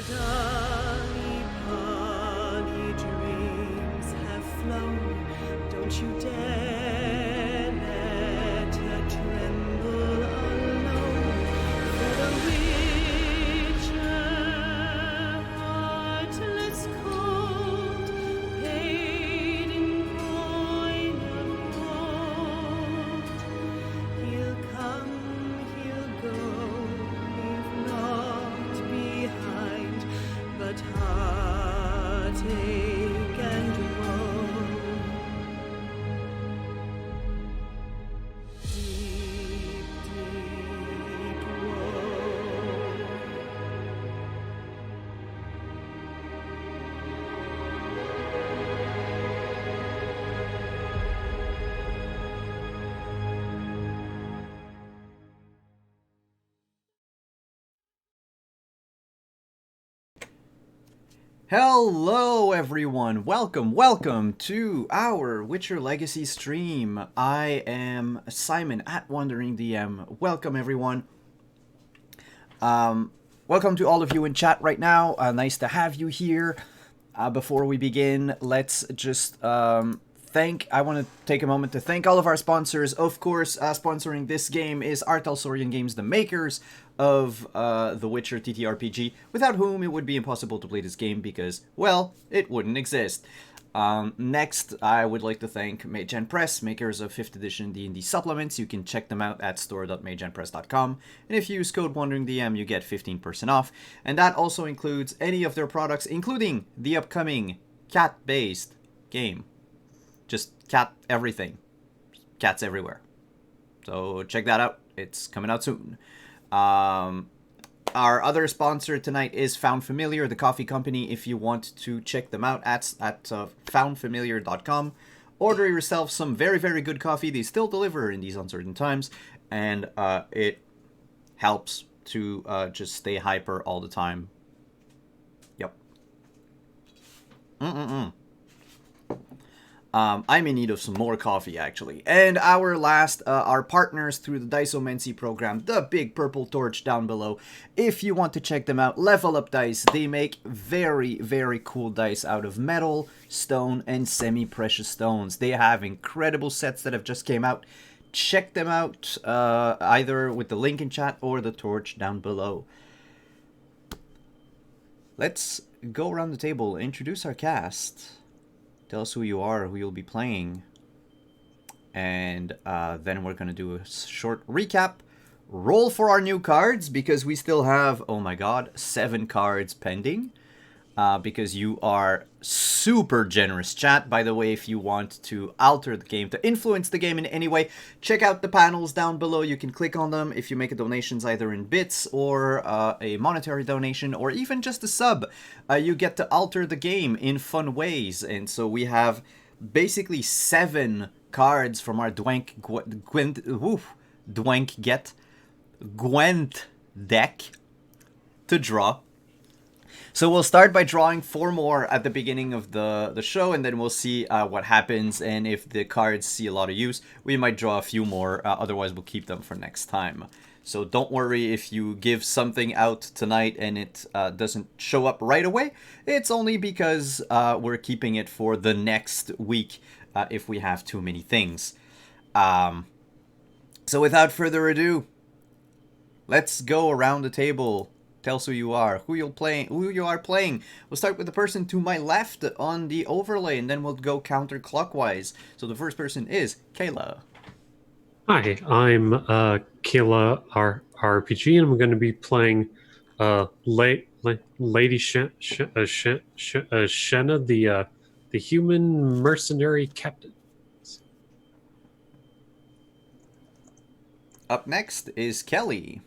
dolly polly dreams have flown. Don't you dare let her tremble alone. For the witcher, heartless cold, paid in coin of gold. He'll come, he'll go, leave naught behind but heartache and woe. Deep, deep woe. Hello everyone, welcome to our Witcher Legacy stream. I am Simon at Wandering DM. Welcome everyone. Welcome to all of you in chat right now. Nice to have you here. Before we begin, let's just I want to take a moment to thank all of our sponsors. Of course, sponsoring this game is Artel Sorian Games, the makers of The Witcher TTRPG, without whom it would be impossible to play this game because, well, it wouldn't exist. Next, I would like to thank MageN Press, makers of 5th edition D&D supplements. You can check them out at store.magenpress.com, and if you use code WanderingDM, you get 15% off, and that also includes any of their products, including the upcoming cat-based game. Just cat everything. Cats everywhere. So check that out. It's coming out soon. Our other sponsor tonight is Found Familiar, the coffee company. If you want to check them out at foundfamiliar.com, order yourself some very, very good coffee. They still deliver in these uncertain times, and it helps to just stay hyper all the time. Yep. I'm in need of some more coffee, actually. And our last, our partners through the Diceomancy program, the Big Purple Torch down below. If you want to check them out, Level Up Dice. They make very, very cool dice out of metal, stone, and semi-precious stones. They have incredible sets that have just came out. Check them out, either with the link in chat or the torch down below. Let's go around the table, introduce our cast. Tell us who you are, who you'll be playing. And then we're going to do a short recap. Roll for our new cards, because we still have, oh my god, 7 cards pending. Because you are super generous, chat. By the way, if you want to alter the game, to influence the game in any way, check out the panels down below. You can click on them. If you make a donations either in bits or a monetary donation or even just a sub, you get to alter the game in fun ways. And so we have basically 7 cards from our Gwent deck to draw. So we'll start by drawing 4 more at the beginning of the show, and then we'll see what happens, and if the cards see a lot of use, we might draw a few more, otherwise we'll keep them for next time. So don't worry if you give something out tonight and it doesn't show up right away. It's only because we're keeping it for the next week if we have too many things. So without further ado, let's go around the table. Tell us who you are, who you are playing. We'll start with the person to my left on the overlay, and then we'll go counterclockwise. So the first person is Kayla. Hi, I'm Kayla RPG, and I'm going to be playing Lady Shenna, the human mercenary captain. Up next is Kelly.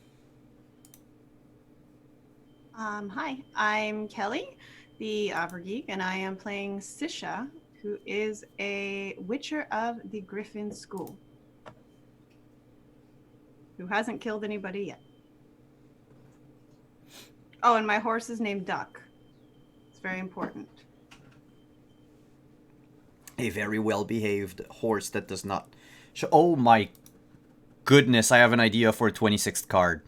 Hi, I'm Kelly, the Opera Geek, and I am playing Sisha, who is a Witcher of the Griffin School, who hasn't killed anybody yet. Oh, and my horse is named Duck. It's very important. A very well-behaved horse that does not... Oh my goodness, I have an idea for a 26th card.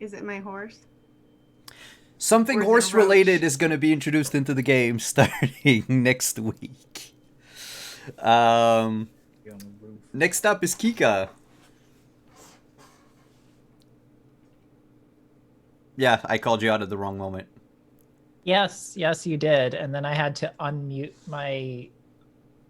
Is it my horse? Something Or is it a horse related roach? is going to be introduced into the game starting next week. Um, Be on the roof. next up is Kika. Yeah, I called you out at the wrong moment. Yes, you did. And then I had to unmute my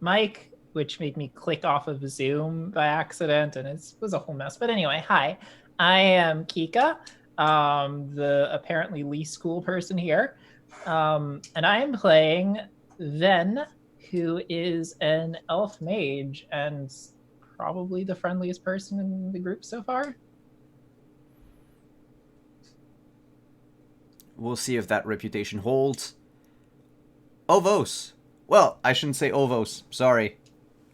mic, which made me click off of Zoom by accident, and it was a whole mess. But anyway, hi, I am Kika, the apparently least cool person here, and I am playing Ven, who is an elf mage and probably the friendliest person in the group so far. We'll see if that reputation holds. Ovos. Well, I shouldn't say Ovos. Sorry.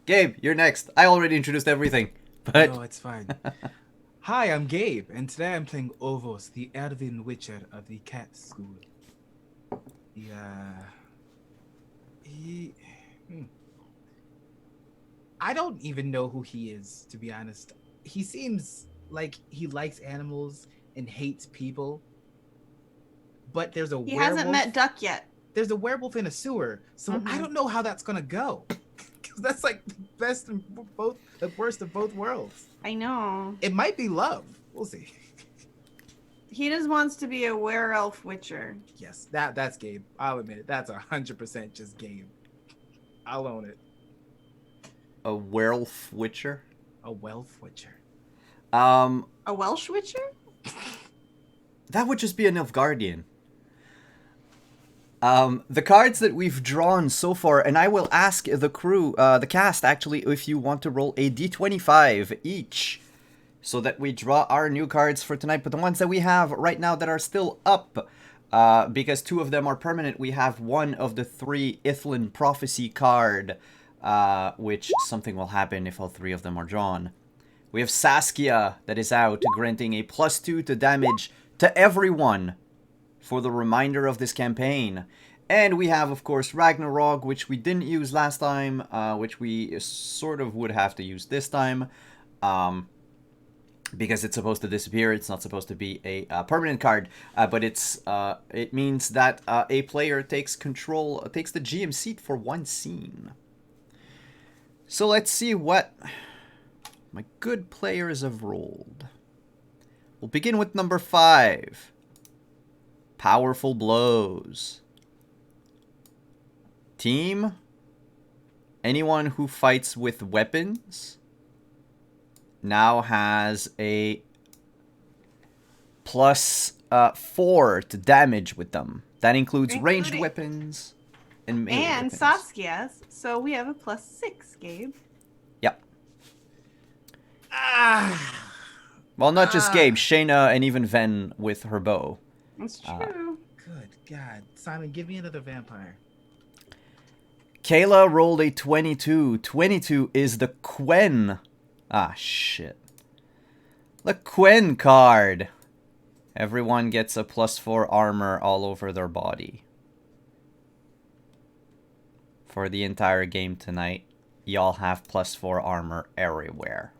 Gabe, you're next. I already introduced everything. But No, it's fine. Hi, I'm Gabe, and today I'm playing Ovos, the Elven Witcher of the Cat School. I don't even know who he is, to be honest. He seems like he likes animals and hates people. But there's a He werewolf. hasn't met Duck yet. There's a werewolf in a sewer, so I don't know how that's gonna go. Because that's like the best of both, the worst of both worlds. I know. It might be love. We'll see. He just wants to be a werewolf witcher. Yes, that's Gabe. I'll admit it. That's 100% just Gabe. I'll own it. a werewolf witcher. A wealth witcher. Um, A Welsh witcher? that would just be a Nilfgaardian. The cards that we've drawn so far, and I will ask the crew, the cast actually, if you want to roll a d25 each, so that we draw our new cards for tonight. But the ones that we have right now that are still up, because two of them are permanent, we have one of the three Ithlan Prophecy card, which something will happen if all three of them are drawn. We have Saskia that is out, granting a +2 to damage to everyone for the remainder of this campaign. And we have, of course, Ragnarok, which we didn't use last time, which we sort of would have to use this time, because it's supposed to disappear. It's not supposed to be a permanent card, but it means that a player takes the GM seat for one scene. So let's see what my good players have rolled. We'll begin with number 5. Powerful Blows. Team, anyone who fights with weapons now has a +4 to damage with them. That includes ranged Including- weapons and melee And weapons. Saskia's. So we have a +6, Gabe. Yep. Ah, Well, not just Gabe, Shayna, and even Ven with her bow. That's true. good God. Simon, give me another vampire. Kayla rolled a 22. 22 is the Quen. Ah, shit. The Quen card. Everyone gets a +4 armor all over their body. For the entire game tonight, y'all have +4 armor everywhere.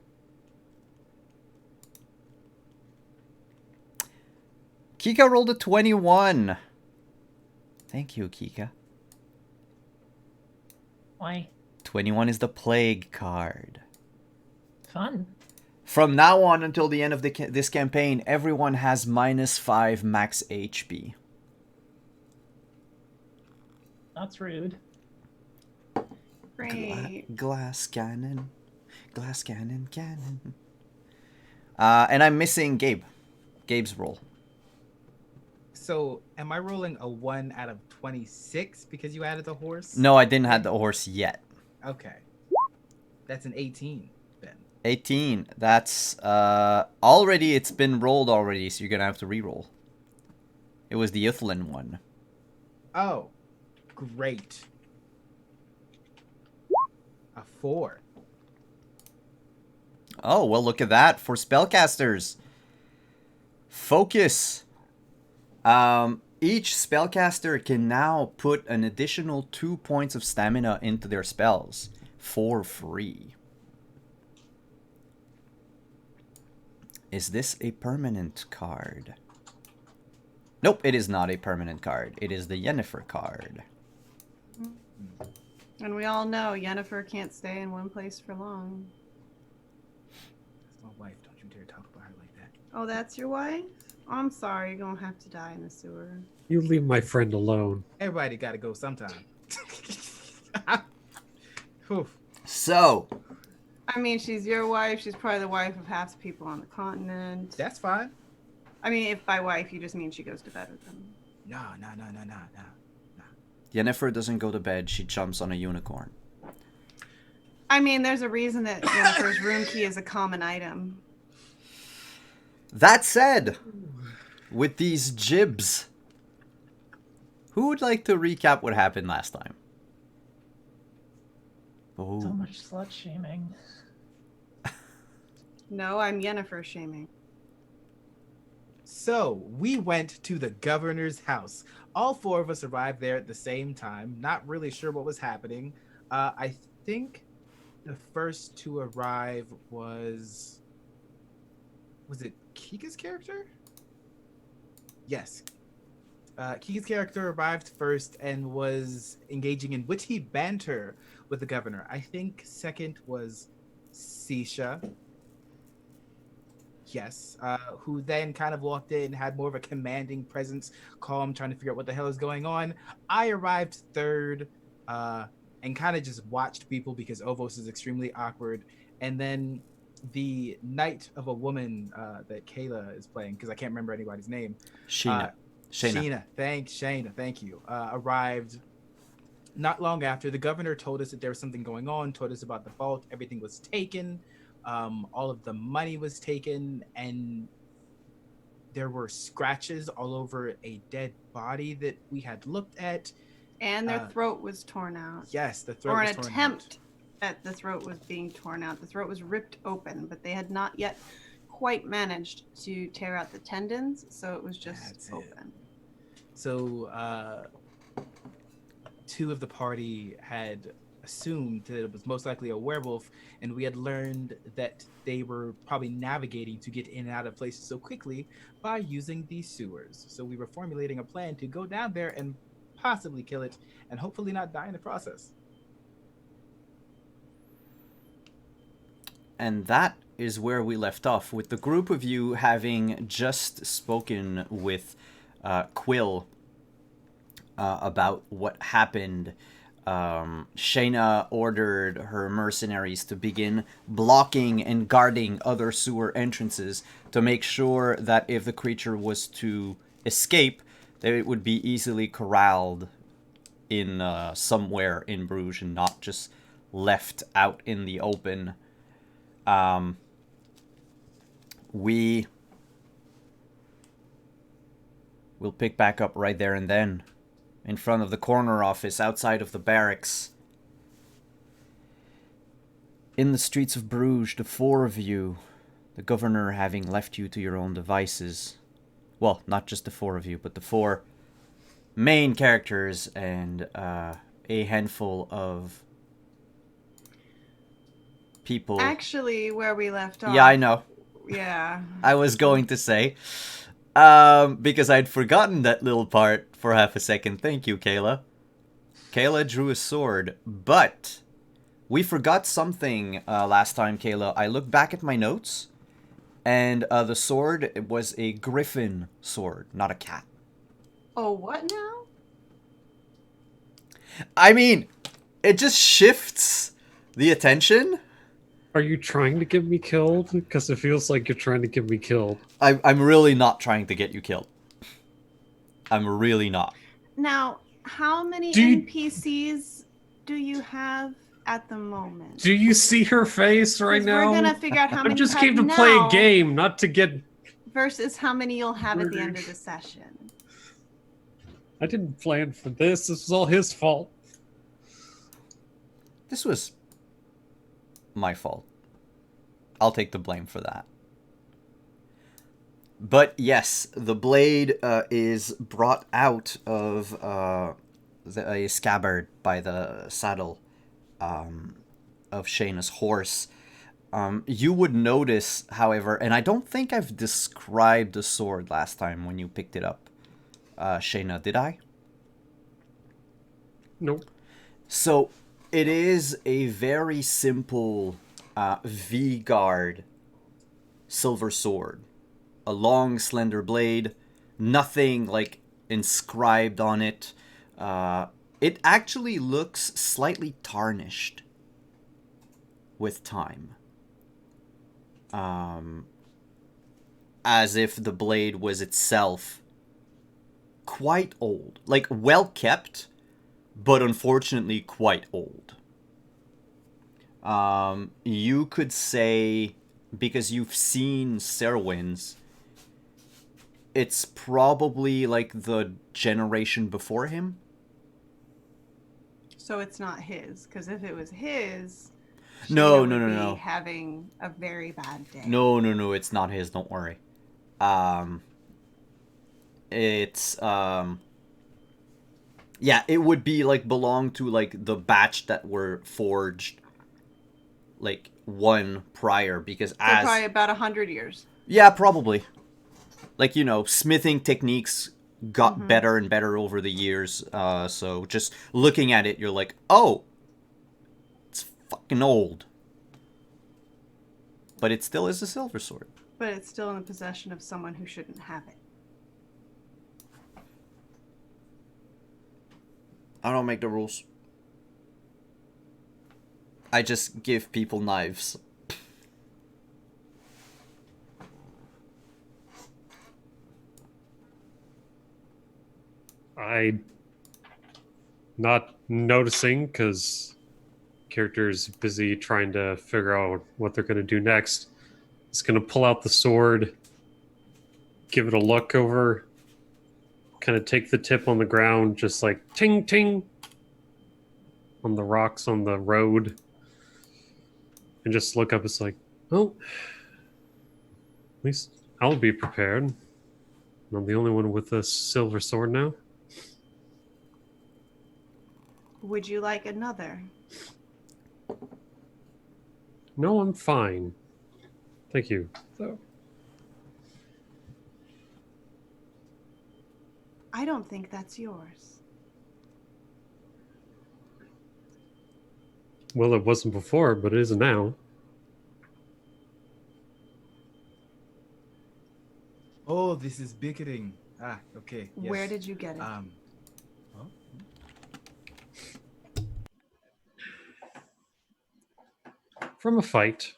Kika rolled a 21. Thank you, Kika. Why? 21 is the Plague card. Fun. From now on until the end of this campaign, everyone has -5 max HP. That's rude. Great. Glass cannon. Glass cannon, cannon. And I'm missing Gabe. Gabe's roll. So, am I rolling a 1 out of 26 because you added the horse? No, I didn't have the horse yet. Okay. That's an 18, then. 18. That's, already, it's been rolled already, so you're gonna have to re-roll. It was the Ithlan one. Oh, great. A 4. Oh, well, look at that for spellcasters. Focus. Each spellcaster can now put an additional 2 points of stamina into their spells for free. Is this a permanent card? Nope, it is not a permanent card. It is the Yennefer card. And we all know Yennefer can't stay in one place for long. That's my wife. Don't you dare talk about her like that. Oh, that's your wife? I'm sorry, you're gonna have to die in the sewer. You leave my friend alone. Everybody got to go sometime. Whew. So, I mean, she's your wife. She's probably the wife of half the people on the continent. That's fine. I mean, if by wife you just mean she goes to bed with them. No. Yennefer doesn't go to bed, she jumps on a unicorn. I mean, there's a reason that Yennefer's room key is a common item. That said, with these jibs, who would like to recap what happened last time? So Oh, much slut shaming. No, I'm Yennefer shaming. So we went to the governor's house. All four of us arrived there at the same time. Not really sure what was happening. I think the first to arrive was it Kika's character? Yes. Kika's character arrived first and was engaging in witty banter with the governor. I think second was Sisha. Yes, who then kind of walked in and had more of a commanding presence, calm, trying to figure out what the hell is going on. I arrived third and kind of just watched people because Ovos is extremely awkward. And then the Knight of a Woman that Kayla is playing, because I can't remember anybody's name. Sheena. Shayna, thank you. Arrived not long after. The governor told us that there was something going on, told us about the vault, everything was taken. All of the money was taken, and there were scratches all over a dead body that we had looked at. And their throat was torn out. Yes, the throat Or was an torn attempt at the throat was being torn out. The throat was ripped open, but they had not yet quite managed to tear out the tendons, so it was just That's it. open. So two of the party had assumed that it was most likely a werewolf, and we had learned that they were probably navigating to get in and out of places so quickly by using these sewers. So we were formulating a plan to go down there and possibly kill it, and hopefully not die in the process. And that is where we left off, with the group of you having just spoken with Quill about what happened. Shayna ordered her mercenaries to begin blocking and guarding other sewer entrances to make sure that if the creature was to escape, that it would be easily corralled in somewhere in Bruges and not just left out in the open. We will pick back up right there and then, in front of the corner office outside of the barracks. In the streets of Bruges, the four of you, the governor having left you to your own devices. Well, not just the four of you, but the four main characters and a handful of people. Actually, where we left off. Yeah, I know. Yeah. I was going to say. Because I'd forgotten that little part for half a second. Thank you, Kayla. Kayla drew a sword, but we forgot something last time, Kayla. I looked back at my notes, and the sword was a griffin sword, not a cat. Oh, what now? I mean, it just shifts the attention. Are you trying to get me killed? Because it feels like you're trying to get me killed. I'm really not trying to get you killed. I'm really not. Now, how many Do you- NPCs do you have at the moment? Do you see her face right 'Cause now? We're gonna figure out how I many just you came to have play now a game, not to get... versus how many you'll have at the end of the session. I didn't plan for this. This was all his fault. This was my fault. I'll take the blame for that. But yes, the blade is brought out of a scabbard by the saddle of Shayna's horse. You would notice, however, and I don't think I've described the sword last time when you picked it up. Shayna, did I? Nope. So it is a very simple V-guard silver sword. A long, slender blade, nothing like inscribed on it. It actually looks slightly tarnished with time. As if the blade was itself quite old. Like, well kept, but unfortunately quite old. You could say, because you've seen Serwin's, it's probably like the generation before him. So it's not his, because if it was his, No, Shayna no, would no, be no. having a very bad day. No, it's not his, don't worry. It's, yeah, it would be, like, belong to, like, the batch that were forged, like, one prior, because So as... probably about 100 years. Yeah, probably. Like, you know, smithing techniques got Mhm. better and better over the years, so just looking at it, you're like, oh, it's fucking old. But it still is a silver sword. But it's still in the possession of someone who shouldn't have it. I don't make the rules. I just give people knives. I not noticing because character's busy trying to figure out what they're going to do next. It's going to pull out the sword, give it a look over, kind of take the tip on the ground, just like ting ting on the rocks on the road, and just look up. It's like, well, at least I'll be prepared. I'm the only one with a silver sword now. Would you like another? No, I'm fine. Thank you. So, I don't think that's yours. well, it wasn't before, but it is now. Oh, this is bickering. Ah, okay. Yes. Where did you get it? Well, From a fight.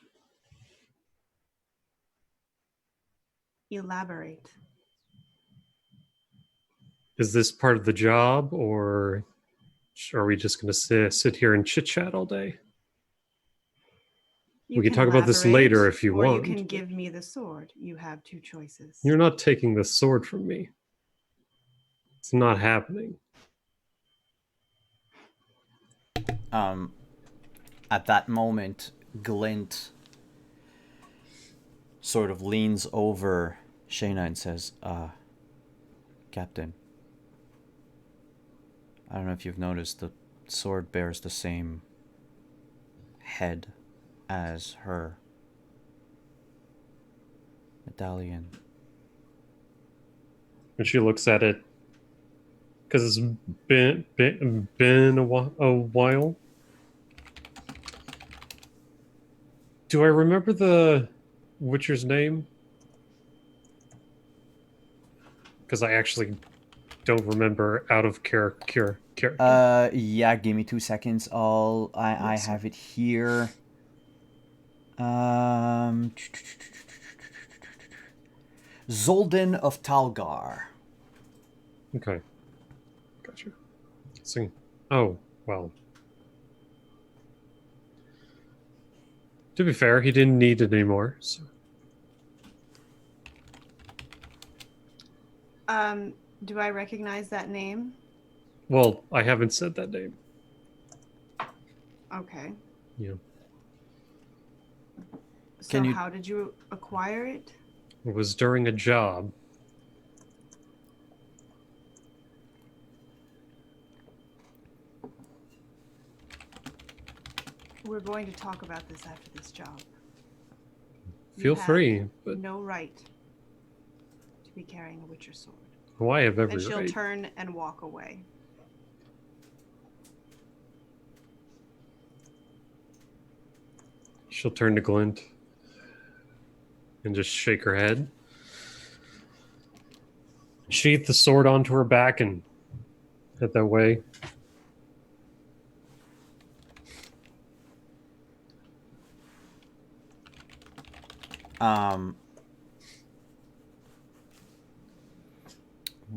Elaborate. Is this part of the job, or are we just going to sit here and chit chat all day? You We can talk about this elaborate, later if you or want. you can give me the sword. You have two choices. You're not taking the sword from me. It's not happening. At that moment, Glint sort of leans over Shayna and says, Captain, I don't know if you've noticed, the sword bears the same head as her medallion. And she looks at it because it's been a while. Do I remember the Witcher's name? Because I actually don't remember out of character. Yeah, give me 2 seconds. I Yes. have it here. Zoldan of Talgar. Okay. Gotcha. So, oh, well. To be fair, he didn't need it anymore. So. Do I recognize that name? Well, I haven't said that name. Okay. Yeah. So Can you- how did you acquire it? It was during a job. We're going to talk about this after this job. You Feel have free, but no right to be carrying a Witcher sword. Oh, I have every And she'll right. turn and walk away. She'll turn to Glint and just shake her head. Sheath the sword onto her back and head that way.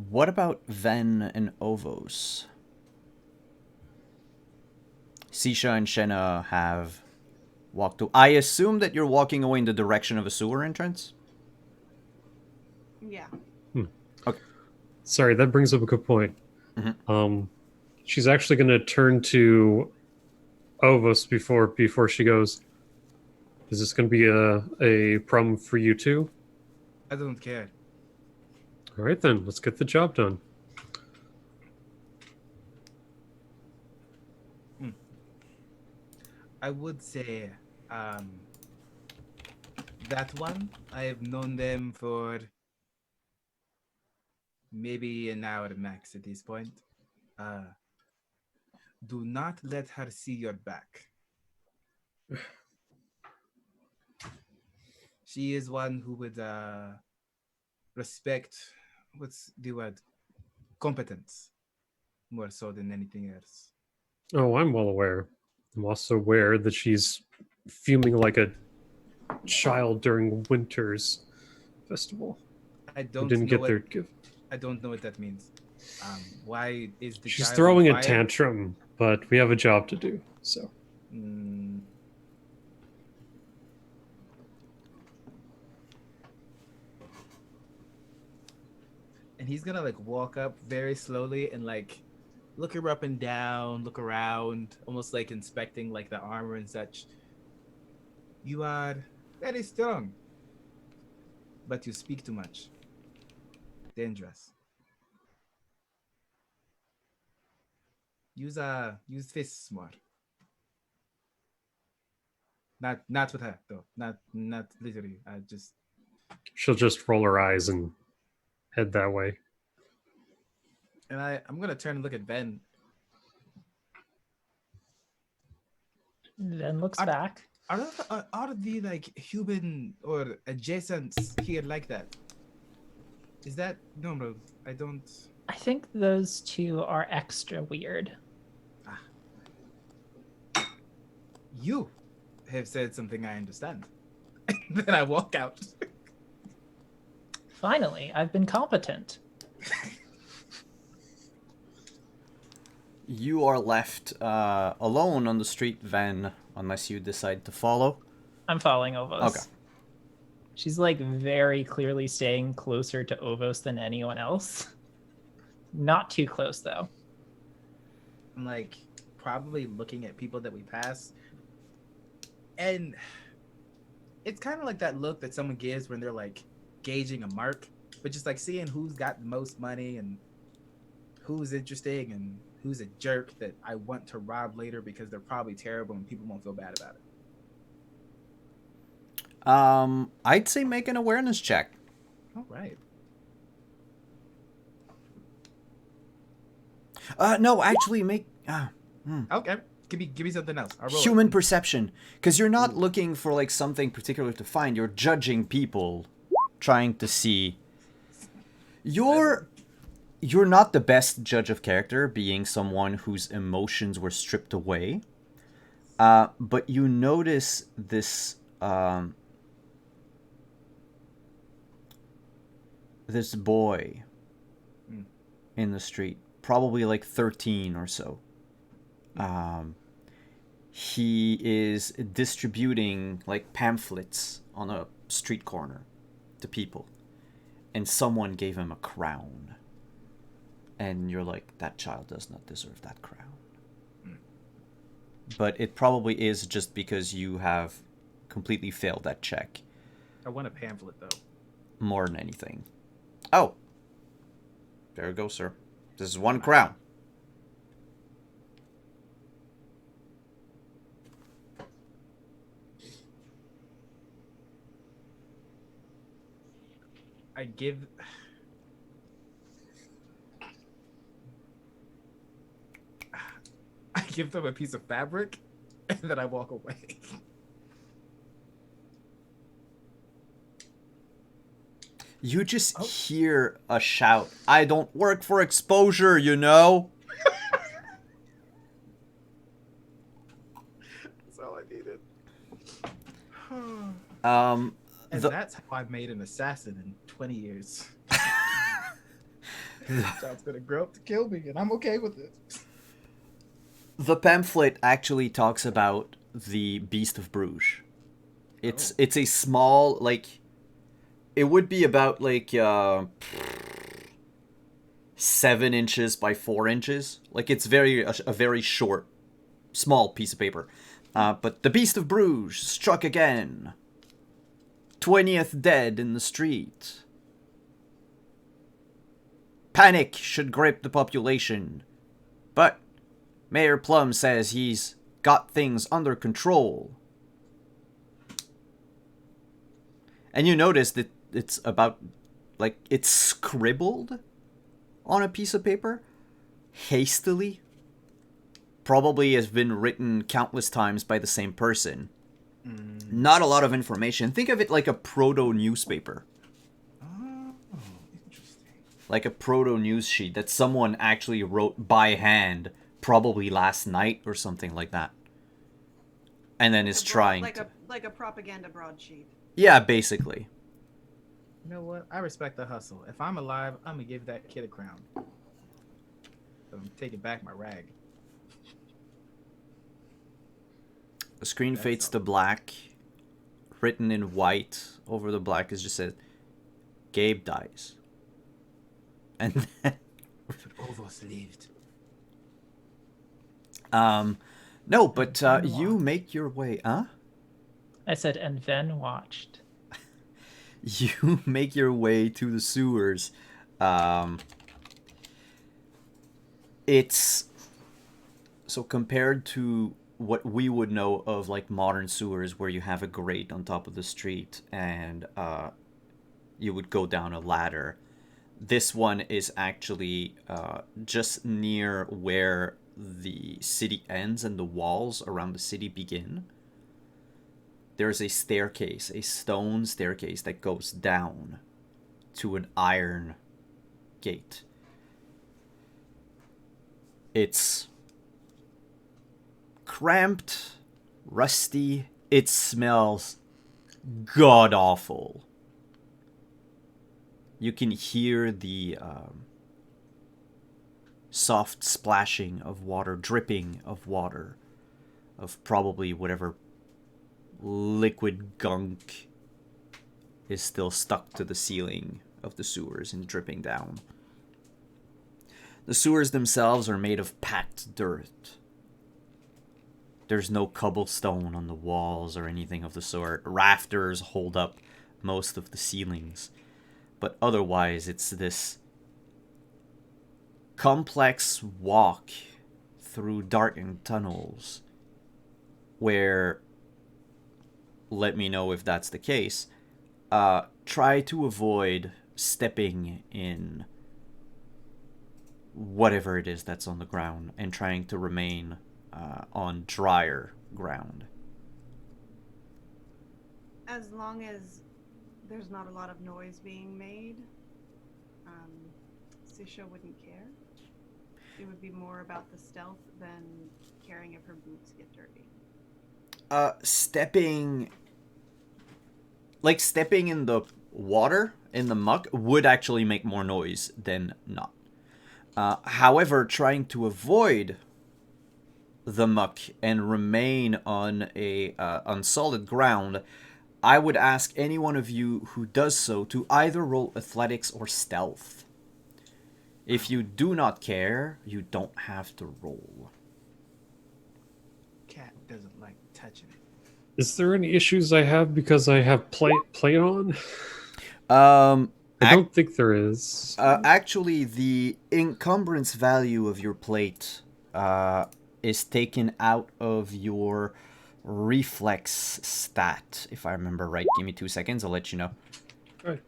What about Ven and Ovos? Sisha and Shenna have walked away. I assume that you're walking away in the direction of a sewer entrance? Yeah. Sorry, that brings up a good point. She's actually going to turn to Ovos before she goes. Is this going to be a problem for you too? I don't care. All right then, let's get the job done. I would say that one, I have known them for maybe an hour max at this point. Do not let her see your back. She is one who would respect, what's the word? Competence, more so than anything else. Oh, I'm well aware. I'm also aware that she's fuming like a child during Winter's festival. I Who don't didn't know get their what gift. I don't know what that means. Why is the She's child throwing a on fire? tantrum, but we have a job to do. So Mm. And he's gonna like walk up very slowly and like look her up and down, look around, almost like inspecting like the armor and such. You are very strong, but you speak too much. Dangerous. Use fists more. Not with her though. Not literally. I just she'll just roll her eyes and head that way. and I'm gonna turn and look at Ben. Then looks I- back. Are the like human or adjacents here like that? Is that normal? I don't. I think those two are extra weird. You have said something I understand. Then I walk out. Finally, I've been competent. You are left alone on the street, Ven, unless you decide to follow. I'm following Ovos. Okay. She's like very clearly staying closer to Ovos than anyone else. Not too close though. I'm like probably looking at people that we pass. And it's kind of like that look that someone gives when they're like gauging a mark, but just like seeing who's got the most money and who's interesting and who's a jerk that I want to rob later because they're probably terrible and people won't feel bad about it. I'd say make an awareness check. All right. No, actually make Okay. Give me something else. I'll roll human it. perception, because you're not looking for like something particular to find. You're judging people, trying to see. You're not the best judge of character, being someone whose emotions were stripped away. But you notice this this boy in the street, probably like 13 or so. He is distributing like pamphlets on a street corner to people, and someone gave him a crown, and you're like, that child does not deserve that crown. But it probably is just because you have completely failed that check I want a pamphlet though. more than anything. Oh, there you go, sir. This is one crown. I give give them a piece of fabric, and then I walk away. You just hear a shout. I don't work for exposure, you know? That's all I needed. And The- that's how I made an assassin in 20 years. Child's gonna grow up to kill me, and I'm okay with it. The pamphlet actually talks about the Beast of Bruges. It's a small, like, it would be about like 7 inches by 4 inches. Like it's a very short, small piece of paper. But the Beast of Bruges struck again. 20th dead in the street. Panic should grip the population. But Mayor Plum says he's got things under control. And you notice that it's about, like, it's scribbled on a piece of paper, hastily. Probably has been written countless times by the same person. Not a lot of information. Think of it like a proto-newspaper. Oh, interesting. Like a proto-news sheet that someone actually wrote by hand, probably last night or something like that. And then is trying to... like a propaganda broadsheet. Yeah, basically. You know what? I respect the hustle. If I'm alive, I'm gonna give that kid a crown. I'm taking back my rag. The screen That's fades all. to black. Written in white over the black is just said, Gabe dies. And then... Almost lived. No, but you make your way... Huh? I said, and then watched. You make your way to the sewers. It's... So compared to what we would know of like modern sewers where you have a grate on top of the street and you would go down a ladder, this one is actually just near where the city ends and the walls around the city begin. There's a staircase, a stone staircase that goes down to an iron gate. It's cramped, rusty. It smells god awful. You can hear the soft splashing of water, dripping of water, of probably whatever liquid gunk is still stuck to the ceiling of the sewers and dripping down. The sewers themselves are made of packed dirt. There's no cobblestone on the walls or anything of the sort. Rafters hold up most of the ceilings. But otherwise, it's this complex walk through darkened tunnels where, let me know if that's the case, try to avoid stepping in whatever it is that's on the ground and trying to remain on drier ground. As long as there's not a lot of noise being made, Sisha wouldn't care. It would be more about the stealth than caring if her boots get dirty. Stepping in the water, in the muck, would actually make more noise than not. However, trying to avoid the muck and remain on on solid ground, I would ask any one of you who does so to either roll athletics or stealth. If you do not care, you don't have to roll. Cat doesn't like touching it. Is there any issues I have because I have plate on? Um, I don't think there is. Actually, the encumbrance value of your plate is taken out of your reflex stat, if I remember right. Give me 2 seconds, I'll let you know. Right.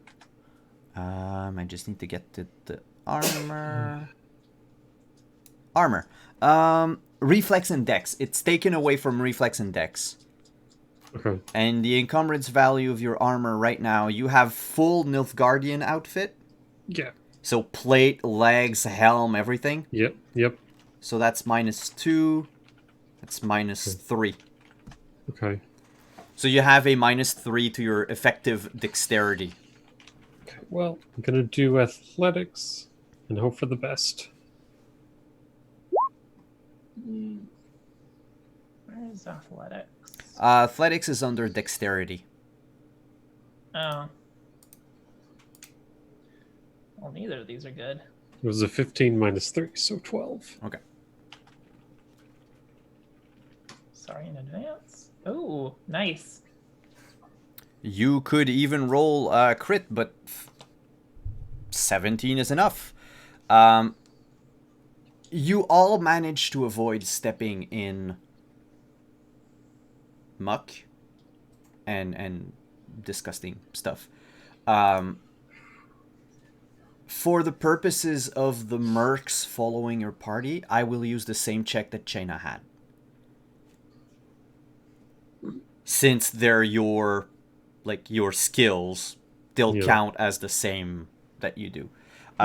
I just need to get to the armor. reflex and dex. It's taken away from reflex and dex. Okay. And the encumbrance value of your armor right now, you have full Nilfgaardian outfit. Yeah. So plate, legs, helm, everything. Yep. Yep. So that's -2. That's -3. Okay. So you have a -3 to your effective dexterity. Okay. Well, I'm gonna do athletics and hope for the best. Where is athletics? Athletics is under dexterity. Oh. Well, neither of these are good. It was a 15 minus 3, so 12. Okay. Sorry in advance. Oh, nice. You could even roll crit, but 17 is enough. You all managed to avoid stepping in muck and disgusting stuff. For the purposes of the mercs following your party, I will use the same check that Chaina had. Since they're your skills, they'll count as the same that you do.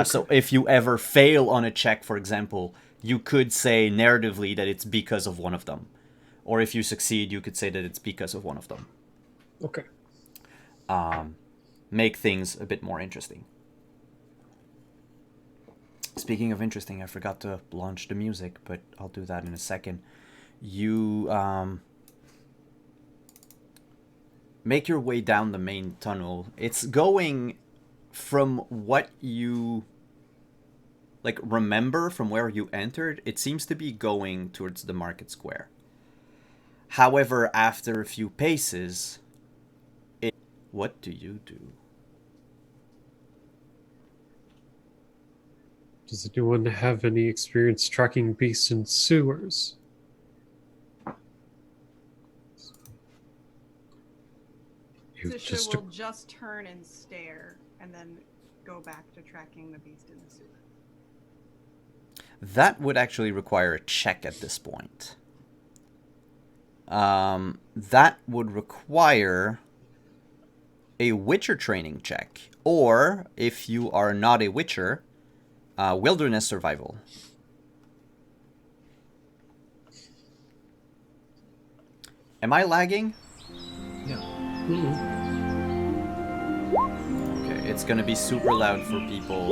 So if you ever fail on a check, for example, you could say narratively that it's because of one of them. Or if you succeed, you could say that it's because of one of them. Okay. Make things a bit more interesting. Speaking of interesting, I forgot to launch the music, but I'll do that in a second. You make your way down the main tunnel. It's going from what you remember from where you entered. It seems to be going towards the market square. However, after a few paces, what do you do? Does anyone have any experience tracking beasts in sewers? Sisha will just turn and stare, and then go back to tracking the beast in the sewer. That would actually require a check at this point. That would require a Witcher training check. Or, if you are not a Witcher, wilderness survival. Am I lagging? No. Okay, it's gonna be super loud for people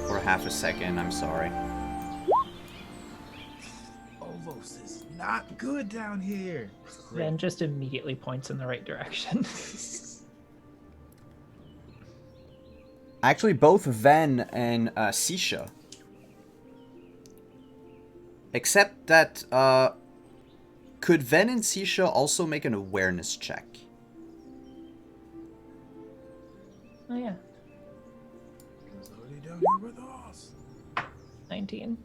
for half a second. I'm sorry. Ovos is not good down here. Then just immediately points in the right direction. Actually, both Ven and Sisha. Except that, could Ven and Sisha also make an awareness check? Oh yeah, He's already down here with us. 19.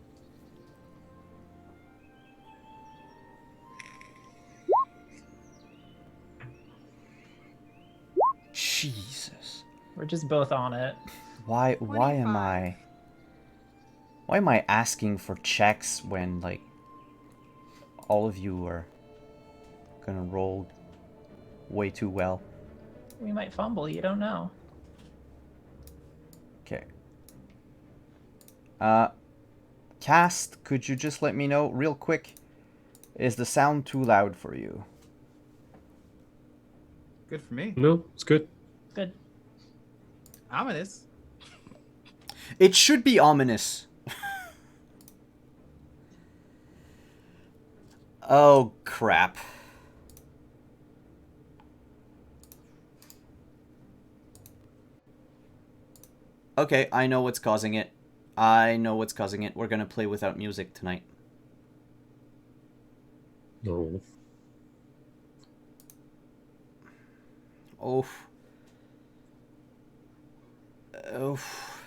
Jesus. We're just both on it. Why am 25. I... Why am I asking for checks when, all of you are gonna roll way too well? We might fumble, you don't know. Okay. Cast, could you just let me know real quick? Is the sound too loud for you? Good for me. No, it's good. Good. Ominous. It should be ominous. Oh, crap. Okay, I know what's causing it. We're gonna play without music tonight. No. Oof. Oof.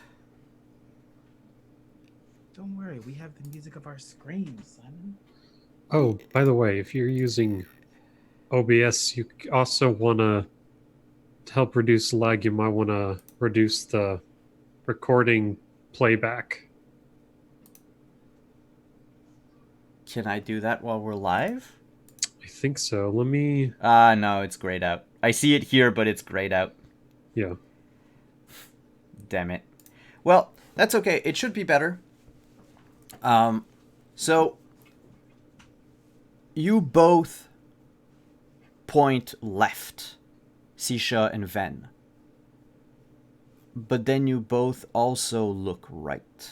Don't worry, we have the music of our screams, Simon. Oh, by the way, if you're using OBS, you also want to help reduce lag. You might want to reduce the recording playback. Can I do that while we're live? I think so. Let me. No, it's grayed out. I see it here, but it's grayed out. Yeah. Damn it. Well, that's okay. It should be better. So you both point left, Sisha and Ven. But then you both also look right.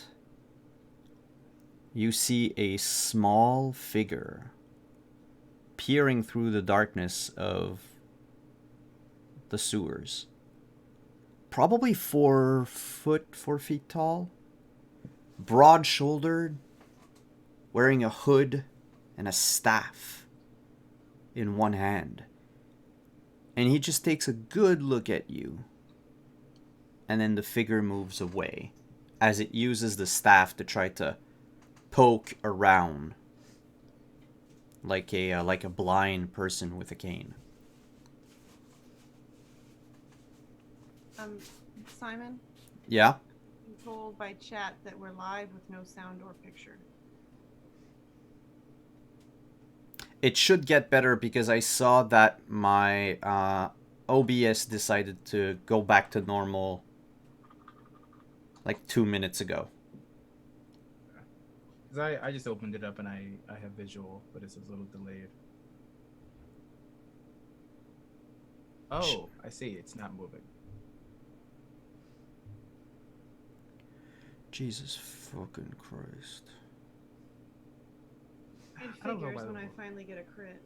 You see a small figure peering through the darkness of the sewers. Probably 4 feet tall. Broad-shouldered, wearing a hood and a staff in one hand. And he just takes a good look at you. And then the figure moves away as it uses the staff to try to poke around like a blind person with a cane. Simon, Yeah? I'm told by chat that we're live with no sound or picture. It should get better because I saw that my OBS decided to go back to normal like 2 minutes ago. 'Cause I just opened it up and I have visual, but it's a little delayed. Oh, I see. It's not moving. Jesus fucking Christ. It I don't know figures why when I the- finally get a crit.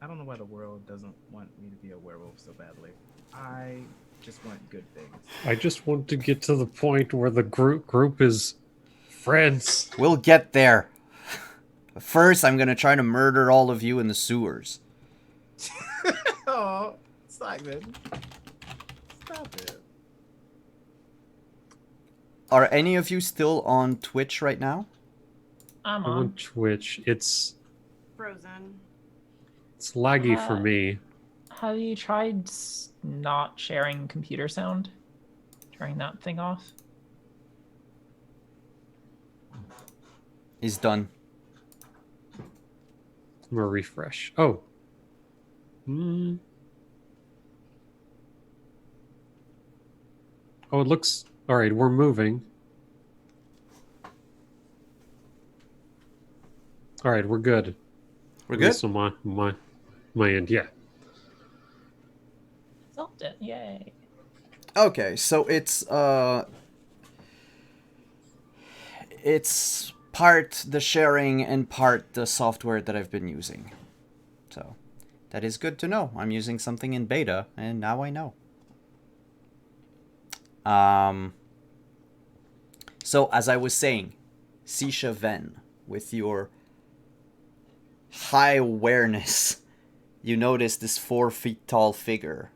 I don't know why the world doesn't want me to be a werewolf so badly. I just want good things. I just want to get to the point where the group is friends. We'll get there. First, I'm gonna try to murder all of you in the sewers. Oh, Simon. Stop it. Are any of you still on Twitch right now? I'm I'm on on. Twitch. It's Frozen. laggy for me. Have you tried not sharing computer sound? Turning that thing off? He's done. I'm gonna refresh. Oh. Hmm. Oh, it looks all right. We're moving. All right, we're good. We're At good? least on my end, yeah. Solved it. Yay. Okay, so it's part the sharing and part the software that I've been using. So that is good to know. I'm using something in beta, and now I know. So as I was saying, Sisha Ven, with your high awareness, you notice this 4 feet tall figure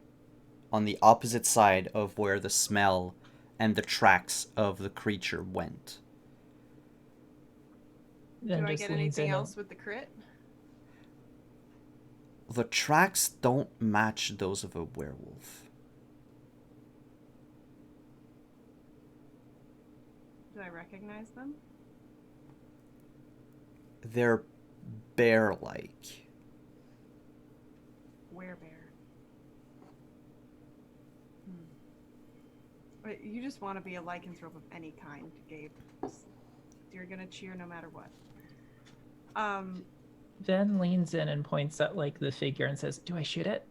on the opposite side of where the smell and the tracks of the creature went. Then Do I just get leans anything in else with the crit? The tracks don't match those of a werewolf. Do I recognize them? They're bear-like. Werebear. But you just want to be a lycanthrope of any kind, Gabe. You're gonna cheer no matter what. Ven leans in and points at like the figure and says, "Do I shoot it?"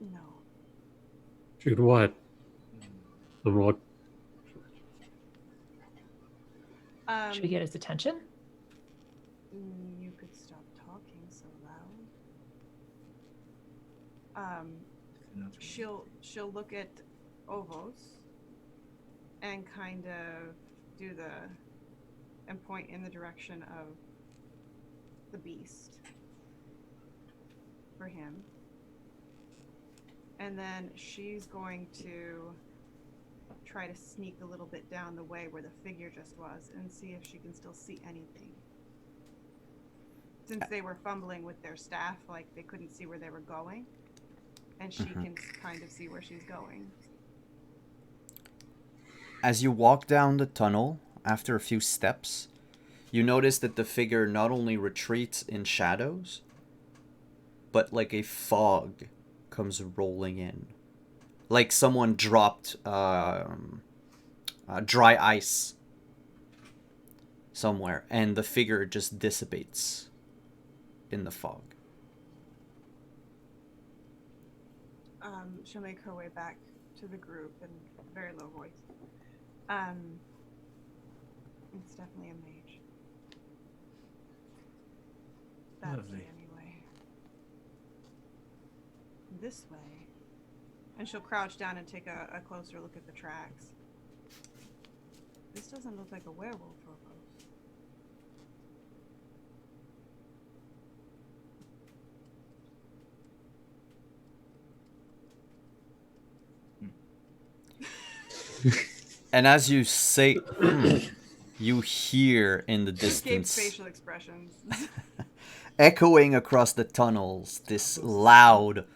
No. Shoot what? I'm gonna look. Should we get his attention? You could stop talking so loud. She'll look at Ovos and kind of and point in the direction of the beast for him. And then she's going to try to sneak a little bit down the way where the figure just was and see if she can still see anything. Since they were fumbling with their staff, like they couldn't see where they were going, and she can kind of see where she's going. As you walk down the tunnel, after a few steps, you notice that the figure not only retreats in shadows, but like a fog comes rolling in. Like someone dropped dry ice somewhere, and the figure just dissipates in the fog. She'll make her way back to the group in a very low voice. It's definitely a mage. That Lovely. way, anyway. This way. And she'll crouch down and take a closer look at the tracks. This doesn't look like a werewolf, Phobos. And as you say, you hear in the Escape distance, facial expressions. echoing across the tunnels, this loud.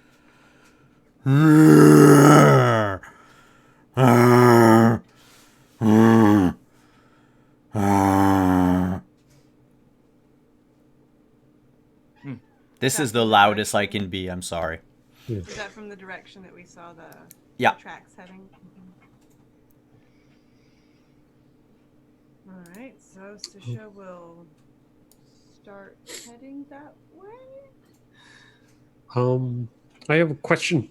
This is the loudest I can be, I'm sorry. Is that from the direction that we saw the Yeah. tracks heading? Alright, so Sisha will start heading that way. I have a question.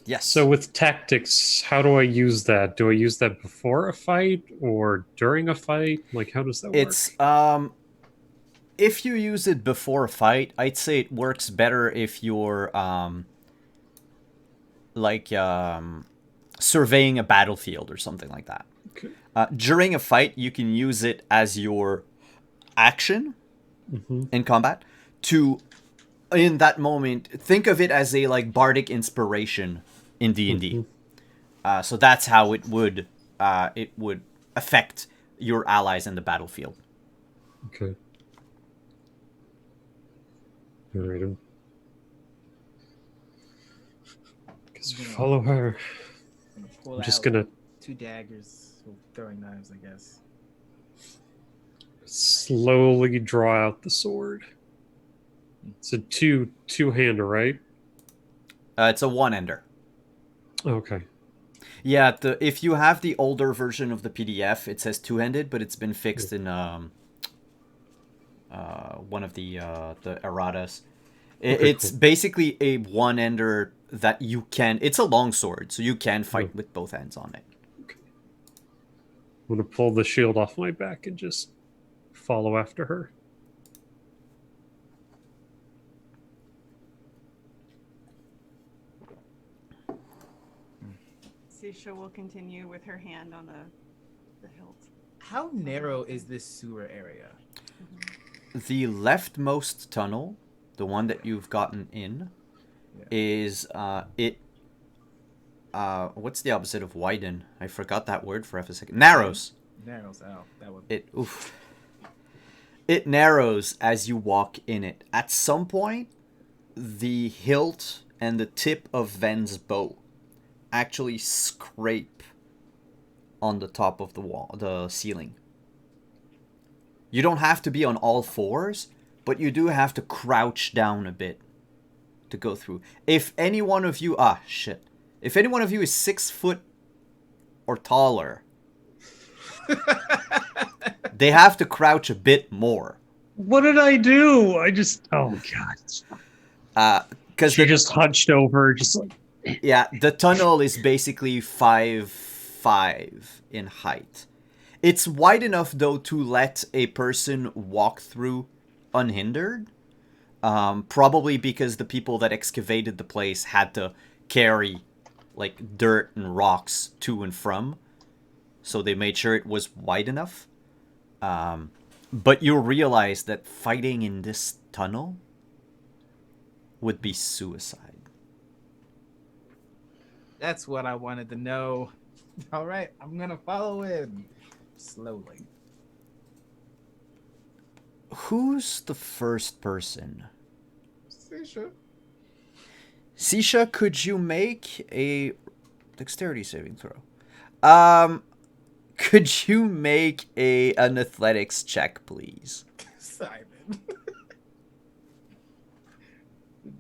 Yes. So with tactics, how do I use that? Do I use that before a fight or during a fight? Like, how does that work? it's if you use it before a fight, I'd say it works better if you're surveying a battlefield or something like that. Okay. During a fight, you can use it as your action in combat to, in that moment, think of it as a like bardic inspiration in D&D. So that's how it would affect your allies in the battlefield. Okay. All right. Guess we follow her. Pull I'm just out gonna 2 daggers, or throwing knives, I guess. slowly draw out the sword. It's a two-hander, right? It's a one-ender. Okay. Yeah, if you have the older version of the PDF, it says two-handed, but it's been fixed in one of the erratas. Okay, It's cool. basically a one-ender that you can. It's a long sword, so you can fight with both ends on it. I'm gonna pull the shield off my back and just follow after her. Sisha will continue with her hand on the hilt. How narrow is this sewer area? The leftmost tunnel, the one that you've gotten in, is what's the opposite of widen? I forgot that word for a second. Narrows. Narrows out. That would. It narrows as you walk in it. At some point, the hilt and the tip of Ven's bow actually scrape on the top of the wall, the ceiling. You don't have to be on all fours, but you do have to crouch down a bit to go through. If any one of you if any one of you is 6 foot or taller, they have to crouch a bit more. What did I do? I just... Oh, God. Because She just hunched over, just like... yeah, the tunnel is basically 5'5" in height. It's wide enough, though, to let a person walk through unhindered. Probably because the people that excavated the place had to carry like dirt and rocks to and from. So they made sure it was wide enough. But you realize that fighting in this tunnel would be suicide. That's what I wanted to know. All right, I'm gonna follow him slowly. Who's the first person? Sisha. Sisha, could you make a dexterity saving throw? Could you make an athletics check, please? Simon.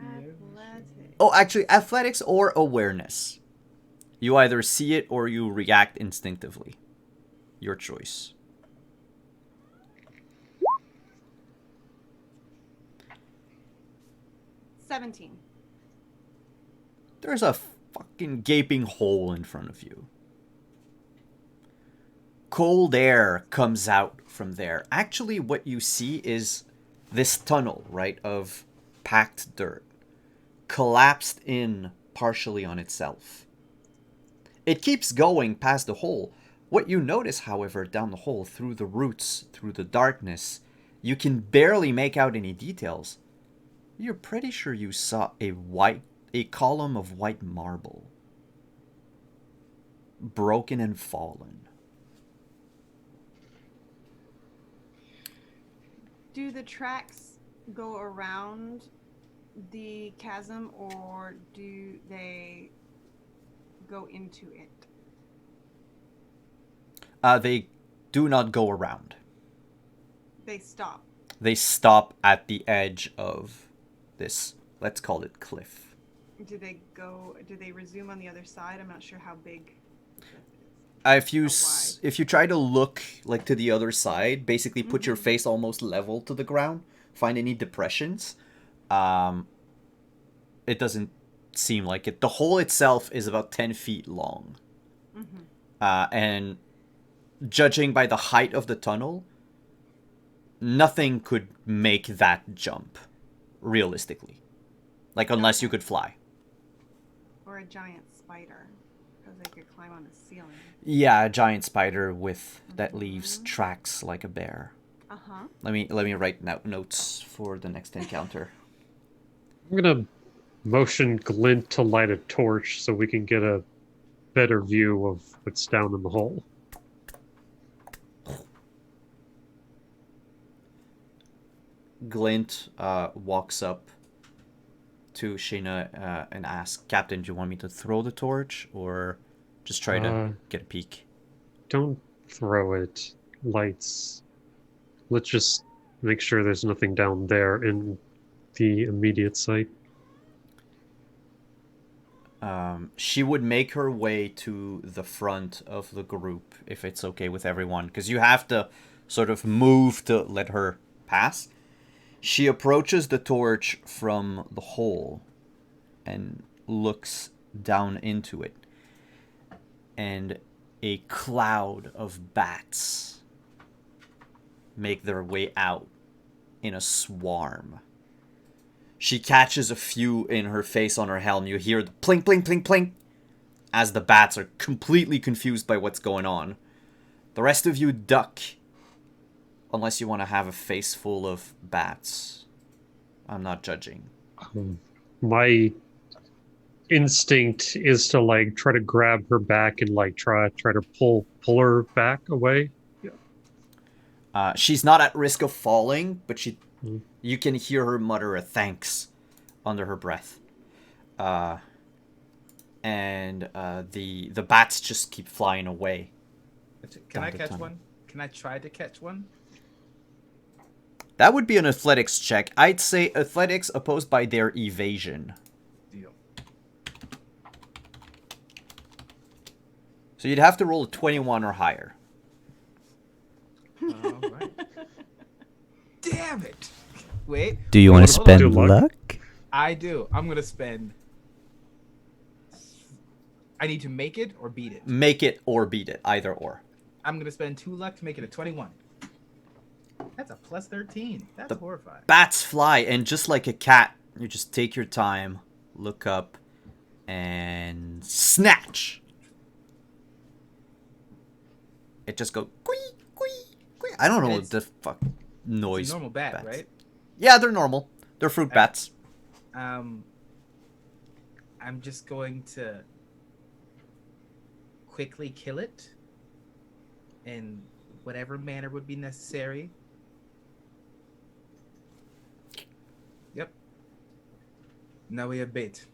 Athletic. Oh, actually, athletics or awareness. You either see it or you react instinctively. Your choice. $17. There's a fucking gaping hole in front of you. Cold air comes out from there. Actually, what you see is this tunnel, right, of packed dirt, collapsed in partially on itself. It keeps going past the hole. What you notice, however, down the hole, through the roots, through the darkness, you can barely make out any details. You're pretty sure you saw a column of white marble, broken and fallen. Do the tracks go around the chasm or do they go into it? They do not go around. They stop. They stop at the edge of this, let's call it, cliff. Do they resume on the other side? I'm not sure how big. If you How if you try to look like to the other side, basically put your face almost level to the ground, find any depressions, it doesn't seem like it. The hole itself is about 10 feet long. And judging by the height of the tunnel, nothing could make that jump, realistically. Like, unless you could fly. Or a giant spider, because they could climb on the ceiling. Yeah, a giant spider that leaves tracks like a bear. Uh-huh. Let me write notes for the next encounter. I'm gonna motion Glint to light a torch so we can get a better view of what's down in the hole. Glint walks up to Sheena and asks, Captain, do you want me to throw the torch or just try to get a peek? Don't throw it. Lights. Let's just make sure there's nothing down there in the immediate sight. She would make her way to the front of the group, if it's okay with everyone, because you have to sort of move to let her pass. She approaches the torch from the hole and looks down into it. And a cloud of bats make their way out in a swarm. She catches a few in her face on her helm. You hear the plink, plink, plink, plink as the bats are completely confused by what's going on. The rest of you duck, unless you want to have a face full of bats. I'm not judging. My instinct is to like try to grab her back and like try to pull her back away. She's not at risk of falling, but you can hear her mutter a thanks under her breath. And the bats just keep flying away. Can I the catch tunnel. one? Can I try to catch one? That would be an athletics check. I'd say athletics opposed by their evasion. Deal. So you'd have to roll a 21 or higher. All right. Damn it! Wait. Do you want to Hold on. spend Do luck? luck? I do. I'm gonna spend. I need to make it or beat it. Make it or beat it, either or. I'm gonna spend 2 luck to make it a 21. That's a plus 13. That's The horrifying. Bats fly, and just like a cat, you just take your time, look up, and snatch. It just goes quee, quee, quee. I don't know what It's- the fuck noise. It's a normal bat, bats. right? Yeah, they're normal. They're fruit bats. I'm just going to quickly kill it in whatever manner would be necessary. Yep. Now we have bait.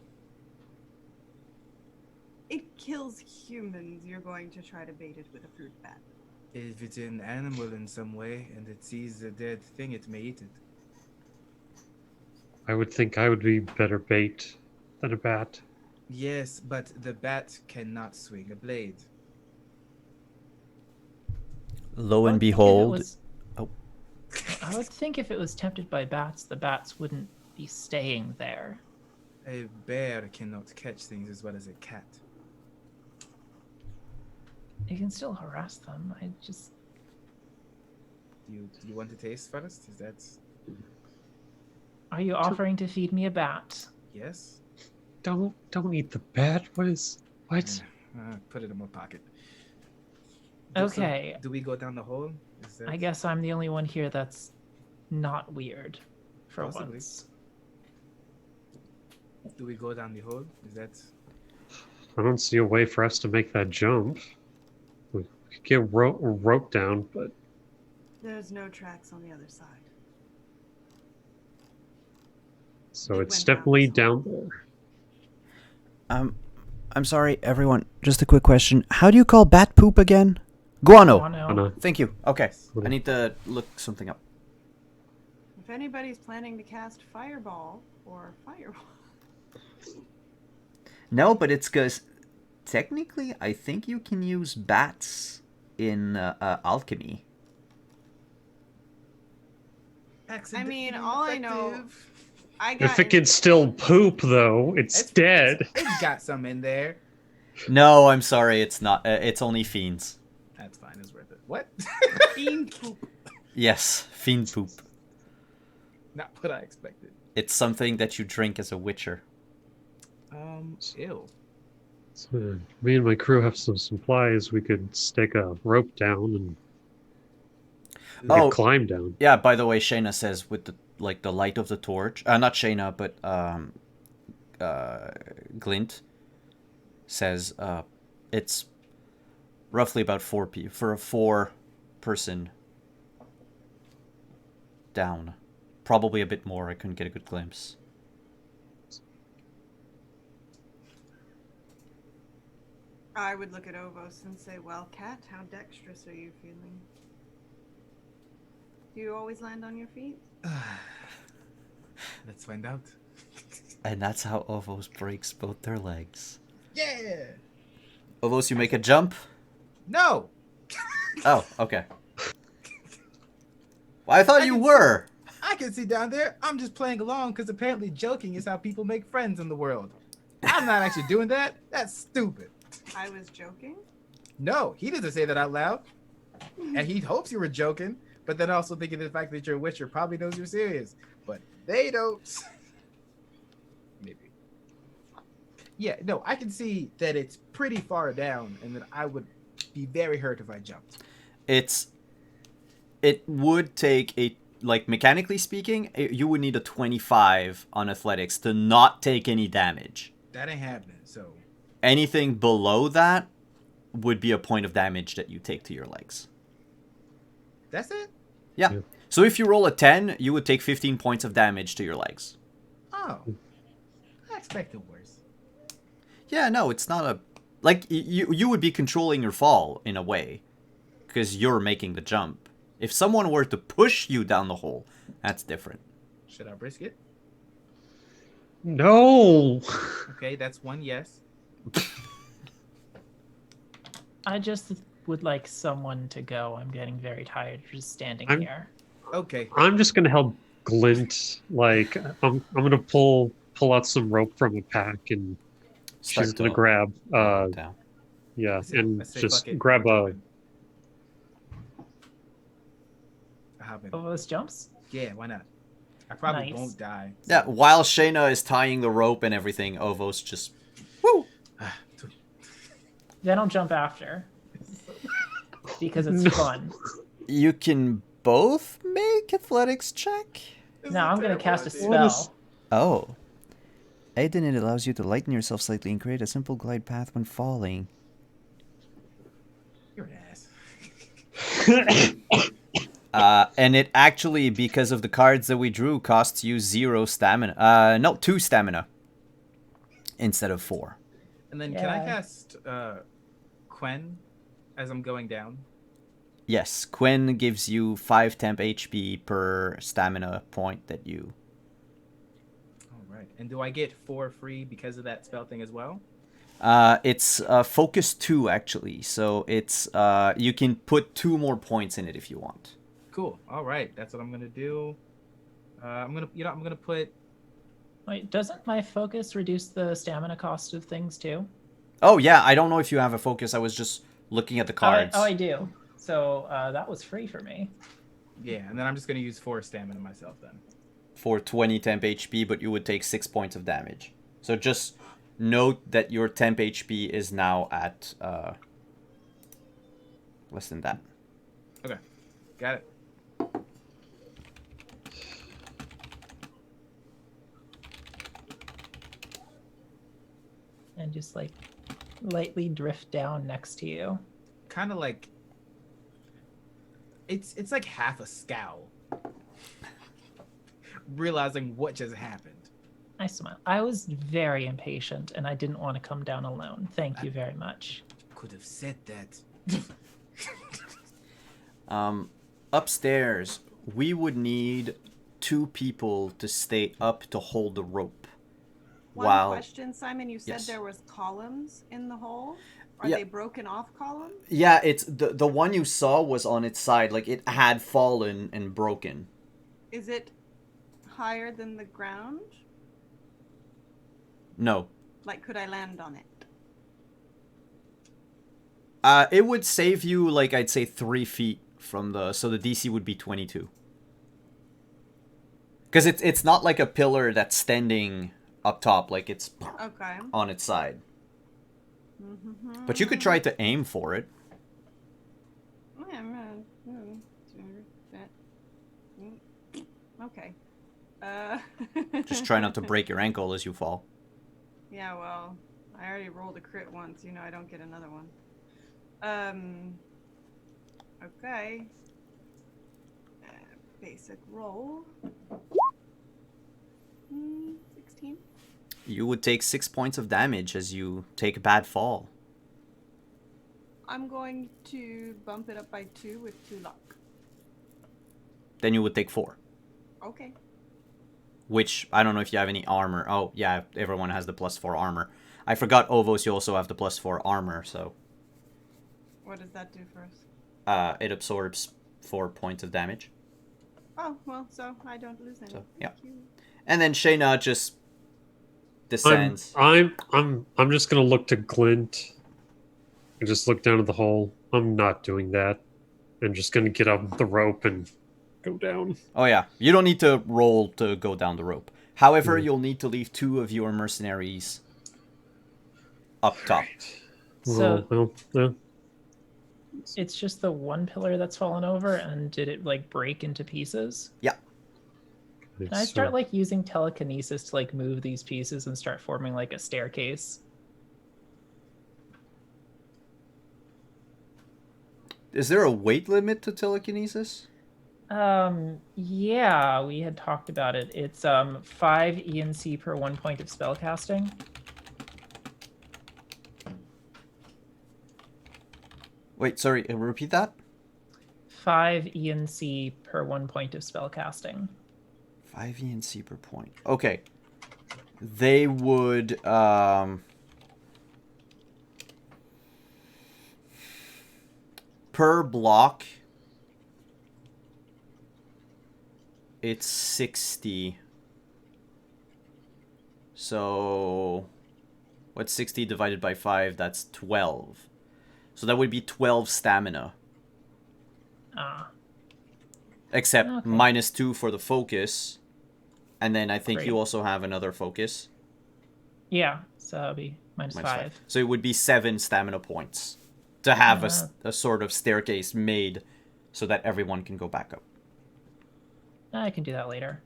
it kills humans, you're going to try to bait it with a fruit bat. If it's an animal in some way and it sees a dead thing, it may eat it. I would think I would be better bait than a bat. Yes, but the bat cannot swing a blade. Lo I and would think if it behold, was- oh. I would think if it was tempted by bats, the bats wouldn't be staying there. A bear cannot catch things as well as a cat. You can still harass them. I just Do you want to taste first? Is that Are you offering to feed me a bat? yes? Don't eat the bat. What? Put it in my pocket. Okay. Do we go down the hole? Is that... I guess I'm the only one here that's not weird for Possibly. once. Do we go down the hole? Is that... I don't see a way for us to make that jump. We could get rope down, but There's no tracks on the other side. so It it's went down definitely this down there. I'm sorry, everyone. Just a quick question. How do you call bat poop again? Guano. Guano. Oh, no. Thank you. Okay. Okay. I need to look something up. If anybody's planning to cast Fireball or Fireball, No, but it's because technically, I think you can use bats in alchemy. I mean, all I know, I got If it can still poop, though, it's dead. It's got some in there. No, I'm sorry. It's not. It's only fiends. That's fine. It's worth it. What? fiend poop. Yes, fiend poop. Not what I expected. It's something that you drink as a witcher. Ew. So, me and my crew have some supplies. We could stick a rope down and we Oh. could climb down. Yeah. By the way, Shayna says with the the light of the torch. Not Shayna, but Glint says it's roughly about 4 for a 4-person down. Probably a bit more. I couldn't get a good glimpse. I would look at Ovos and say, well, Cat, how dexterous are you feeling? Do you always land on your feet? Let's find out. And that's how Ovos breaks both their legs. Yeah. Ovos, you make a jump? No. Oh, okay. Well, I thought you were. I can see down there. I'm just playing along because apparently joking is how people make friends in the world. I'm not actually doing that. That's stupid. I was joking. No, he doesn't say that out loud. And he hopes you were joking, but then also thinking the fact that you're a witcher probably knows you're serious. But they don't. Maybe. Yeah, no, I can see that it's pretty far down and that I would be very hurt if I jumped. It would take a, like, mechanically speaking, you would need a 25 on athletics to not take any damage. That ain't happening, so. Anything below that would be a point of damage that you take to your legs. That's it? Yeah. Yeah. So if you roll a 10, you would take 15 points of damage to your legs. Oh. I expected worse. Yeah, no, it's not a... Like, you would be controlling your fall, in a way. Because you're making the jump. If someone were to push you down the hole, that's different. Should I risk it? No. Okay, that's one yes. I just would like someone to go. I'm getting very tired just standing I'm- here. Okay. I'm just gonna help Glint. Like I'm gonna pull out some rope from a pack and Start she's gonna to grab down. yeah, I say- and I say just fuck it. grab a I hop in. Oh, those jumps? Yeah, why not? I probably Nice. won't die. Yeah, while Shayna is tying the rope and everything, Ovos just... Woo! Then I'll jump after. Because it's No. fun. You can both make athletics check? Now I'm going to cast a idea. What is- spell. Oh. Aiden, it allows you to lighten yourself slightly and create a simple glide path when falling. You're an ass. And it actually, because of the cards that we drew, costs you 0 stamina. No, 2 stamina. Instead of 4. And then can I Yeah. cast Quen as I'm going down? Yes, Quinn gives you 5 temp HP per stamina point that you... All right. And do I get 4 free because of that spell thing as well? It's focus 2 actually, so it's you can put 2 more points in it if you want. Cool. All right. That's what I'm gonna do. I'm gonna put. Wait, doesn't my focus reduce the stamina cost of things too? Oh yeah, I don't know if you have a focus. I was just looking at the cards. I do. So that was free for me. Yeah, and then I'm just gonna use 4 stamina myself then. For 20 temp HP, but you would take 6 points of damage. So just note that your temp HP is now at less than that. Okay. Got it. And just like lightly drift down next to you. Kind of like. It's like half a scowl. Realizing what just happened. I smile. I was very impatient and I didn't want to come down alone. Thank you very much. Could have said that. Upstairs, we would need 2 people to stay up to hold the rope. One question, Simon. You said Yes. there was columns in the hole. Are Yeah. they broken off columns? Yeah, it's the one you saw was on its side, like it had fallen and broken. Is it higher than the ground? No. Like, could I land on it? It would save you, like, I'd say 3 feet from the... So the DC would be 22. Because it's not like a pillar that's standing up top, like it's Okay. on its side. Mm-hmm. But you could try to aim for it. Okay. Just try not to break your ankle as you fall. Yeah, well, I already rolled a crit once. You know, I don't get another one. Okay. Basic roll. 16. You would take 6 points of damage as you take a bad fall. I'm going to bump it up by 2 with 2 luck. Then you would take 4. Okay. Which, I don't know if you have any armor. Oh, yeah, everyone has the +4 armor. I forgot, Ovos, you also have the +4 armor, so... What does that do for us? It absorbs 4 points of damage. Oh, well, so I don't lose any. So, yeah. Thank you. And then Shayna just descends. I'm just gonna look to Glint and just look down at the hole. I'm not doing that. I'm just gonna get up the rope and go down. Oh yeah, you don't need to roll to go down the rope. However, Hmm. you'll need to leave 2 of your mercenaries up top. So Well, it's just the one pillar that's fallen over, and did it like break into pieces? Yeah. Can I start like using telekinesis to like move these pieces and start forming like a staircase? Is there a weight limit to telekinesis? Yeah, we had talked about it. It's 5 ENC per 1 point of spell casting. Wait, sorry, repeat that? 5 ENC per 1 point of spell casting. 5 ENC per point. Okay. They would, per block, it's 60. So, what's 60 divided by 5? That's 12. So that would be 12 stamina. Ah, Except Okay. -2 for the focus. And then I think Great. you also have another focus. yeah, so that'll be minus Minus 5. So it would be 7 stamina points to have Uh. a sort of staircase made so that everyone can go back up. I can do that later.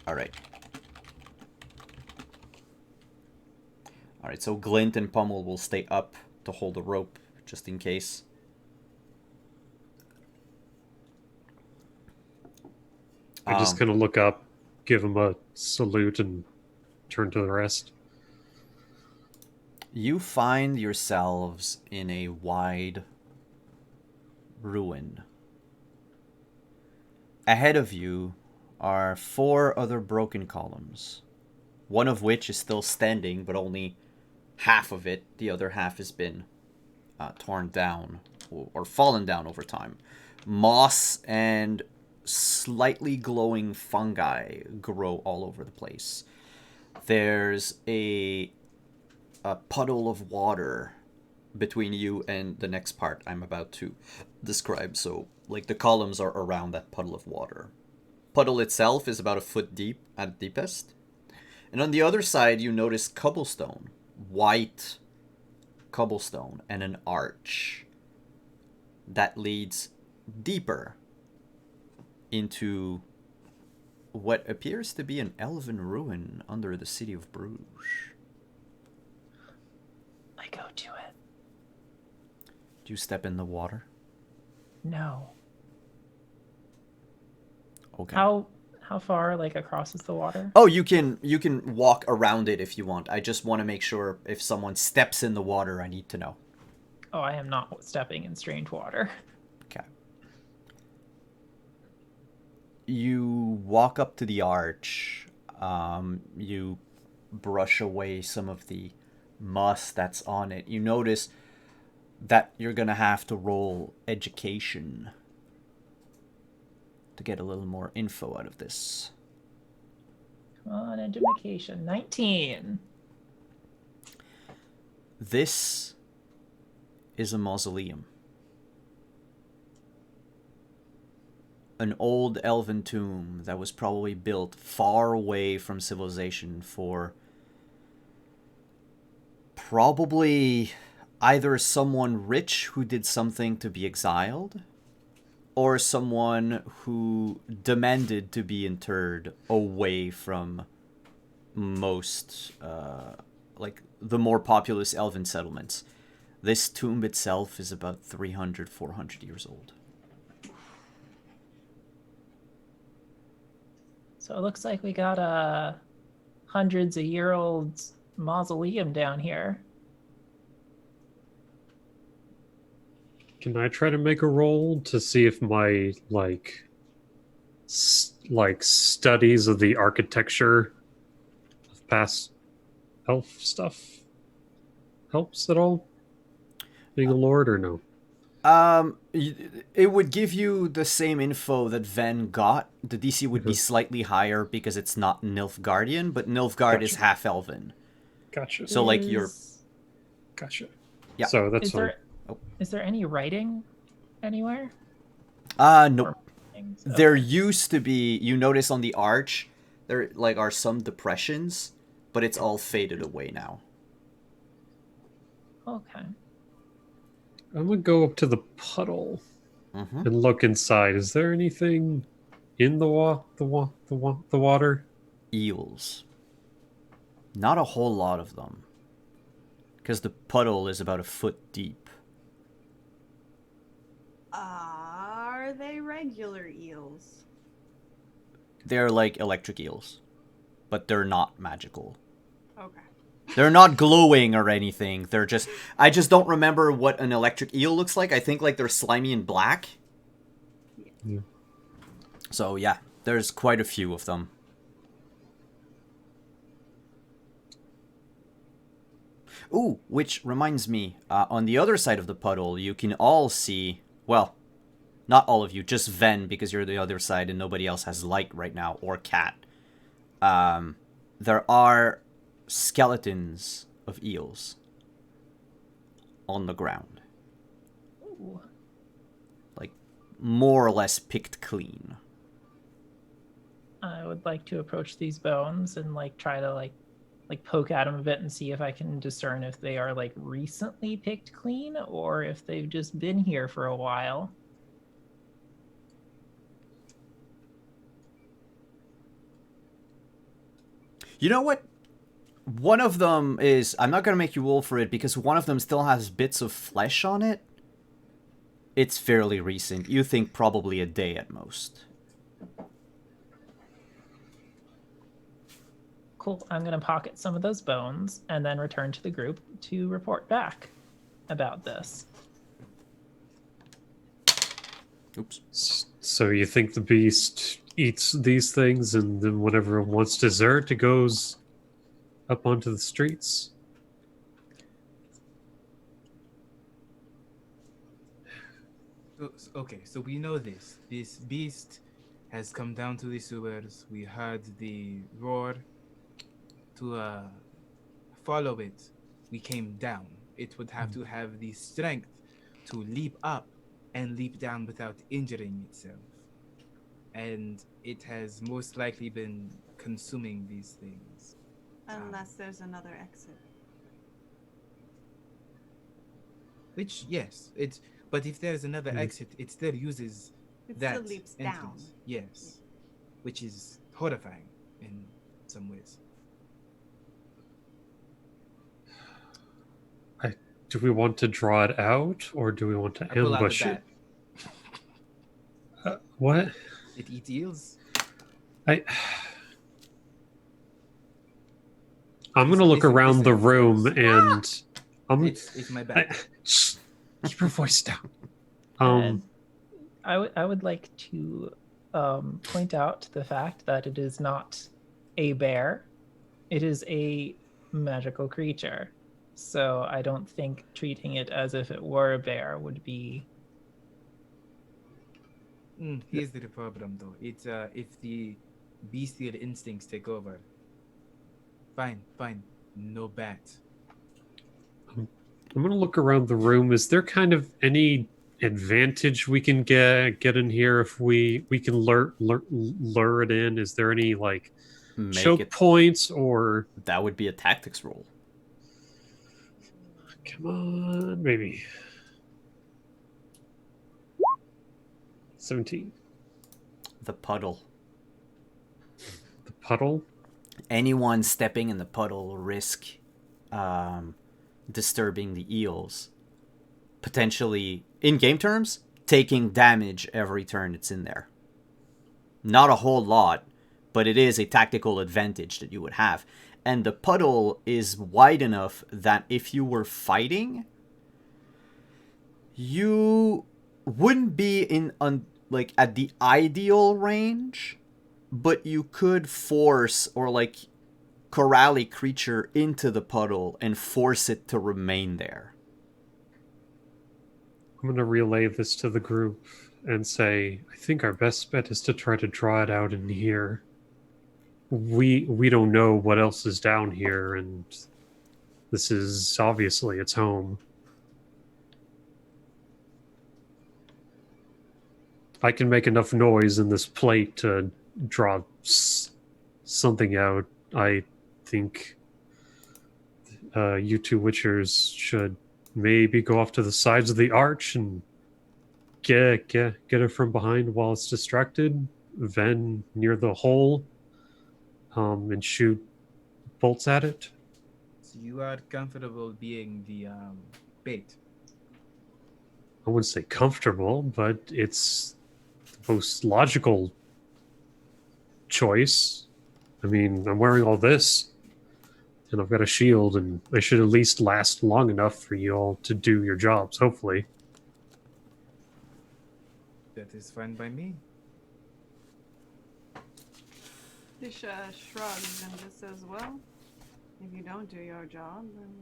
Alright. Alright, so Glint and Pummel will stay up to hold the rope, just in case. I'm just gonna look up, give him a salute, and turn to the rest. You find yourselves in a wide ruin. Ahead of you are 4 other broken columns, one of which is still standing, but only half of it, the other half has been torn down or fallen down over time. Moss and slightly glowing fungi grow all over the place. There's a puddle of water between you and the next part I'm about to describe. So, like, the columns are around that puddle of water. Puddle itself is about a foot deep at deepest. And on the other side, you notice cobblestone, white cobblestone, and an arch that leads deeper into what appears to be an elven ruin under the city of Bruges. I go to it. Do you step in the water? No. Okay. How far like across is the water? Oh, you can walk around it if you want. I just want to make sure if someone steps in the water, I need to know. Oh, I am not stepping in strange water. Okay. You walk up to the arch. You brush away some of the moss that's on it. You notice that you're gonna have to roll education to get a little more info out of this. Come on, education. 19. This is a mausoleum. An old elven tomb that was probably built far away from civilization for probably either someone rich who did something to be exiled, or someone who demanded to be interred away from most, like, the more populous elven settlements. This tomb itself is about 300, 400 years old. So it looks like we got a hundreds of year old mausoleum down here. Can I try to make a roll to see if my studies of the architecture of past elf stuff helps at all? Being a lord or no? It would give you the same info that Ven got. The DC would be slightly higher because it's not Nilfgaardian, but Nilfgaard is Gotcha. half elven. Gotcha. So, like, you're... Gotcha. Yeah. So that's Is fine. is there any writing anywhere? Nope. Or things? There used to be, you notice on the arch, there, like, are some depressions, but it's all faded away now. Okay. I'm gonna go up to the puddle Mm-hmm. and look inside. Is there anything in the water? Eels. Not a whole lot of them. Because the puddle is about a foot deep. Are they regular eels? They're like electric eels. But they're not magical. Okay. They're not glowing or anything. They're just... I just don't remember what an electric eel looks like. I think like they're slimy and black. Yeah. So yeah, there's quite a few of them. Ooh, which reminds me, on the other side of the puddle, you can all see... Well, not all of you, just Ven, because you're the other side and nobody else has light right now, or Cat. There are skeletons of eels on the ground. Ooh. Like, more or less picked clean. I would like to approach these bones and try to poke at them a bit and see if I can discern if they are recently picked clean or if they've just been here for a while. You know what? One of them is... I'm not going to make you roll for it because one of them still has bits of flesh on it. It's fairly recent. You think probably a day at most. cool. I'm going to pocket some of those bones and then return to the group to report back about this. Oops. So you think the beast eats these things, and then whenever it wants dessert, it goes up onto the streets? Okay, so we know this. This beast has come down to the sewers. We heard the roar. To follow it, we came down. It would have to have the strength to leap up and leap down without injuring itself. And it has most likely been consuming these things. Unless there's another exit. Which, yes, it's. But if there's another exit, it still uses It that still leaps down. entrance. Yes, which is horrifying in some ways. Do we want to draw it out, or do we want to I pull out the ambush it? bat. What? It eats eels. I'm gonna look around the room and It's my bat. Shh, keep your voice down. And I would like to point out the fact that it is not a bear. It is a magical creature. So I don't think treating it as if it were a bear would be... Here's the problem, though. It's if the bestial instincts take over. Fine. No bat. I'm gonna look around the room. Is there kind of any advantage we can get in here if we can lure it in? Is there any like choke points, or that would be a tactics roll. Come on, maybe 17. The puddle. The puddle? Anyone stepping in the puddle will risk disturbing the eels. Potentially, in game terms, taking damage every turn it's in there. Not a whole lot, but it is a tactical advantage that you would have. And the puddle is wide enough that if you were fighting, you wouldn't be in at the ideal range, but you could force or corral a creature into the puddle and force it to remain there. I'm going to relay this to the group and say, I think our best bet is to try to draw it out in here. We don't know what else is down here, and this is obviously its home. I can make enough noise in this plate to draw something out. I think you two witchers should maybe go off to the sides of the arch and get it from behind while it's distracted, then near the hole, and shoot bolts at it. So you are comfortable being the bait? I wouldn't say comfortable, but it's the most logical choice. I mean, I'm wearing all this, and I've got a shield, and I should at least last long enough for you all to do your jobs, hopefully. That is fine by me. Tisha shrugs and just says, well, if you don't do your job, then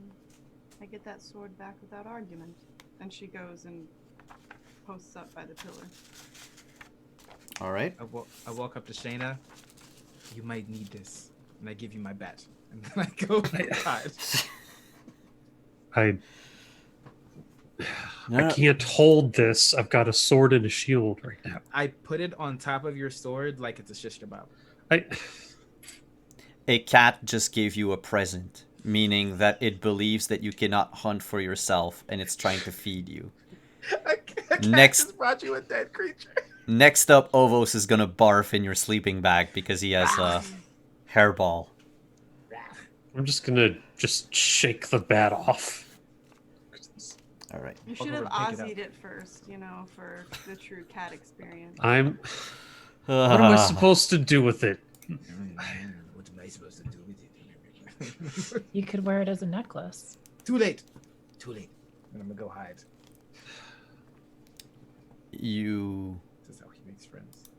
I get that sword back without argument. And she goes and posts up by the pillar. All right. I walk up to Shayna. You might need this. And I give you my bat. And then I go inside. I can't hold this. I've got a sword and a shield right now. I put it on top of your sword like it's a shish kebab. A cat just gave you a present, meaning that it believes that you cannot hunt for yourself and it's trying to feed you. A cat just brought you a dead creature. Next up, Ovos is gonna barf in your sleeping bag because he has a hairball. I'm just gonna shake the bat off. All right. You should have Ozzy'd it first, for the true cat experience. What am I supposed to do with it? What am I supposed to do with it? You could wear it as a necklace. Too late. Too late. And I'm gonna go hide. You. This is how he makes friends.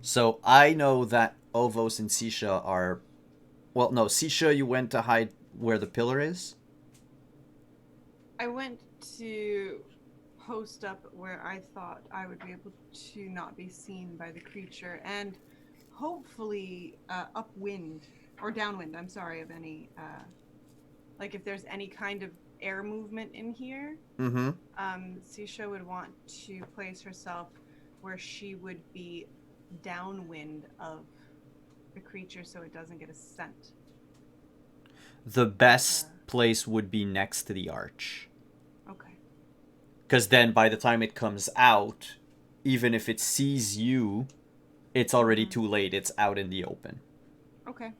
So I know that Ovos and Sisha are. Well, no, Sisha, you went to hide where the pillar is. I went to post up where I thought I would be able to not be seen by the creature and hopefully upwind or downwind, I'm sorry, of any, like if there's any kind of air movement in here, Mm-hmm. Sisha would want to place herself where she would be downwind of the creature so it doesn't get a scent. The best place would be next to the arch. Okay. Because then by the time it comes out, even if it sees you, it's already too late. It's out in the open. Okay.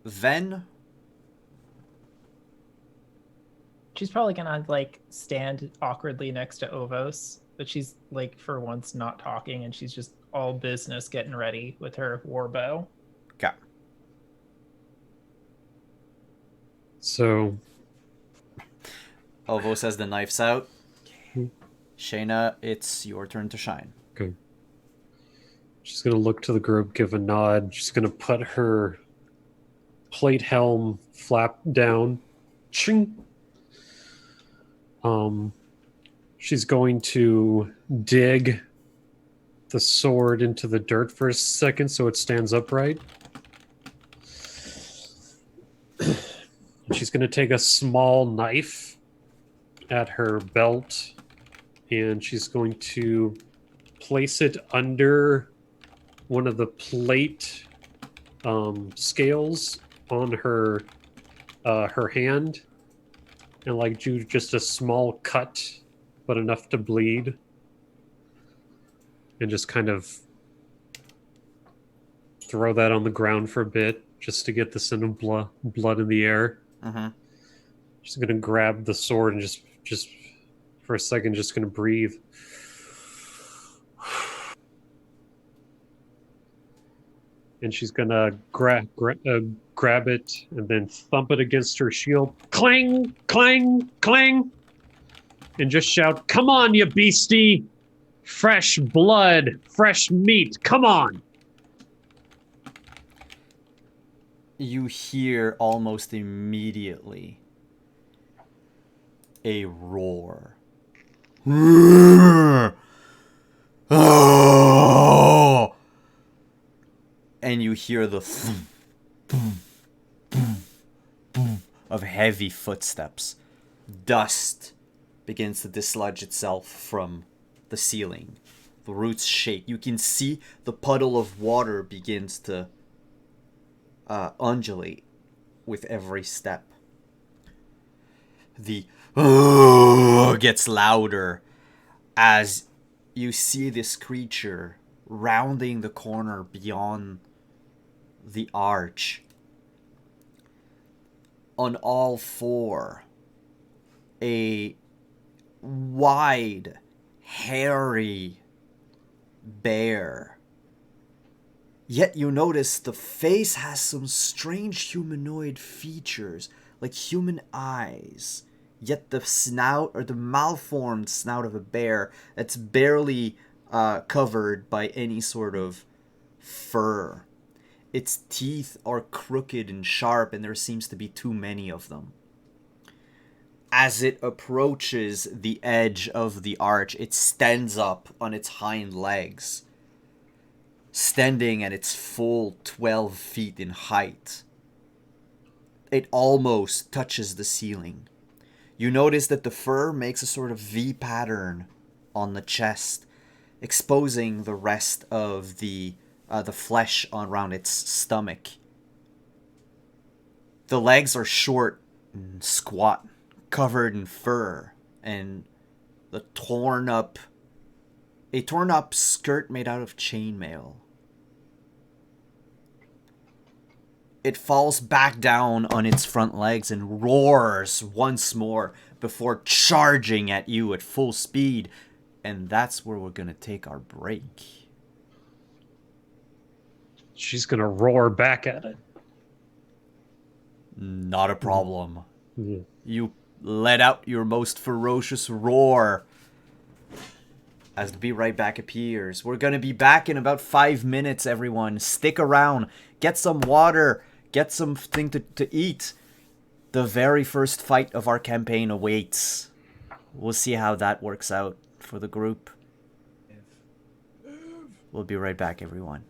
Then She's probably gonna like stand awkwardly next to Ovos, but she's like for once not talking, and she's just all business getting ready with her war bow. okay. So Ovos has the knives out. Shayna, it's your turn to shine. okay. She's gonna look to the group, give a nod. She's gonna put her plate helm flap down. Ching. She's going to dig the sword into the dirt for a second so it stands upright. And she's going to take a small knife at her belt and she's going to place it under one of the plate scales on her hand and like do just a small cut but enough to bleed and just kind of throw that on the ground for a bit just to get the scent of blood in the air. Mm-hmm. She's gonna grab the sword and just for a second just gonna breathe. And she's gonna grab it and then thump it against her shield. Clang, clang, clang. And just shout, "Come on, you beastie! Fresh blood, fresh meat, come on!" You hear almost immediately a roar. Oh! And you hear the thump, boom, boom, boom of heavy footsteps. Dust begins to dislodge itself from the ceiling. The roots shake. You can see the puddle of water begins to undulate with every step. The gets louder as you see this creature rounding the corner beyond the arch. On all four, a wide, hairy bear. Yet you notice the face has some strange humanoid features, like human eyes. Yet the snout, or the malformed snout of a bear, that's barely covered by any sort of fur. Its teeth are crooked and sharp, and there seems to be too many of them. As it approaches the edge of the arch, it stands up on its hind legs, standing at its full 12 feet in height. It almost touches the ceiling. You notice that the fur makes a sort of V pattern on the chest, exposing the rest of the flesh around its stomach. The legs are short and squat, covered in fur, and a torn up skirt made out of chainmail. It falls back down on its front legs and roars once more before charging at you at full speed. And that's where we're gonna take our break. She's gonna roar back at it. Not a problem. Yeah. You let out your most ferocious roar as the Be Right Back appears. We're gonna be back in about 5 minutes, everyone. Stick around. Get some water. Get something to eat. The very first fight of our campaign awaits. We'll see how that works out for the group. We'll be right back, everyone.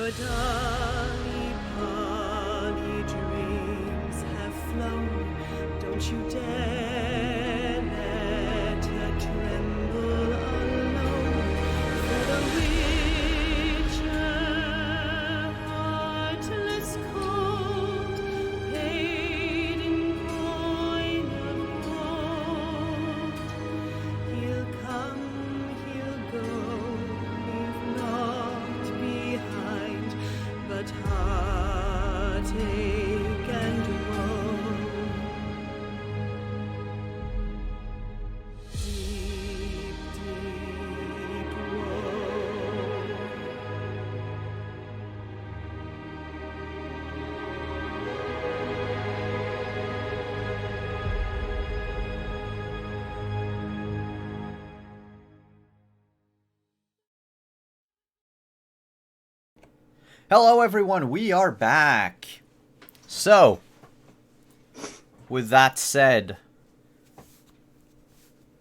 Your dolly polly dreams have flown. Don't you dare let her tremble alone. For the witcher, heartless cold, paid in coin of gold. He'll come, he'll go, leave naught behind but heartache and woe. Deep, deep woe. Hello, everyone. We are back. So, with that said,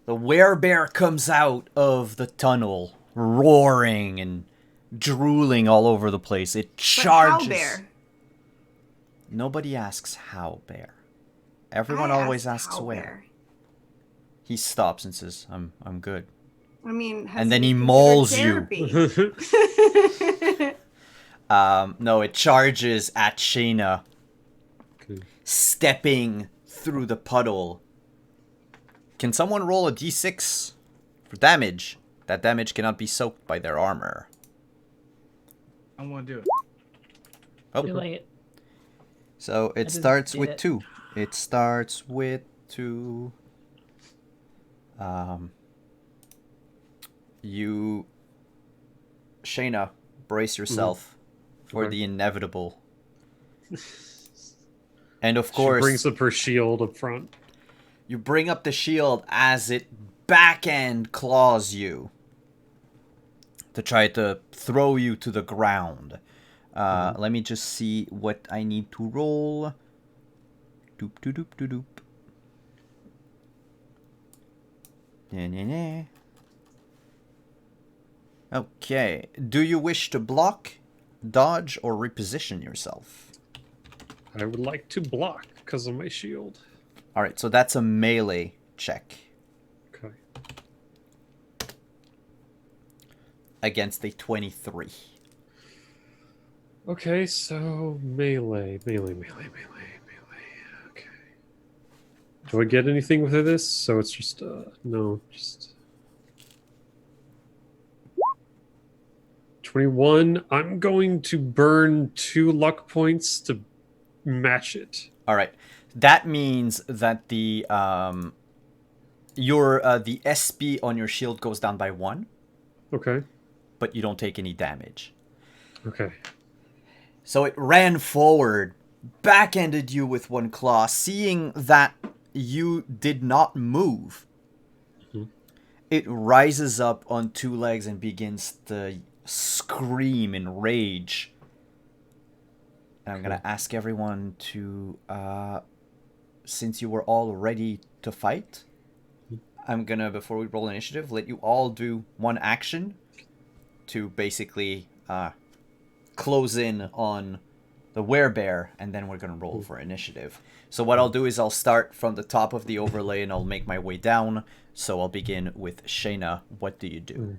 the werebear comes out of the tunnel, roaring and drooling all over the place. It charges. But how bear? Nobody asks how bear. Everyone I always asked asks how where. bear. He stops and says, "I'm good." I mean, has And then to he be mauls you. considered therapy. No, it charges at Shayna, Okay. stepping through the puddle. Can someone roll a d6 for damage? That damage cannot be soaked by their armor. I'm gonna do it. Oh, Too late. so it just starts did with it. 2. It starts with 2. You, Shayna, brace yourself for Okay. the inevitable. And of She course, brings up her shield up front. you bring up the shield as it backhand claws you to try to throw you to the ground. Let me just see what I need to roll. Doop doop doop doop doop. Nah. Okay. Do you wish to block, dodge, or reposition yourself? I would like to block because of my shield. Alright, so that's a melee check Okay. against a 23. Okay, so melee. Okay. Do I get anything with this? So it's just no, just 21. I'm going to burn 2 luck points to match it. Alright. That means that the the SP on your shield goes down by 1, Okay. but you don't take any damage. Okay. So it ran forward, backhanded you with one claw, seeing that you did not move. Mhm. It rises up on 2 legs and begins to scream in rage. And I'm going to ask everyone to, since you were all ready to fight, I'm going to, before we roll initiative, let you all do one action to basically close in on the werebear, and then we're going to roll for initiative. So what I'll do is I'll start from the top of the overlay and I'll make my way down. So I'll begin with Shayna. What do you do?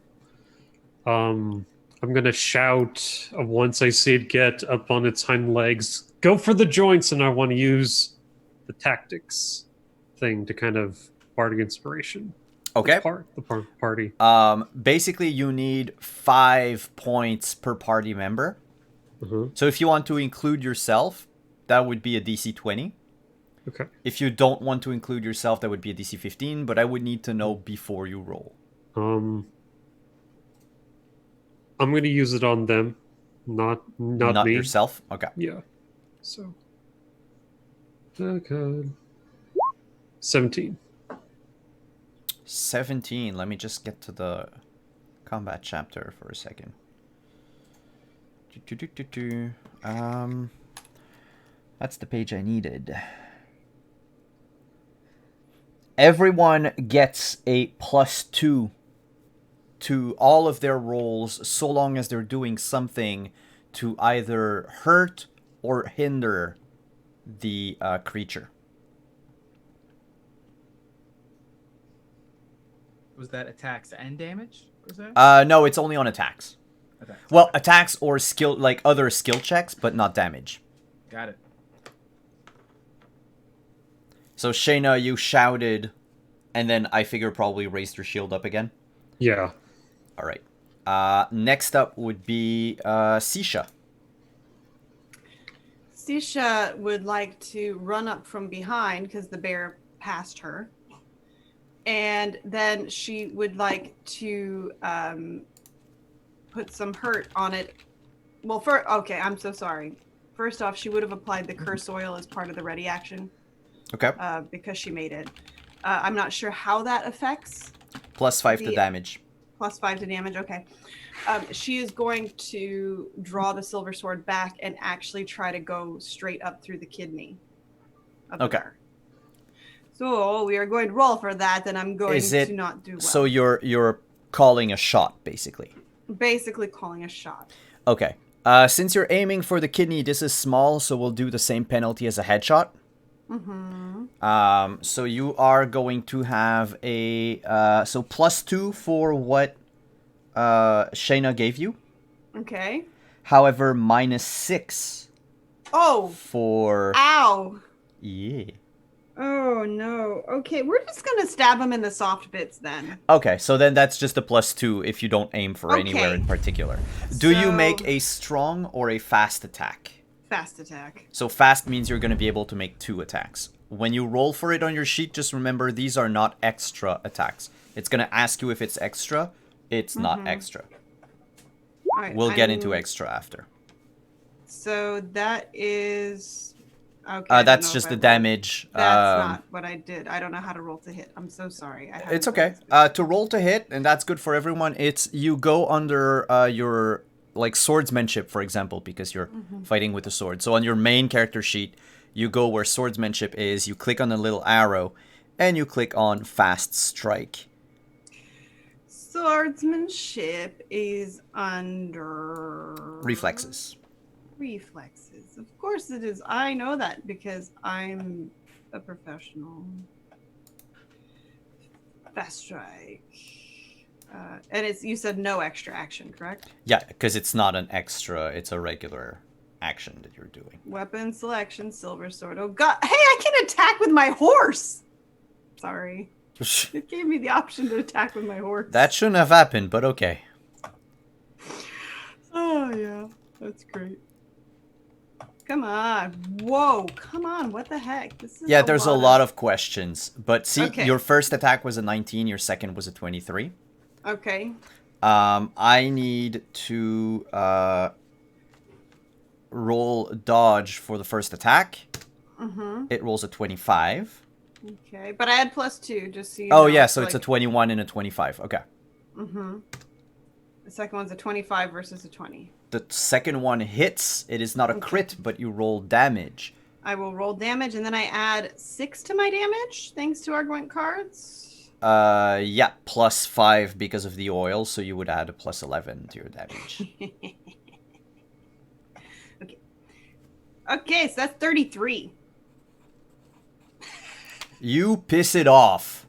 I'm gonna shout once I see it get up on its hind legs, go for the joints, and I want to use the tactics thing to kind of bardic inspiration. Okay. The party. Basically, you need 5 points per party member. Uh-huh. So if you want to include yourself, that would be a DC 20. Okay. If you don't want to include yourself, that would be a DC 15, but I would need to know before you roll. I'm gonna use it on them, not me. Yourself? Okay. Yeah. So. Okay. 17. 17. Let me just get to the combat chapter for a second. That's the page I needed. Everyone gets a +2 to all of their rolls so long as they're doing something to either hurt or hinder the creature. Was that attacks and damage? Was that? No, it's only on attacks. Attacks. Well, attacks or skill, like other skill checks, but not damage. Got it. So Shayna, you shouted, and then I figure probably raised your shield up again. Yeah. All right. Next up would be Sisha. Sisha would like to run up from behind because the bear passed her. And then she would like to put some hurt on it. Well, okay, I'm so sorry. First off, she would have applied the curse oil as part of the ready action Okay. because she made it. I'm not sure how that affects. +5 to damage. +5 to damage, okay. She is going to draw the silver sword back and actually try to go straight up through the kidney of the Okay. bear. So we are going to roll for that, and I'm going to not do well. So you're calling a shot, basically. Basically calling a shot. Okay. Since you're aiming for the kidney, this is small, so we'll do the same penalty as a headshot. Mm-hmm. So you are going to have a so +2 for what Shayna gave you. Okay. However, -6 Oh! for Ow! yeah. Oh, no. Okay, we're just going to stab him in the soft bits then. Okay, so then that's just a +2 if you don't aim for anywhere Okay. in particular. Do you So- make a strong or a fast attack? Fast attack. So fast means you're going to be able to make 2 attacks. When you roll for it on your sheet, just remember these are not extra attacks. It's going to ask you if it's extra. It's not extra. All right, We'll get into extra after. So that is... Okay. I don't That's know just if the I rolled. damage. That's not what I did. I don't know how to roll to hit. I'm so sorry. I haven't It's done okay. this To roll to hit, and that's good for everyone, it's you go under your like swordsmanship, for example, because you're fighting with a sword. So on your main character sheet, you go where swordsmanship is, you click on the little arrow, and you click on fast strike. Swordsmanship is under... Reflexes. Reflexes. Of course it is. I know that because I'm a professional. Fast strike. And it's, you said no extra action, correct? Yeah, because it's not an extra, it's a regular action that you're doing. Weapon selection, silver sword. Oh god. Hey, I can attack with my horse! Sorry. It gave me the option to attack with my horse. That shouldn't have happened, but okay. Oh, yeah. That's great. Come on. Whoa. Come on. What the heck? This is Yeah, there's a lot of questions. But see, Okay. your first attack was a 19, your second was a 23. Okay. I need to roll dodge for the first attack. Mm-hmm. It rolls a 25. Okay. But I had +2, just so you Oh, know. yeah, so it's a 21 and a 25. Okay. Mm-hmm. The second one's a 25 versus a 20. The second one hits. It is not a crit, but you roll damage. I will roll damage, and then I add 6 to my damage, thanks to our Gwent cards. Yeah, +5 because of the oil, so you would add a +11 to your damage. Okay. Okay, so that's 33. You piss it off.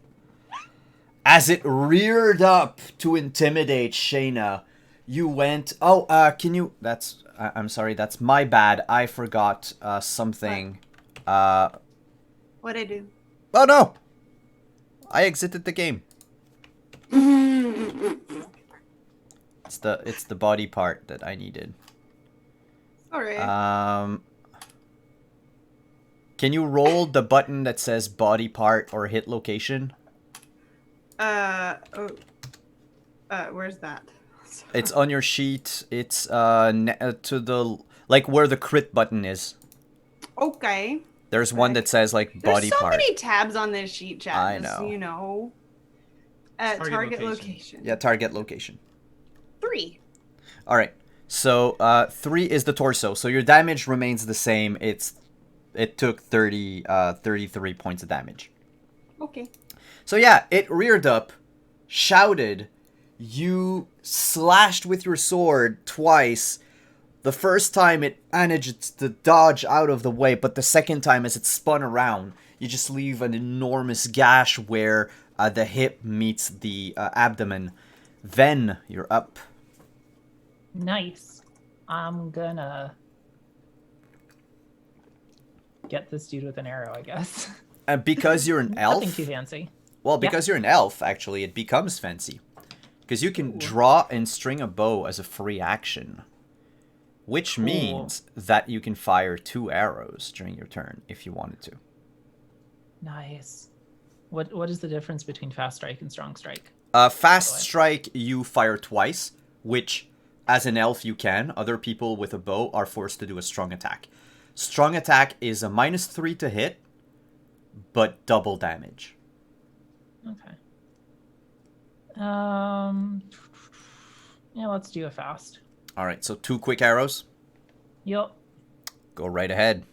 As it reared up to intimidate Shayna, you went... Oh, can you... That's... I'm sorry, that's my bad. I forgot something. What'd I do? Oh, no! I exited the game. It's the body part that I needed. Sorry. Can you roll the button that says body part or hit location? Where's that? It's on your sheet. It's to the like where the crit button is. Okay. There's one that says like There's body so part. many tabs on this sheet, chat. I just so know. you know. Target location. Yeah, target location. 3. All right. So 3 is the torso. So your damage remains the same. It took 33 points of damage. Okay. So yeah, it reared up, shouted, you slashed with your sword twice, The first time it managed to dodge out of the way, but the second time as it spun around, you just leave an enormous gash where the hip meets the abdomen. Then you're up. Nice. I'm gonna get this dude with an arrow, I guess. And because you're an Nothing elf, too fancy. well, because you're an elf, actually, it becomes fancy. Because you can draw and string a bow as a free action. Which Cool. means that you can fire 2 arrows during your turn if you wanted to. Nice. What is the difference between fast strike and strong strike? Fast strike, you fire twice, which, as an elf, you can. Other people with a bow are forced to do a strong attack. Strong attack is a -3 to hit, but double damage. Okay. Yeah, let's do a fast. All right, so 2 quick arrows. Yup. Go right ahead.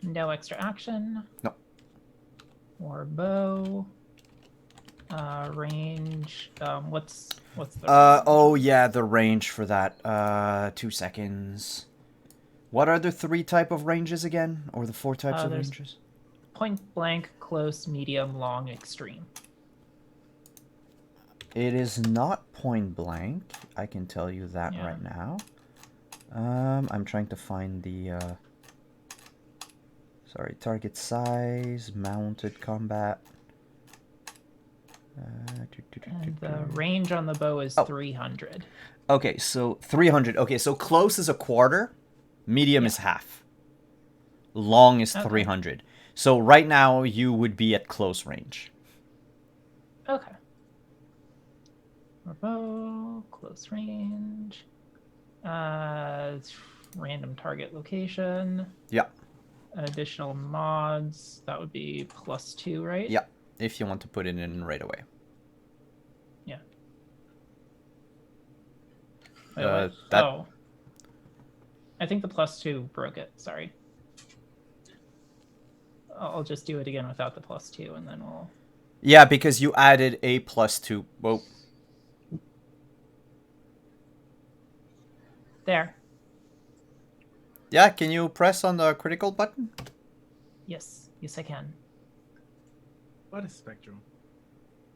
No extra action. No. Or bow. Range. What's the Oh yeah, the range for that. 2 seconds. What are the 3 type of ranges again? Or the 4 types of there's- ranges? point blank, close, medium, long, extreme? It is not point blank. I can tell you that Yeah. right now. I'm trying to find the sorry, target size, mounted combat. And the range on the bow is Oh. 300. Okay, so 300. Okay, so close is a quarter, medium is half. Long is Okay. 300. So right now you would be at close range. Okay. Or bow, close range. Random target location. Yeah. Additional mods. That would be +2, right? Yeah, if you want to put it in right away. Yeah. Wait, what? That- Oh. I think the +2 broke it. Sorry. I'll just do it again without the +2, and then we'll. Yeah, because you added a +2. Whoa. There. Yeah, can you press on the critical button? Yes. Yes, I can. What a spectrum.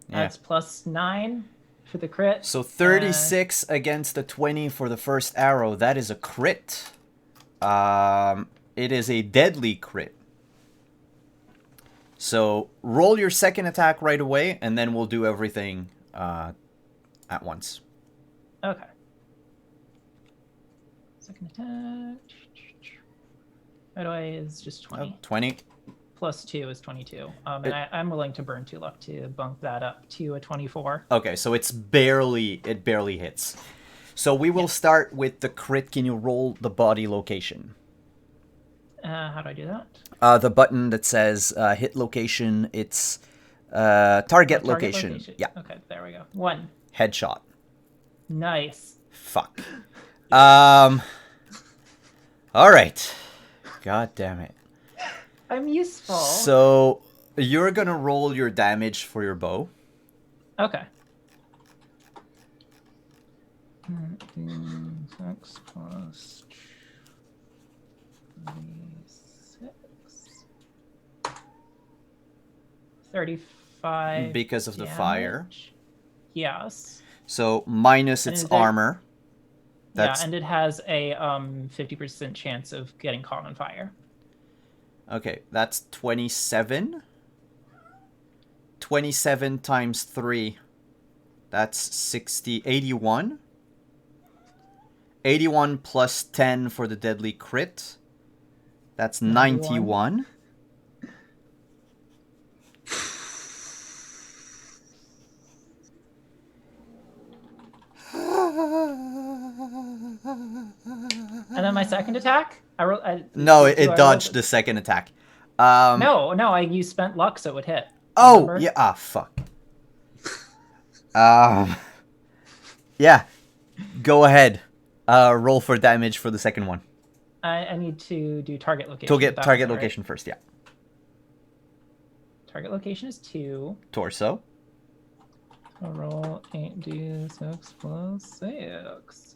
Yeah. That's +9 for the crit. So 36 against the 20 for the first arrow. That is a crit. It is a deadly crit. So roll your second attack right away, and then we'll do everything at once. Okay. Second attack. Right away is just 20. Oh, 20. +2 is 22. And I'm willing to burn 2 luck to bump that up to a 24. Okay, so it barely hits. So we will start with the crit. Can you roll the body location? How do I do that? The button that says hit location. It's target location. Yeah, Okay, there we go. 1. headshot. Nice. Fuck. All right. God damn it. I'm useful. So you're gonna roll your damage for your bow. Okay. 6 plus 26. 35. Because of the fire. damage. Yes. So minus And its is that- armor. That's Yeah, and it has a 50% chance of getting caught on fire. okay. That's 27. 27 times 3. That's 60. 81. 81 plus 10 for the deadly crit. That's 91. And then my second attack? No, do it I dodged roll- the second attack. No, you spent luck so it would hit. Oh, Remember? yeah. Ah, fuck. Yeah. Go ahead. Roll for damage for the second one. I need to do target location. To get That target one, right? location first, yeah. Target location is 2. Torso. I'll roll 8d6 plus 6.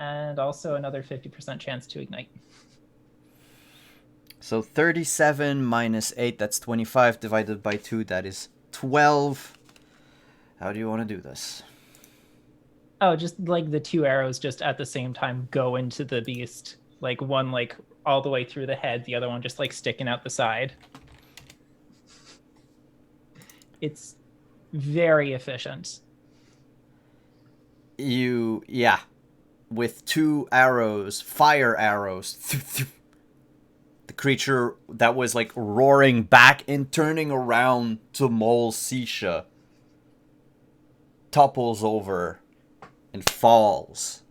and also another 50% chance to ignite. So 37 minus 8, that's 25, divided by 2, that is 12. How do you want to do this? Oh, just like the 2 arrows just at the same time go into the beast. Like one like all the way through the head, the other one just like sticking out the side. It's very efficient. Yeah. With 2 arrows, fire arrows, the creature that was like roaring back and turning around to maul Sisha topples over and falls,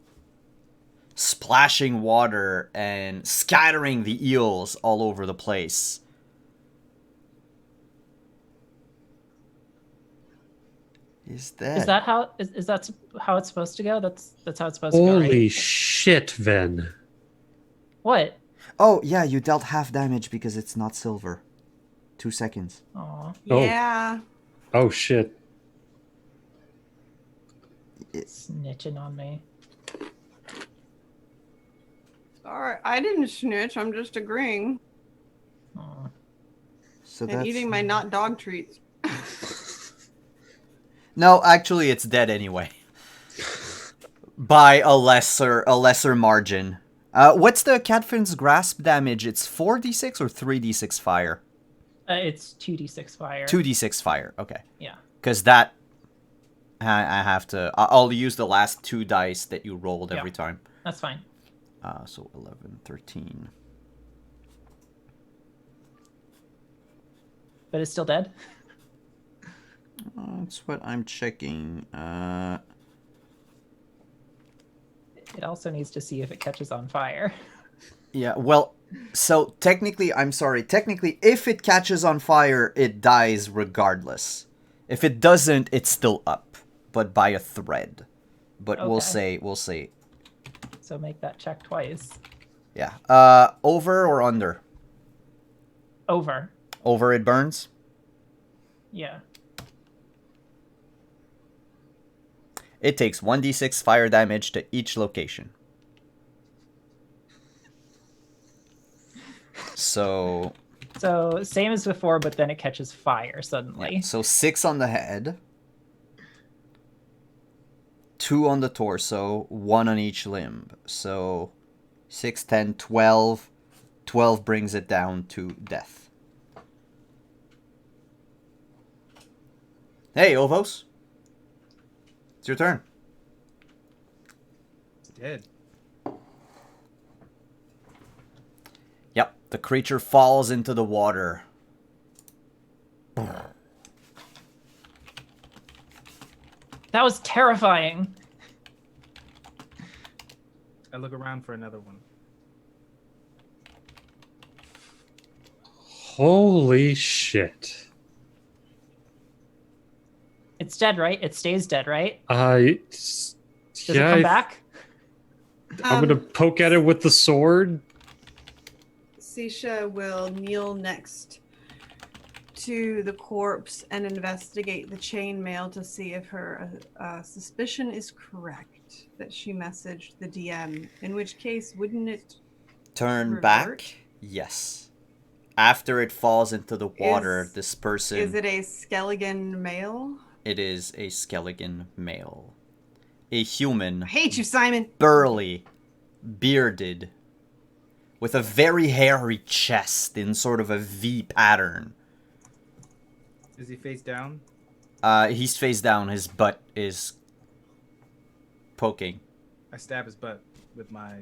splashing water and scattering the eels all over the place. Is that how it's supposed to go? That's how it's supposed to go, Holy right? shit, Ven. What? Oh, yeah, you dealt half damage because it's not silver. 2 seconds. Aw, Oh. Yeah. Oh shit. snitching on me. Sorry, I didn't snitch. I'm just agreeing Aw. So and eating my not dog treats. No, actually, it's dead anyway. By a lesser margin. What's the Catfin's grasp damage? It's 4d6 or 3d6 fire? It's 2d6 fire. 2d6 fire, okay. Yeah. Because that... I have to... I'll use the last 2 dice that you rolled every Yeah. time. That's fine. So 11, 13... But it's still dead? That's what I'm checking. It also needs to see if it catches on fire. Yeah, well, so technically, I'm sorry. Technically, if it catches on fire, it dies regardless. If it doesn't, it's still up, but by a thread. But we'll Okay. see. So make that check twice. Yeah. Over or under? Over. Over it burns? Yeah. It takes 1d6 fire damage to each location. So... So same as before, but then it catches fire suddenly. Yeah, so 6 on the head. 2 on the torso, 1 on each limb. So 6, 10, 12. 12 brings it down to death. Hey, Ovos. It's your turn. It's dead. Yep, the creature falls into the water. That was terrifying. I look around for another one. Holy shit. It's dead, right? It stays dead, right? Does Does it come back? I'm gonna poke at it with the sword. Sisha will kneel next to the corpse and investigate the chainmail to see if her suspicion is correct that she messaged the DM. In which case, wouldn't it Turn revert? back? Yes. After it falls into the water, Is- this person... Is it a Skelligan male? It is a Skelligan male. A human, I hate you, Simon. burly, bearded, with a very hairy chest in sort of a V pattern. Is he face down? He's face down, his butt is poking. I stab his butt with my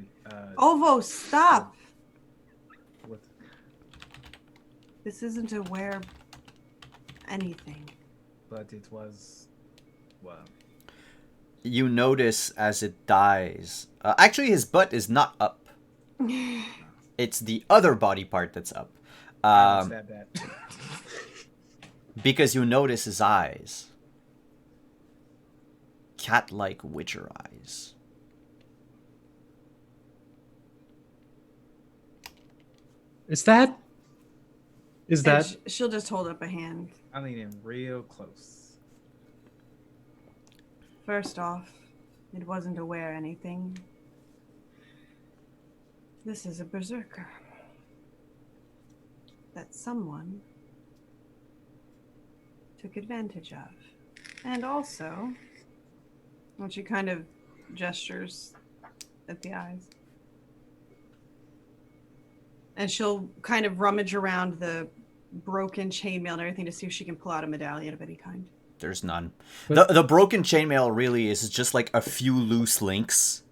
Ovo, stop! with This isn't a wear anything. but it was well. You notice as it dies. Actually, his butt is not up. It's the other body part that's up. I stab that. Because you notice his eyes. Cat-like witcher eyes. Is that And she'll just hold up a hand. I lean in real close. First off, it wasn't a wear anything. This is a berserker that someone took advantage of. And also, when she kind of gestures at the eyes, and she'll kind of rummage around the broken chainmail and everything to see if she can pull out a medallion of any kind. There's none. But- The broken chainmail really is just like a few loose links.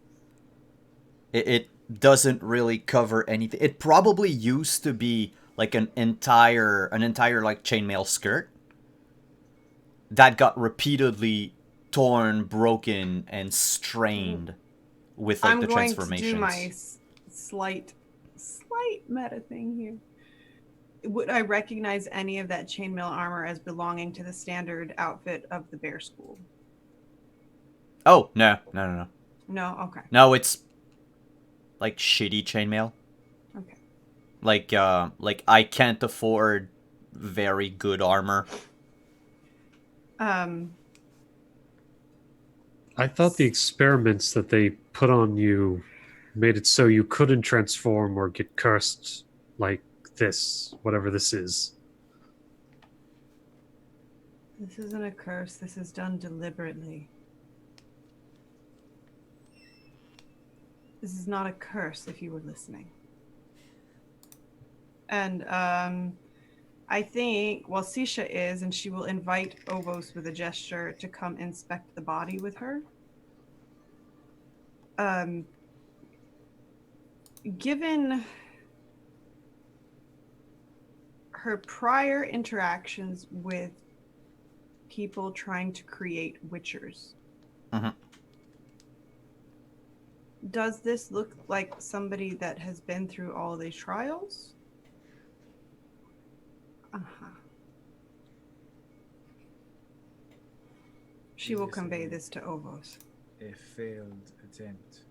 It doesn't really cover anything. It probably used to be like an entire like chainmail skirt that got repeatedly torn, broken, and strained with like I'm the going transformations. to do my slight meta thing here. Would I recognize any of that chainmail armor as belonging to the standard outfit of the bear school? Oh, no. No? Okay. No, it's like shitty chainmail. Okay. Like I can't afford very good armor. I thought the experiments that they put on you made it so you couldn't transform or get cursed like this, whatever this is. This isn't a curse. This is done deliberately. This is not a curse, if you were listening. And I think, well, Sisha is, and she will invite Ovos with a gesture to come inspect the body with her. Given her prior interactions with people trying to create witchers, Mhm. does this look like somebody that has been through all of these trials? Uh-huh. She will Yes, convey indeed. this to Ovos. A failed attempt.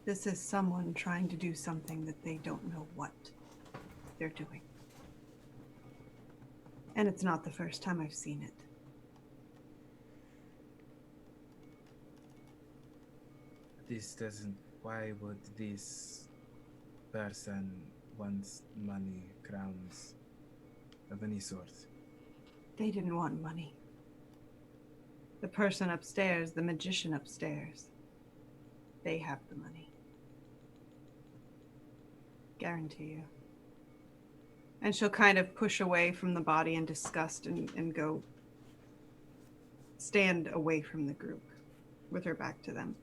This is someone trying to do something that they don't know what they're doing. And it's not the first time I've seen it. This doesn't. Why would this person want money, crowns of any sort? They didn't want money. The person upstairs, the magician upstairs, they have the money. Guarantee you. And she'll kind of push away from the body in disgust and go stand away from the group with her back to them.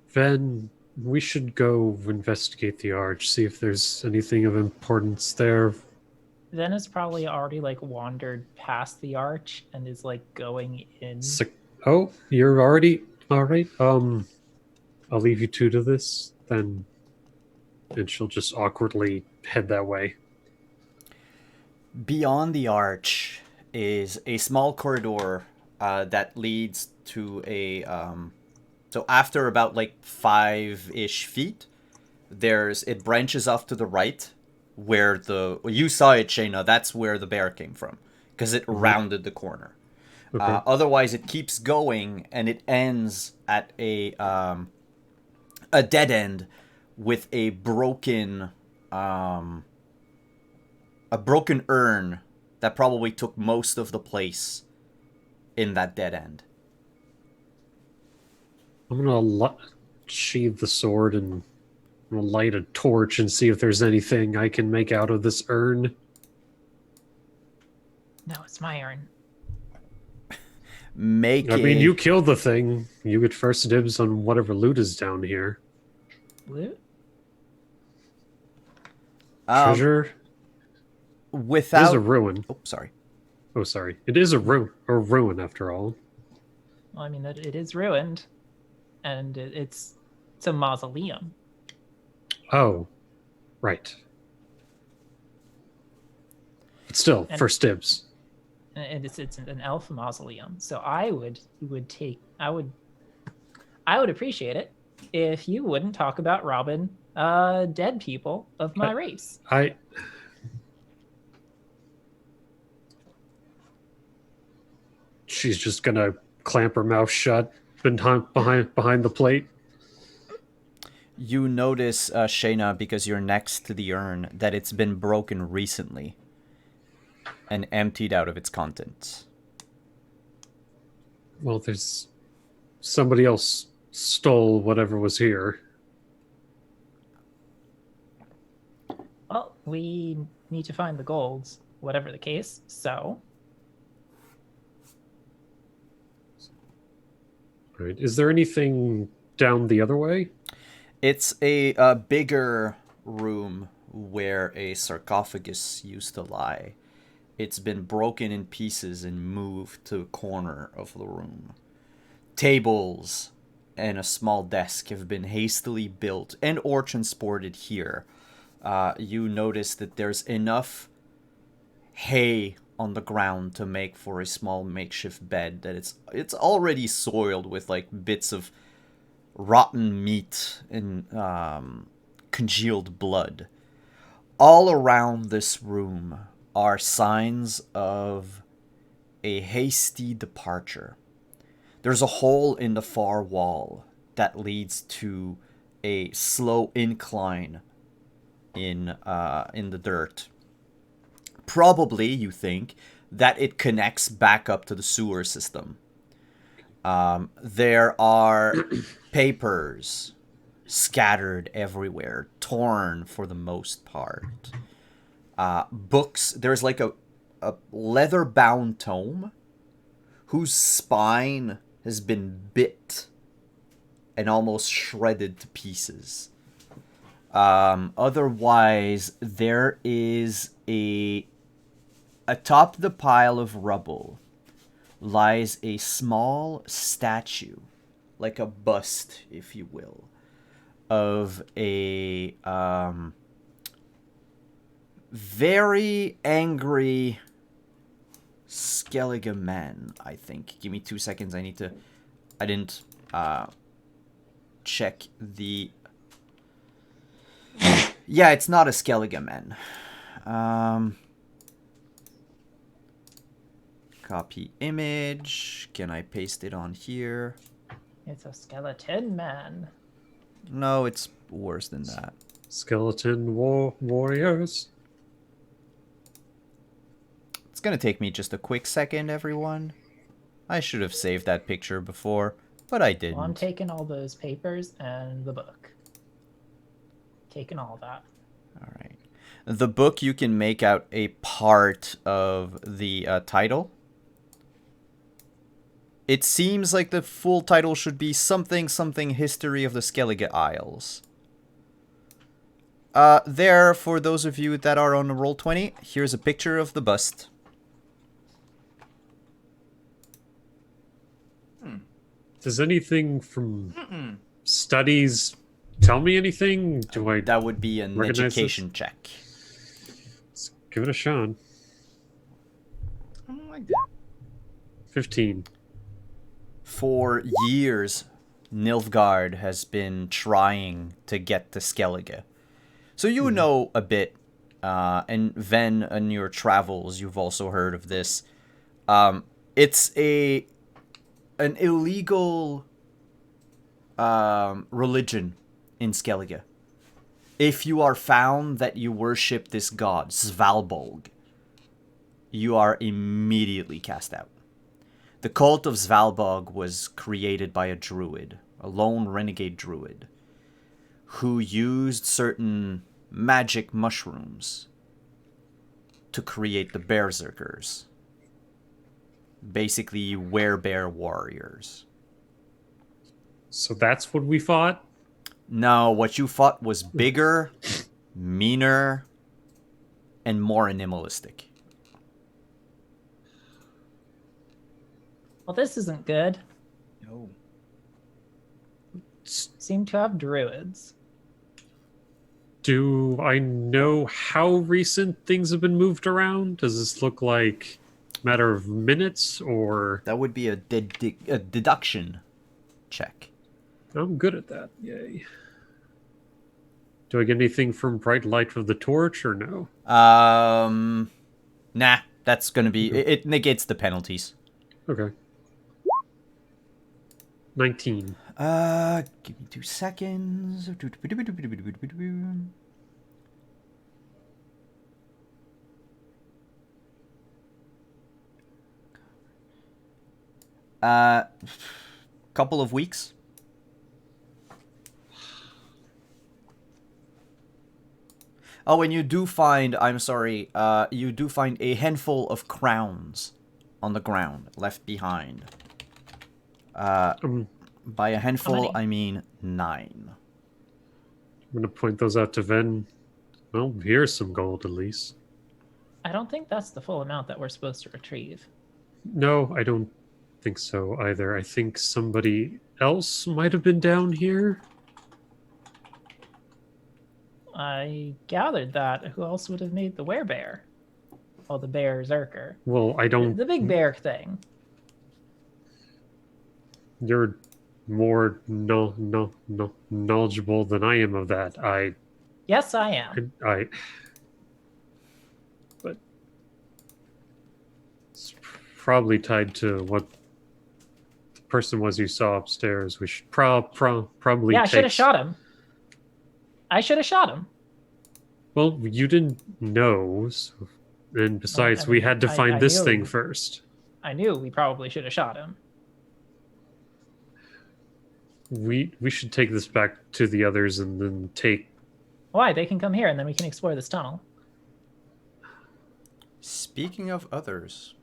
Ven, we should go investigate the arch, see if there's anything of importance there. Ven has probably already like wandered past the arch and is like going in. Oh, you're already all right. I'll leave you two to this then, and she'll just awkwardly head that way. Beyond the arch is a small corridor that leads to a so after about like 5-ish feet, it branches off to the right where you saw it, Shayna. That's where the bear came from because it rounded the corner. Okay. Otherwise, it keeps going and it ends at a dead end with a broken urn that probably took most of the place in that dead end. I'm gonna sheathe the sword and I'm gonna light a torch and see if there's anything I can make out of this urn. No, it's my urn. I mean, you killed the thing. You get first dibs on whatever loot is down here. Loot? Treasure. It without is a ruin. Oh, sorry. Oh, sorry. It is a ruin after all. Well, I mean, it is ruined, and it's a mausoleum. Oh, right. But still, And- first dibs. And it's an elf mausoleum. So I would appreciate it if you wouldn't talk about robbing dead people of my race. She's just gonna clamp her mouth shut behind the plate. You notice, Shayna, because you're next to the urn, that it's been broken recently and emptied out of its contents. Well, there's somebody else stole whatever was here. Well, we need to find the golds, whatever the case. So, Right. Is there anything down the other way? It's a bigger room where a sarcophagus used to lie. It's been broken in pieces and moved to a corner of the room. Tables and a small desk have been hastily built and or transported here. You notice that there's enough hay on the ground to make for a small makeshift bed, that it's already soiled with like bits of rotten meat and congealed blood. All around this room are signs of a hasty departure. There's a hole in the far wall that leads to a slow incline in the dirt. Probably, you think, that it connects back up to the sewer system. There are papers scattered everywhere, torn for the most part. Books. There's like a leather-bound tome whose spine has been bit and almost shredded to pieces. Otherwise, there is atop the pile of rubble lies a small statue, like a bust, if you will, of a very angry Skellige man, I think. Give me 2 seconds. I didn't check the... Yeah, it's not a Skellige man. Copy image. Can I paste it on here? it's a skeleton man. No, it's worse than that. Skeleton warriors. It's gonna take me just a quick second, everyone. I should have saved that picture before, but I didn't. Well, I'm taking all those papers and the book. Taking all that. All right. The book, you can make out a part of the title. It seems like the full title should be something History of the Skellige Isles. There, for those of you that are on Roll20, here's a picture of the bust. Does anything from studies tell me anything? Do I That would be an recognize education check. Let's give it a shot? I don't like that. 15. For years, Nilfgaard has been trying to get to Skellige. So you know a bit, and Ven, in your travels, you've also heard of this. It's an illegal religion in Skellige. If you are found that you worship this god, Svalbard, you are immediately cast out. The cult of Svalbard was created by a druid, a lone renegade druid, who used certain magic mushrooms to create the berserkers. Basically, werebear warriors. So that's what we fought? No, what you fought was bigger, meaner, and more animalistic. Well, this isn't good. No. Seem to have druids. Do I know how recent things have been moved around? Does this look like a matter of minutes or... That would be a deduction check. I'm good at that. Yay. Do I get anything from Bright Light of the Torch or no? Nah, that's gonna be... It negates the penalties. Okay. 19. Give me 2 seconds. Couple of weeks. Oh, and you do find, I'm sorry, you do find a handful of crowns on the ground left behind. By a handful, many? I mean 9. I'm going to point those out to Ven. Well, here's some gold at least. I don't think that's the full amount that we're supposed to retrieve. No, I don't think so either. I think somebody else might have been down here. I gathered that. Who else would have made the werebear? Oh, the bear Zerker. Well, I don't. The big bear thing. You're more knowledgeable than I am of that. Yes, I am. But it's probably tied to what the person was you saw upstairs. We should probably. Yeah, I should have shot him. I should have shot him. Well, you didn't know, so, and besides, I we mean, had to find I this knew. thing first. I knew we probably should have shot him. We should take this back to the others and then take. Why? They can come here and then we can explore this tunnel. Speaking of others,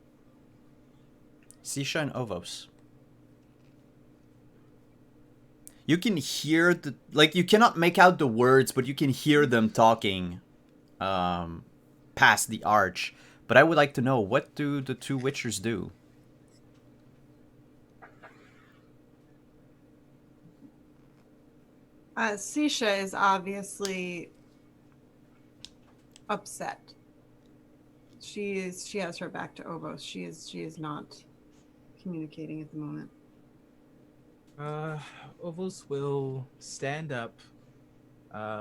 Sisha and Ovos. You can hear the, like, you cannot make out the words, but you can hear them talking past the arch. But I would like to know, what do the 2 Witchers do? Sisha is obviously upset. She has her back to Ovos. She is not communicating at the moment. Ovos will stand up,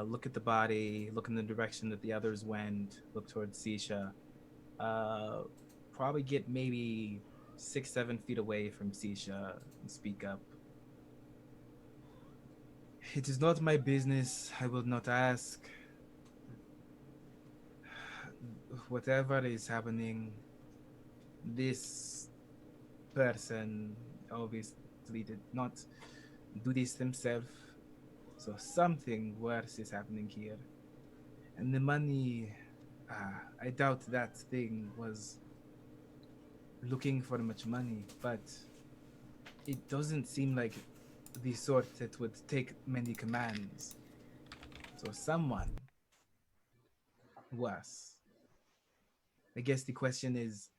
look at the body, look in the direction that the others went, look towards Sisha. Probably get maybe 6-7 feet away from Sisha and speak up. It is not my business. I will not ask. Whatever is happening, this person obviously did not do this themselves. So something worse is happening here. And the money, I doubt that thing was looking for much money, but it doesn't seem like the sort that would take many commands. So someone worse. I guess the question is,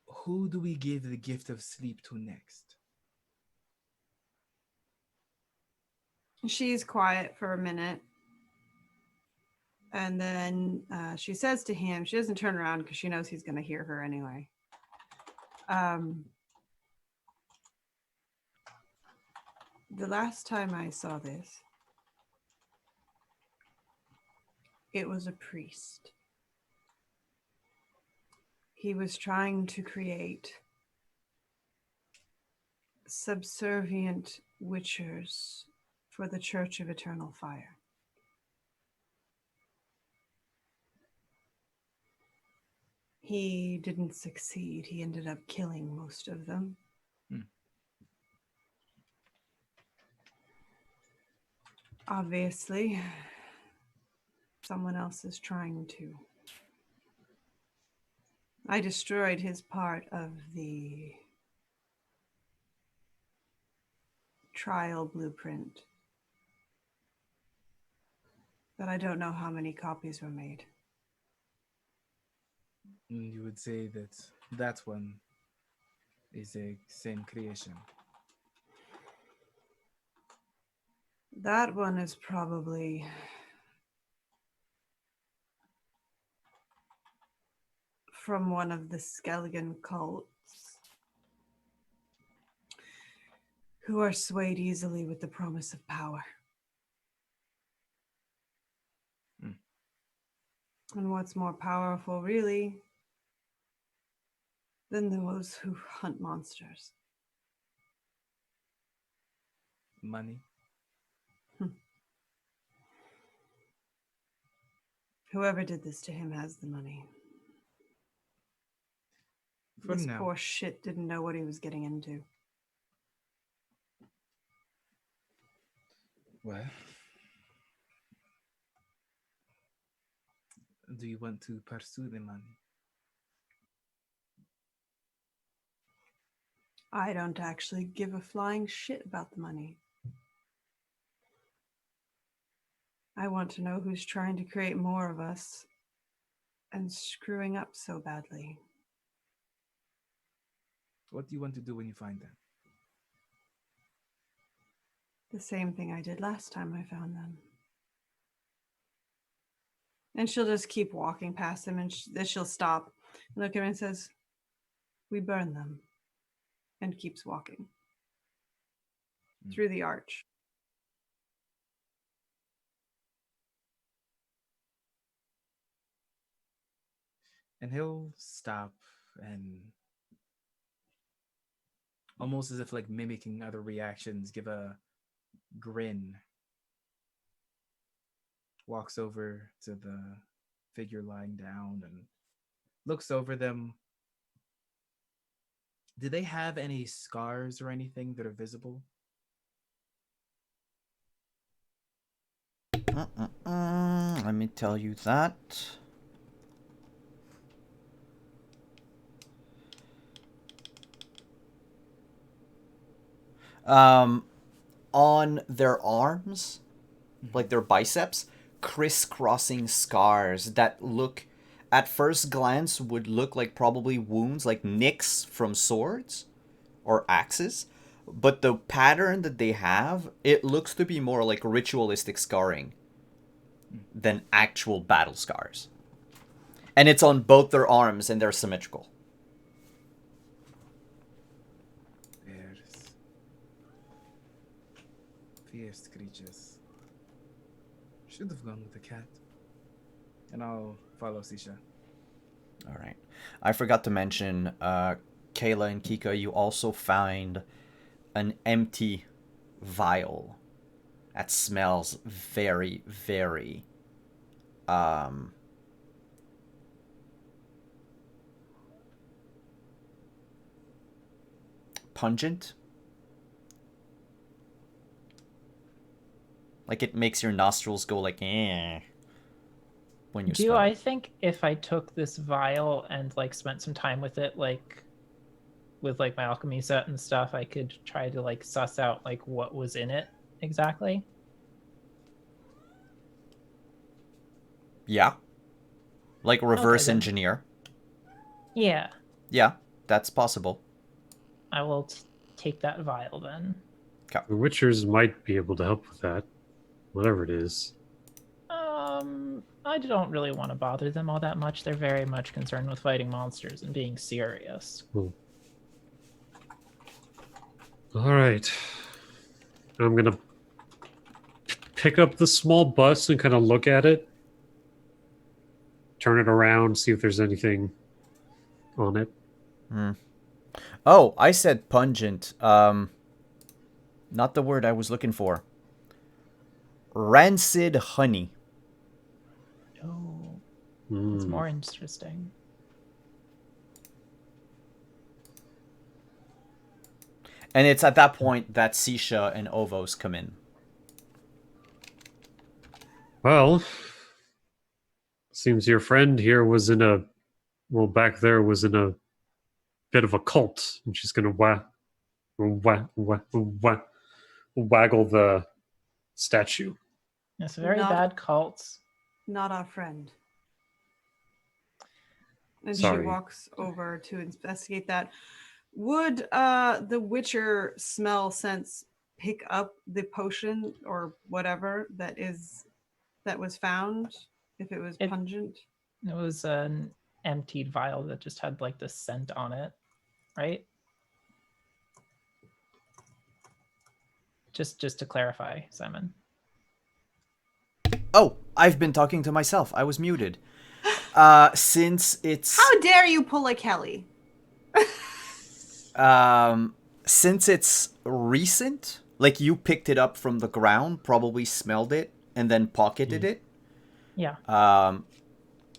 who do we give the gift of sleep to next? She's quiet for a minute. And then she says to him, she doesn't turn around because she knows he's going to hear her anyway. The last time I saw this, it was a priest. He was trying to create subservient witchers for the Church of Eternal Fire. He didn't succeed. He ended up killing most of them. Obviously, someone else is trying to. I destroyed his part of the trial blueprint, but I don't know how many copies were made. You would say that that one is a same creation. That one is probably from one of the Skelligan cults who are swayed easily with the promise of power. And what's more powerful, really, than those who hunt monsters? money? Whoever did this to him has the money. For This now. poor shit didn't know what he was getting into. Well, do you want to pursue the money? I don't actually give a flying shit about the money. I want to know who's trying to create more of us and screwing up so badly. What do you want to do when you find them? The same thing I did last time I found them. And she'll just keep walking past him, and then she'll stop and look at him and says, "We burn them," and keeps walking through the arch. And he'll stop and almost as if like mimicking other reactions, give a grin. Walks over to the figure lying down and looks over them. Do they have any scars or anything that are visible? Let me tell you that. On their arms, like their biceps, crisscrossing scars that look, at first glance, would look like probably wounds, like nicks from swords or axes. But the pattern that they have, it looks to be more like ritualistic scarring than actual battle scars. And it's on both their arms, and they're symmetrical. Fierce creatures. Should have gone with the cat. And I'll follow Sisha. All right. I forgot to mention, Kayla and Kika, you also find an empty vial that smells very, very pungent. Like it makes your nostrils go like when you Do smell I it. think if I took this vial and like spent some time with it, like with like my alchemy set and stuff, I could try to like suss out like what was in it exactly? Yeah. Like reverse then. engineer. Yeah, Yeah, that's possible. I will take that vial then. The Witchers might be able to help with that, whatever it is. I don't really want to bother them all that much. They're very much concerned with fighting monsters and being serious. All right. I'm going to pick up the small bus and kind of look at it. Turn it around, see if there's anything on it. Oh, I said pungent. Not the word I was looking for. Rancid honey. Oh, it's more interesting. And it's at that point that Sisha and Ovos come in. Well, seems your friend here was in a, well, back there was in a bit of a cult, and she's gonna waggle the statue. It's a very Not- bad cult. Not our friend. And Sorry. she walks over to investigate that. Would the Witcher smell sense pick up the potion or whatever that was found if it was It- pungent? It was an emptied vial that just had like the scent on it, right? Just to clarify, Simon. Oh, I've been talking to myself. I was muted. Since it's How dare you pull a Kelly? since it's recent, like you picked it up from the ground, probably smelled it, and then pocketed it. Yeah.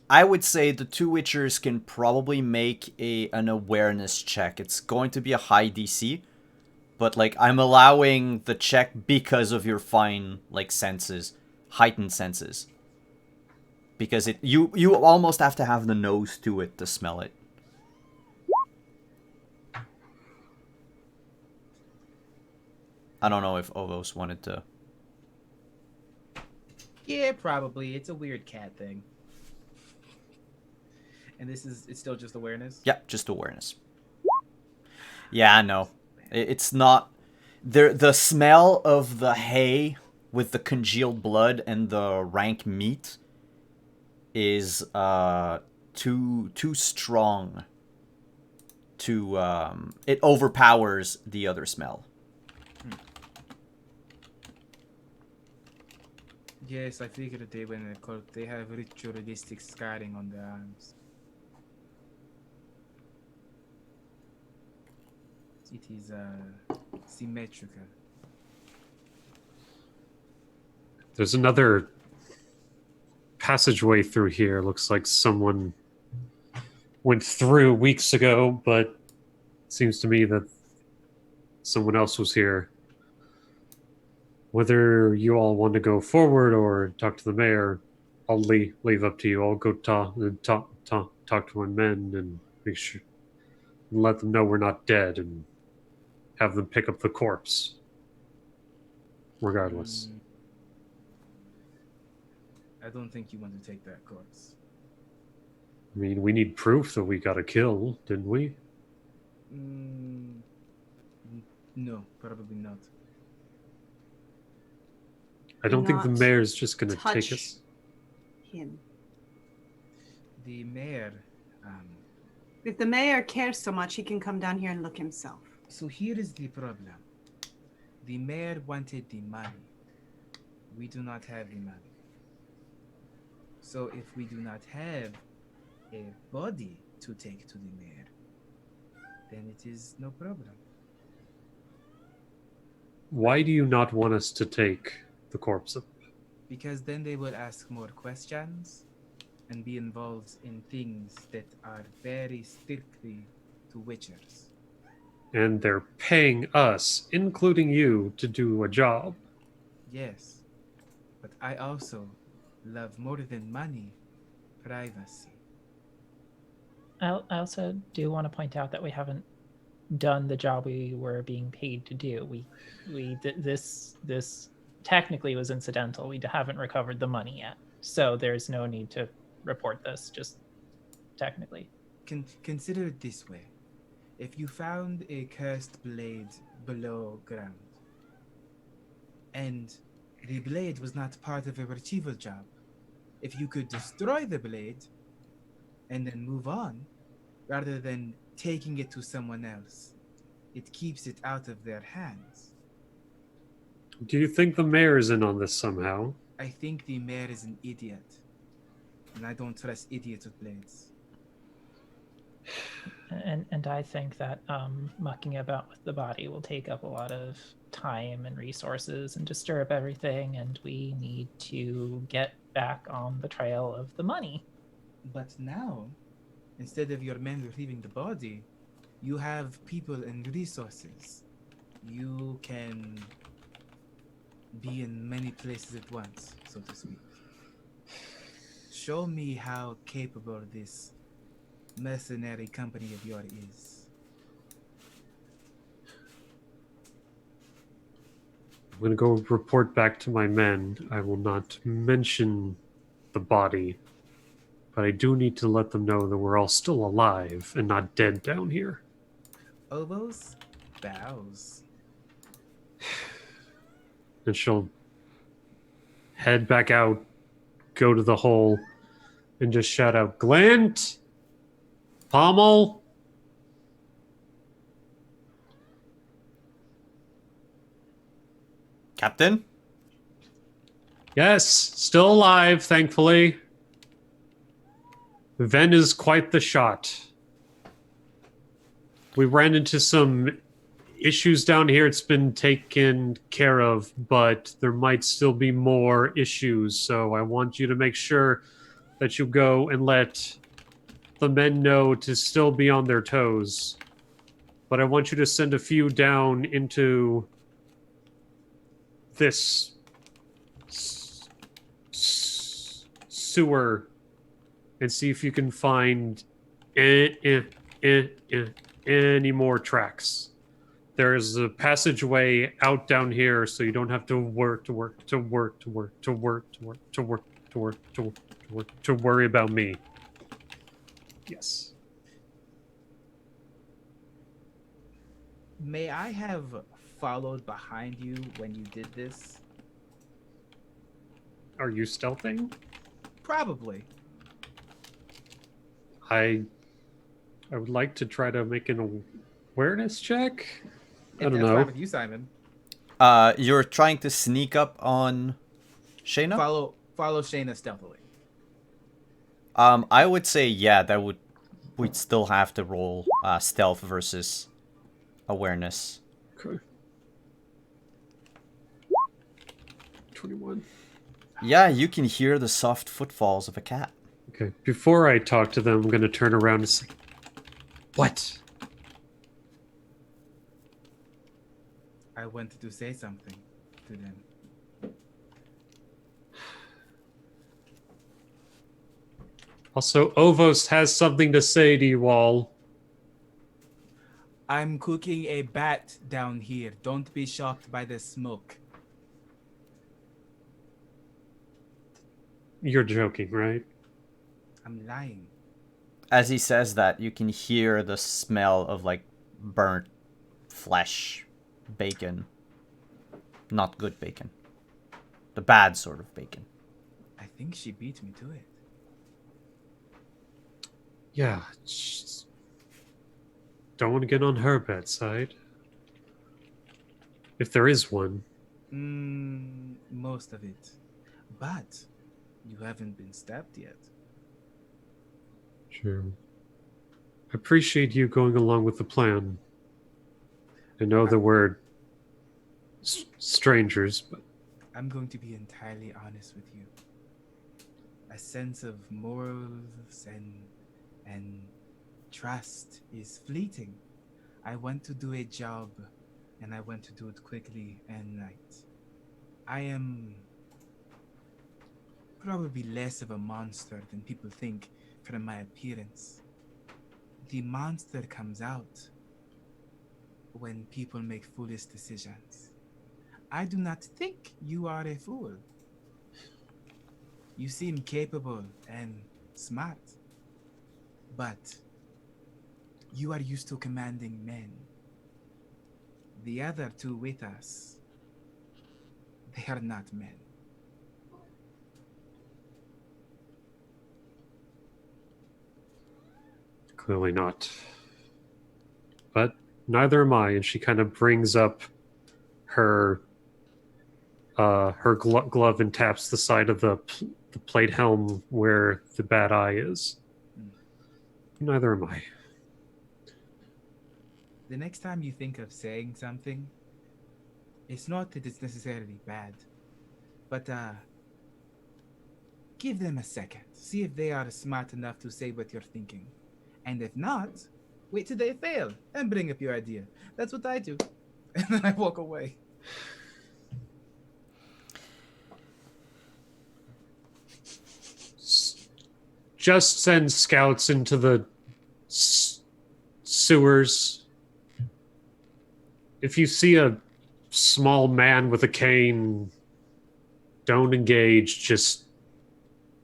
I would say the two Witchers can probably make an awareness check. It's going to be a high DC, but like I'm allowing the check because of your fine like senses, heightened senses. Because you almost have to have the nose to it to smell it. I don't know if Ovos wanted to. Yeah, probably. It's a weird cat thing. And it's still just awareness? Yeah, just awareness. Yeah, I know. It's not the smell of the hay with the congealed blood and the rank meat is too strong to it overpowers the other smell. Yes, I figured they went in a cult. They have ritualistic scarring on their arms. It is symmetrical. There's another passageway through here. Looks like someone went through weeks ago, but it seems to me that someone else was here. Whether you all want to go forward or talk to the mayor, I'll leave up to you. I'll go talk to my men and make sure and let them know we're not dead and have them pick up the corpse. Regardless. I don't think you want to take that corpse. I mean, we need proof that we got a kill, didn't we? No, probably not. I don't think the Not mayor's just going to take touch us. him. The mayor, If the mayor cares so much, he can come down here and look himself. so here is the problem. The mayor wanted the money. We do not have the money. So if we do not have a body to take to the mayor, then it is no problem. Why do you not want us to take the corpse up? Because then they will ask more questions and be involved in things that are very strictly to witchers. And they're paying us, including you, to do a job. Yes, but I also love more than money, privacy. I also do want to point out that we haven't done the job we were being paid to do. This technically was incidental. We haven't recovered the money yet, so there's no need to report this. Just technically. Consider it this way. If you found a cursed blade below ground, and the blade was not part of a retrieval job, if you could destroy the blade and then move on, rather than taking it to someone else, it keeps it out of their hands. Do you think the mayor is in on this somehow? I think the mayor is an idiot, and I don't trust idiots with blades. And I think that mucking about with the body will take up a lot of time and resources and disturb everything, and we need to get back on the trail of the money. But now, instead of your men retrieving the body, you have people and resources. You can be in many places at once, so to speak. Show me how capable this mercenary company of yours is. I'm going to go report back to my men. I will not mention the body, but I do need to let them know that we're all still alive and not dead down here. Ovos bows. And she'll head back out, go to the hole, and just shout out, Glint! Pommel! Captain? Yes, still alive, thankfully. Ven is quite the shot. We ran into some issues down here. It's been taken care of, but there might still be more issues. So I want you to make sure that you go and let the men know to still be on their toes. But I want you to send a few down into this sewer and see if you can find any more tracks. There's a passageway out down here, so you don't have to worry about me. Yes. May I have followed behind you when you did this? Are you stealthing? Probably. I would like to try to make an awareness check. I don't That's know. fine with you, Simon. You're trying to sneak up on Shayna? Follow Shayna stealthily. I would say yeah, we'd still have to roll stealth versus awareness. Okay. 21. Yeah, you can hear the soft footfalls of a cat. Okay. Before I talk to them, I'm going to turn around and say, "What?" I wanted to say something to them. Also, Ovos has something to say to you all. I'm cooking a bat down here. Don't be shocked by the smoke. You're joking, right? I'm lying. As he says that, you can hear the smell of like burnt flesh, bacon. Not good bacon. The bad sort of bacon. I think she beat me to it. Yeah. Just don't want to get on her bad side. If there is one. Most of it. But you haven't been stabbed yet. Sure. I appreciate you going along with the plan. I know that we're strangers, but I'm going to be entirely honest with you. A sense of morals and trust is fleeting. I want to do a job, and I want to do it quickly and right. I am probably less of a monster than people think from my appearance. The monster comes out when people make foolish decisions. I do not think you are a fool. You seem capable and smart, but you are used to commanding men. The other two with us, they are not men. clearly not. But neither am I, and she kind of brings up her glove and taps the side of the plate helm where the bad eye is. Neither am I. The next time you think of saying something, it's not that it's necessarily bad, but give them a second. See if they are smart enough to say what you're thinking. And if not, wait till they fail and bring up your idea. That's what I do. And then I walk away. Just send scouts into the sewers. If you see a small man with a cane, don't engage. Just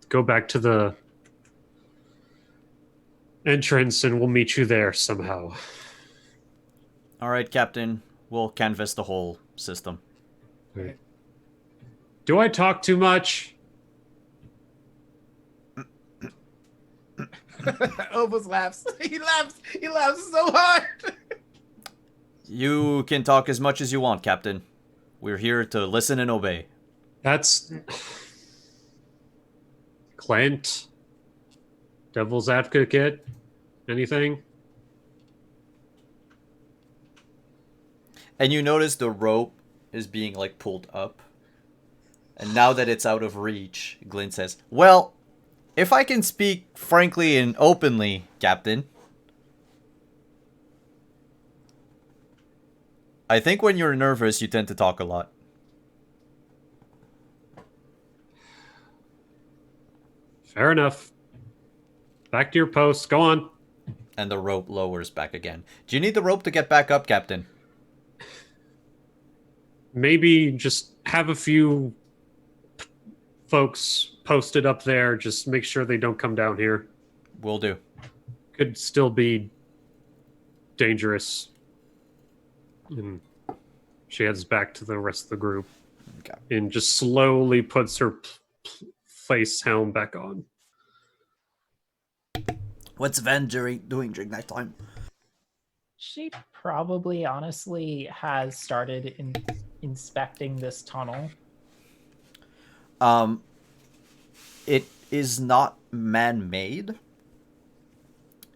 go back to the entrance and we'll meet you there somehow. All right, Captain. We'll canvass the whole system. Right. Do I talk too much? Ovos laughs. He laughs. He laughs so hard. You can talk as much as you want, Captain. We're here to listen and obey. That's Clint. Devil's advocate. Anything? And you notice the rope is being like pulled up. And now that it's out of reach, Glyn says, "Well, if I can speak frankly and openly, Captain, I think when you're nervous, you tend to talk a lot." Fair enough. Back to your post. Go on. And the rope lowers back again. Do you need the rope to get back up, Captain? Maybe just have a few folks posted up there. Just make sure they don't come down here. Will do. Could still be dangerous. And she heads back to the rest of the group Okay. and just slowly puts her face helm back on. What's Ven doing during that time? She probably honestly has started inspecting this tunnel. It is not man-made.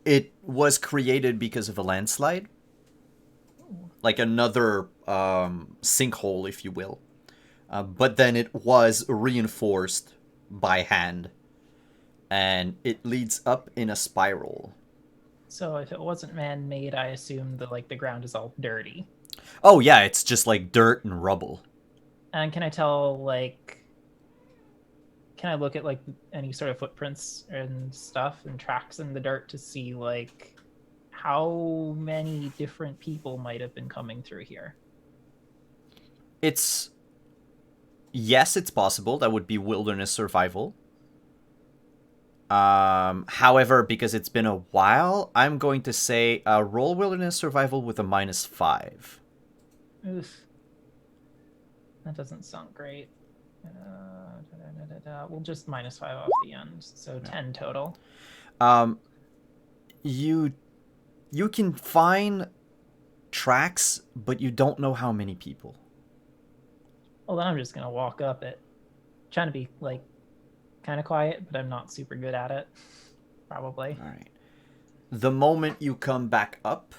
It was created because of a landslide. Like another sinkhole, if you will. But then it was reinforced by hand. And it leads up in a spiral. So if it wasn't man-made, I assume that like the ground is all dirty. Oh yeah, it's just like dirt and rubble. And can I tell like, can I look at like any sort of footprints and stuff and tracks in the dirt to see like how many different people might have been coming through here? Yes, it's possible. That would be wilderness survival. However, because it's been a while, I'm going to say roll wilderness survival with a -5. Oof. That doesn't sound great. We'll just -5 off the end, so 10 total. You can find tracks, but you don't know how many people. Well, then I'm just gonna walk up it, trying to be like kind of quiet, but I'm not super good at it. Probably. All right. The moment you come back up,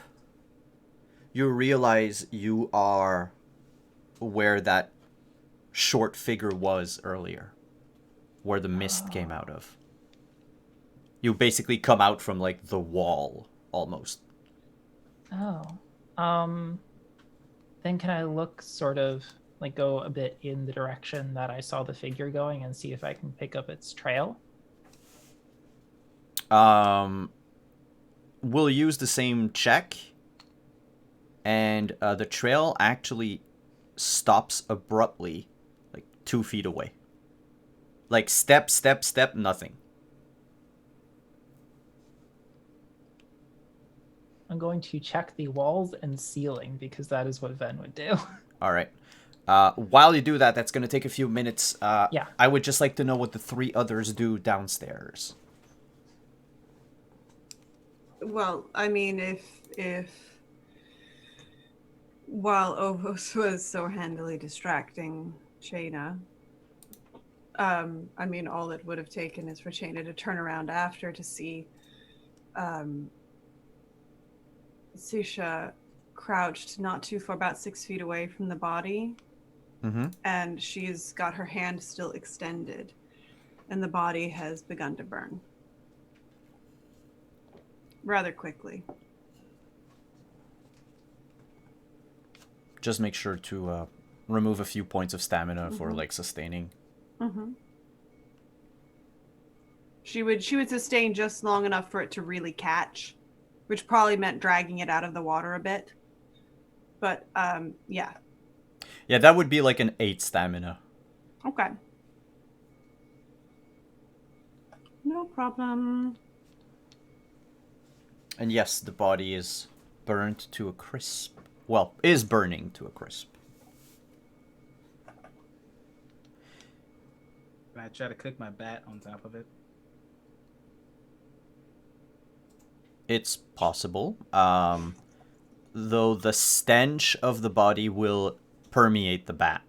you realize you are where that short figure was earlier, where the mist came out of. You basically come out from like the wall almost. Oh. Then can I look sort of like go a bit in the direction that I saw the figure going and see if I can pick up its trail? We'll use the same check, and the trail actually stops abruptly, like 2 feet away. Like step, step, step, nothing. I'm going to check the walls and ceiling because that is what Ven would do. All right. While you do that, that's going to take a few minutes. Yeah. I would just like to know what the 3 others do downstairs. Well, I mean, if while Ovos was so handily distracting Chaina, I mean, all it would have taken is for Chaina to turn around after to see Susha crouched not too far, about 6 feet away from the body, Mm-hmm. and she's got her hand still extended, and the body has begun to burn rather quickly. Just make sure to remove a few points of stamina for like sustaining. Mm-hmm. She would sustain just long enough for it to really catch, which probably meant dragging it out of the water a bit. But yeah. Yeah, that would be like an 8 stamina. Okay. No problem. And yes, the body is burnt to a crisp. Well, is burning to a crisp. Can I try to cook my bat on top of it? It's possible. Though the stench of the body will permeate the bat.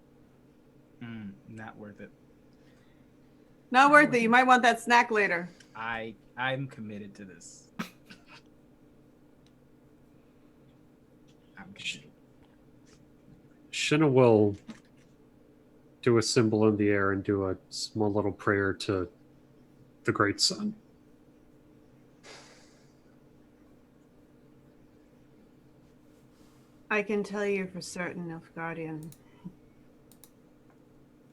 Not worth it. Not worth it. You might want that snack later. I'm committed to this. I'm committed. Shinna will do a symbol in the air and do a small little prayer to the Great Sun. I can tell you for certain, Nilfgaardian.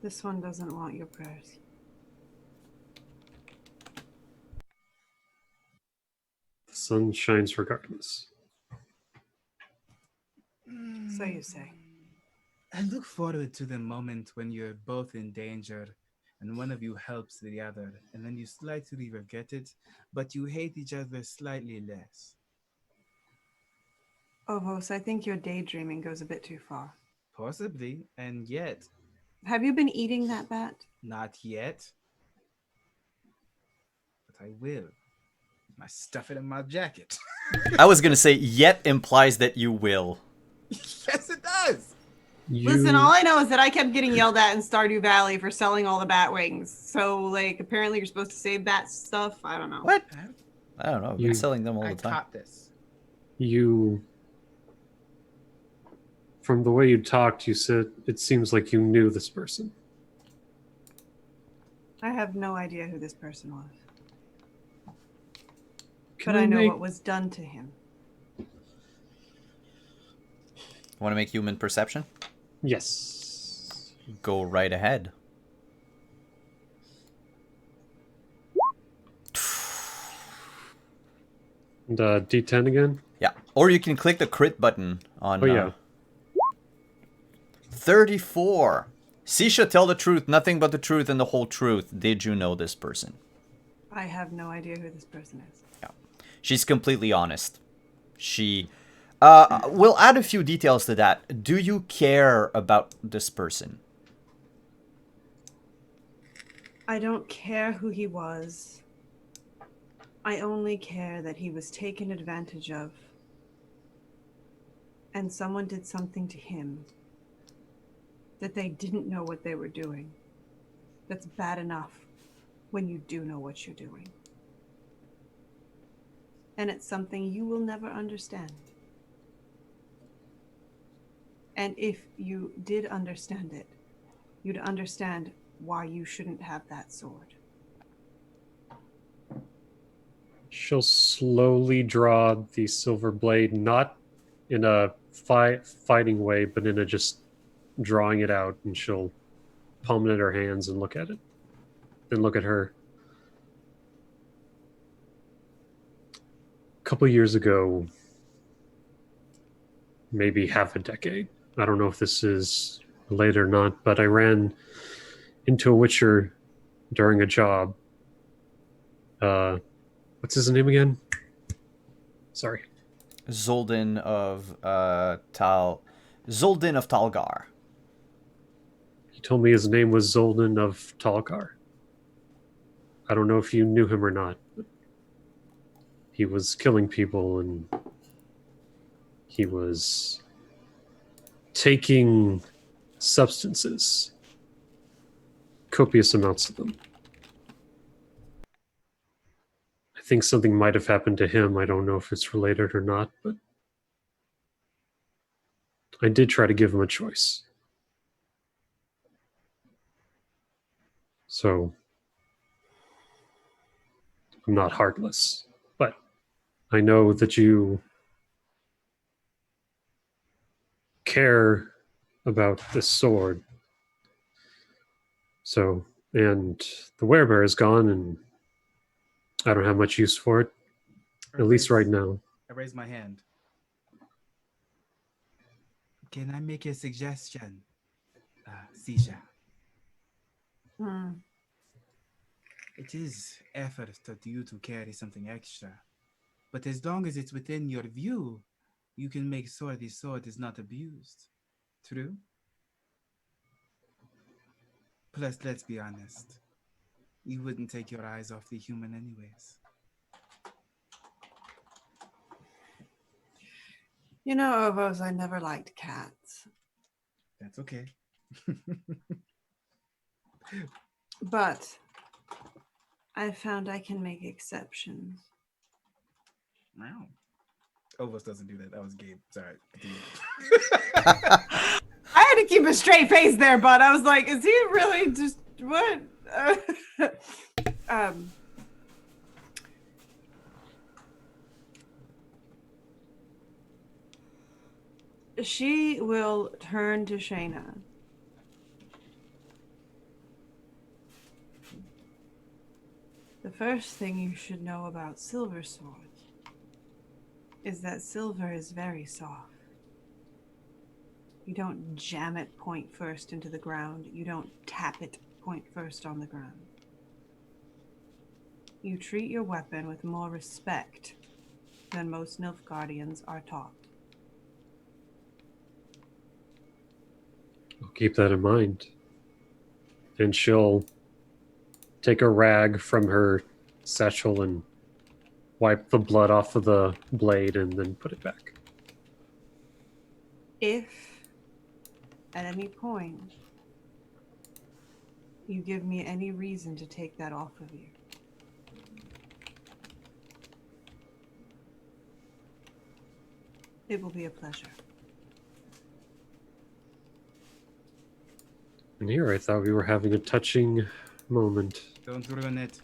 This one doesn't want your prayers. The sun shines regardless. So you say. I look forward to the moment when you're both in danger and one of you helps the other, and then you slightly regret it, but you hate each other slightly less. Ovos, I think your daydreaming goes a bit too far. Possibly, and yet, Have you been eating that bat? not yet. But I will. I stuff it in my jacket. I was gonna say, yet implies that you will. Yes, it does. Listen, all I know is that I kept getting yelled at in Stardew Valley for selling all the bat wings. So, like, apparently you're supposed to save bat stuff. I don't know. What? I don't know. I've been You- selling them all I the time. caught this. You, from the way you talked, you said it seems like you knew this person. I have no idea who this person was. Can But I know make- what was done to him. Want to make human perception? Yes. Go right ahead. And D10 again. Yeah. Or you can click the crit button on. Oh yeah. 34. Sisha, tell the truth, nothing but the truth and the whole truth. Did you know this person? I have no idea who this person is. She's completely honest. She. We'll add a few details to that. Do you care about this person? I don't care who he was. I only care that he was taken advantage of. And someone did something to him that they didn't know what they were doing. That's bad enough when you do know what you're doing. And it's something you will never understand. And if you did understand it, you'd understand why you shouldn't have that sword. She'll slowly draw the silver blade, not in a fighting way, but in a just drawing it out, and she'll palm it in her hands and look at it. Then look at her. A couple years ago, maybe half a decade, I don't know if this is related or not, but I ran into a witcher during a job. What's his name again? Sorry. Zoldan of Zoldan of Talgar. He told me his name was Zoldan of Talgar. I don't know if you knew him or not, but he was killing people and he was taking substances, copious amounts of them. I think something might have happened to him. I don't know if it's related or not, but I did try to give him a choice. So I'm not heartless, but I know that you care about this sword. So, and the werebear is gone, and I don't have much use for it, at least right now. I raise my hand. Can I make a suggestion, Sisha? It is effort to you to carry something extra, but as long as it's within your view, you can make sure the sword is not abused. True? Plus, let's be honest. You wouldn't take your eyes off the human anyways. You know, Ovos, I never liked cats. That's okay. But I found I can make exceptions. Wow. Ovos doesn't do that. That was Gabe. Sorry. Continue. I had to keep a straight face there, bud. I was like, is he really just what? She will turn to Shayna. The first thing you should know about Silver Sword is that silver is very soft. You don't jam it point first into the ground. You don't tap it point first on the ground. You treat your weapon with more respect than most Nilfgaardians are taught. I'll keep that in mind. And she'll take a rag from her satchel and wipe the blood off of the blade and then put it back. If at any point you give me any reason to take that off of you, it will be a pleasure. And here I thought we were having a touching moment. Don't ruin it.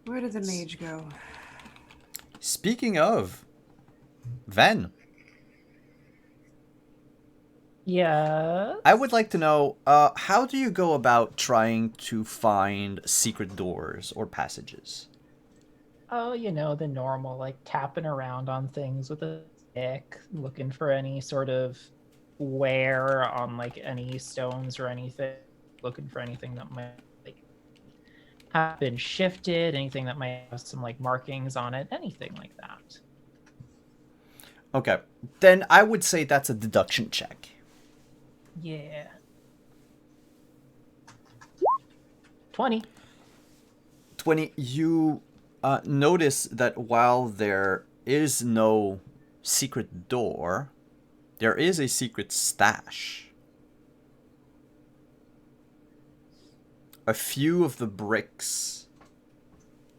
Where did the mage go? Speaking of, Ven, Yeah. I would like to know, how do you go about trying to find secret doors or passages? Oh, the normal, like tapping around on things with a stick, looking for any sort of wear on like any stones or anything, looking for anything that might like have been shifted, anything that might have some like markings on it, anything like that. Okay, then I would say that's a deduction check. Yeah. 20. 20, you notice that while there is no secret door, there is a secret stash. A few of the bricks,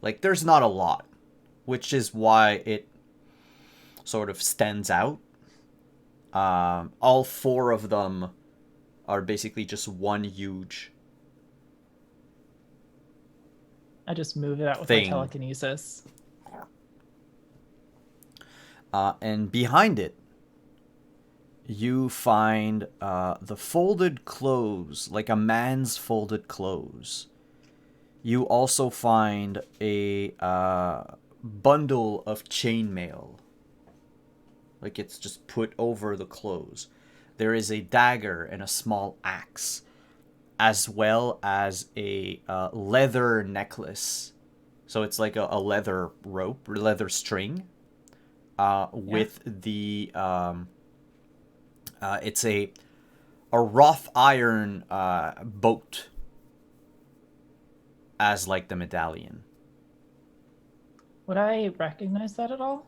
like there's not a lot, which is why it sort of stands out. All four of them are basically just one huge I just move it out with thing. my telekinesis. And behind it, you find the folded clothes, like a man's folded clothes. You also find a bundle of chainmail. Like it's just put over the clothes. There is a dagger and a small axe, as well as a leather necklace. So it's like a leather rope, or leather string, with the it's a wrought iron boat as like the medallion. Would I recognize that at all?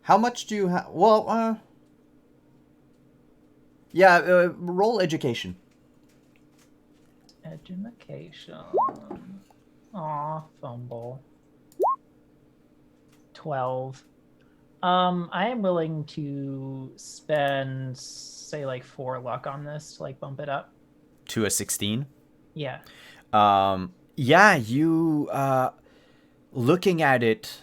How much do you have? Well, yeah, roll education. Education. Aw, fumble. 12. I am willing to spend, say, like 4 luck on this to like bump it up. To a 16? Yeah. Yeah, you, looking at it,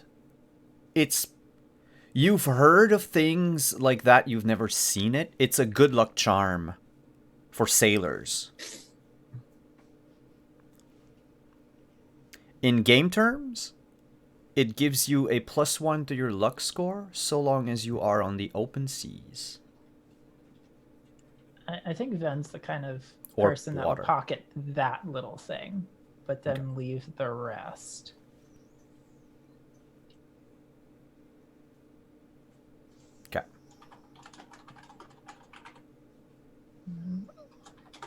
you've heard of things like that, you've never seen it. It's a good luck charm for sailors. In game terms, it gives you a +1 to your luck score so long as you are on the open seas. I think Ven's the kind of Or person that water. would pocket that little thing, but then leave the rest. Okay.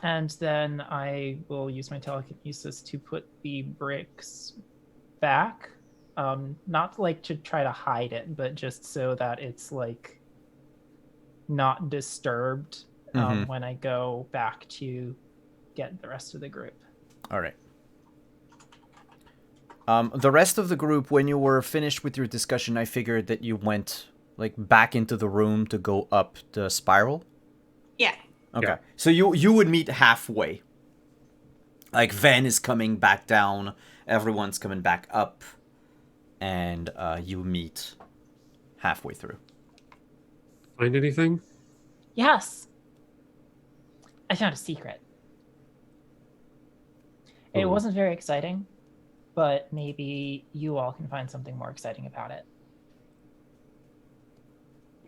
And then I will use my telekinesis to put the bricks back. Not like to try to hide it, but just so that it's like not disturbed when I go back to get the rest of the group. All right. The rest of the group, when you were finished with your discussion, I figured that you went like back into the room to go up the spiral. Yeah. Okay, Yeah. so you would meet halfway. Like Ven is coming back down, everyone's coming back up, and you meet halfway through. Find anything? Yes. I found a secret. It Ooh. wasn't very exciting, but maybe you all can find something more exciting about it.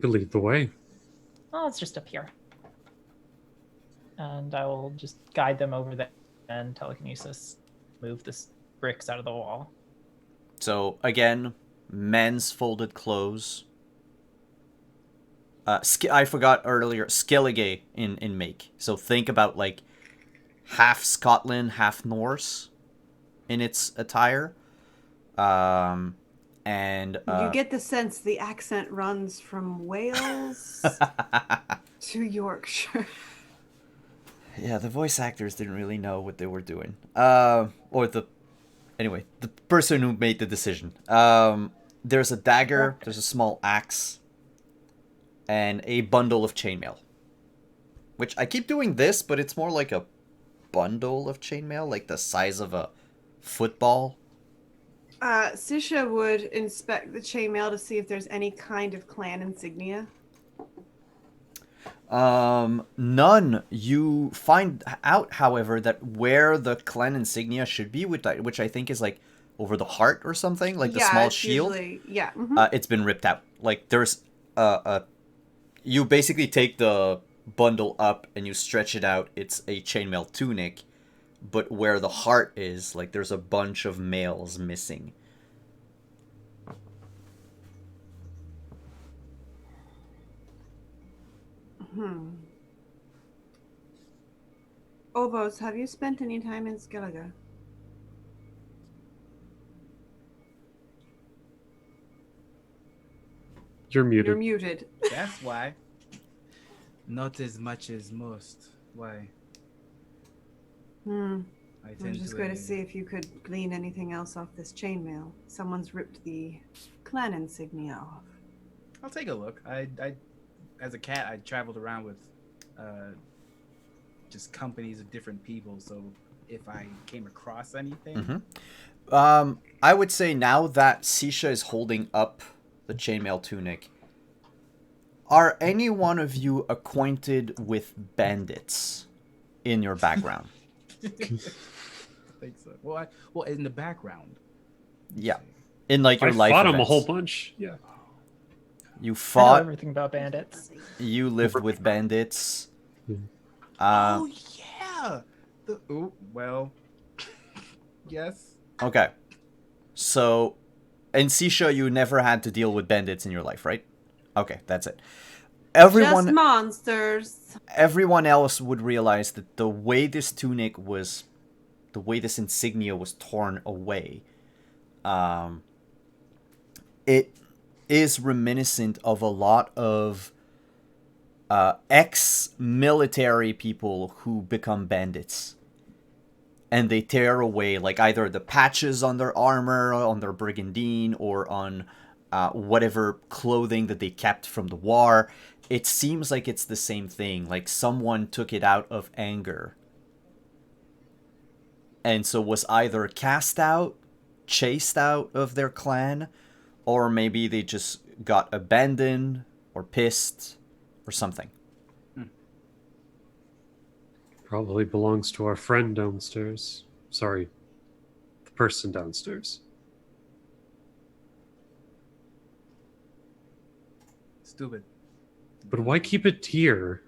You lead the way. Oh, it's just up here. And I will just guide them over there and telekinesis move the bricks out of the wall. So again, men's folded clothes. I forgot earlier, Skellige in make. So think about like half Scotland, half Norse in its attire. And You get the sense the accent runs from Wales to Yorkshire. yeah, the voice actors didn't really know what they were doing. Anyway, the person who made the decision. There's a dagger, there's a small axe, and a bundle of chainmail. Which I keep doing this, but it's more like a bundle of chainmail, like the size of a football. Sisha would inspect the chainmail to see if there's any kind of clan insignia. None. You find out, however, that where the clan insignia should be, which I think is like over the heart or something, like the small it's shield. Usually, yeah. Mhm. It's been ripped out. Like there's you basically take the bundle up and you stretch it out. It's a chainmail tunic, but where the heart is, like there's a bunch of mails missing. Ovos, have you spent any time in Skellige? You're muted. You're muted. That's why. Not as much as most. Why? I I was just going to see if you could glean anything else off this chainmail. Someone's ripped the clan insignia off. I'll take a look. I as a cat, I traveled around with just companies of different people. So if I came across anything, I would say now that Sisha is holding up the chainmail tunic, are any one of you acquainted with bandits in your background? I think so. Well, in the background. Yeah. In like your I life fought them a events. whole bunch. Yeah. You I know fought, everything about bandits. you lived with bandits. Oh yeah. Yes. Okay. So, in Sisha, you never had to deal with bandits in your life, right? Okay, that's it. Just monsters. Everyone else would realize that the way this insignia was torn away, it is reminiscent of a lot of ex-military people who become bandits. And they tear away like either the patches on their armor, on their brigandine, or on whatever clothing that they kept from the war. It seems like it's the same thing. Like someone took it out of anger. And so was either cast out, chased out of their clan, or maybe they just got abandoned or pissed or something. Probably belongs to our friend downstairs. Sorry, the person downstairs. Stupid. But why keep it here?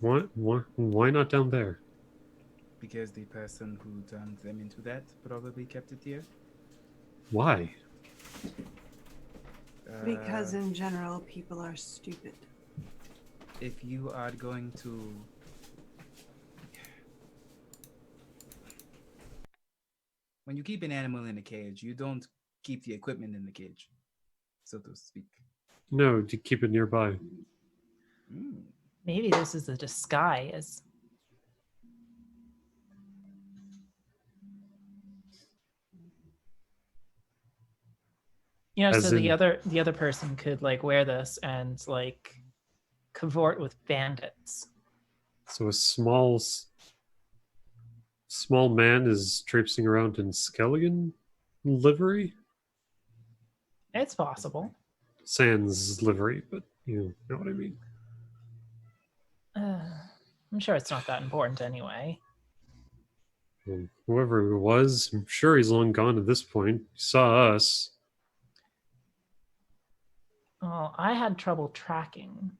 Why not down there? Because the person who turned them into that probably kept it here. Why? Because in general, people are stupid. If you are going to when you keep an animal in a cage, you don't keep the equipment in the cage, so to speak. No, to keep it nearby. Maybe this is a disguise. You know, As so in- the other person could like wear this and like cavort with bandits. So a small man is traipsing around in Skelligan livery? It's possible. Sans livery, but you know what I mean. I'm sure it's not that important anyway. Well, whoever it was, I'm sure he's long gone at this point. He saw us. Well, I had trouble tracking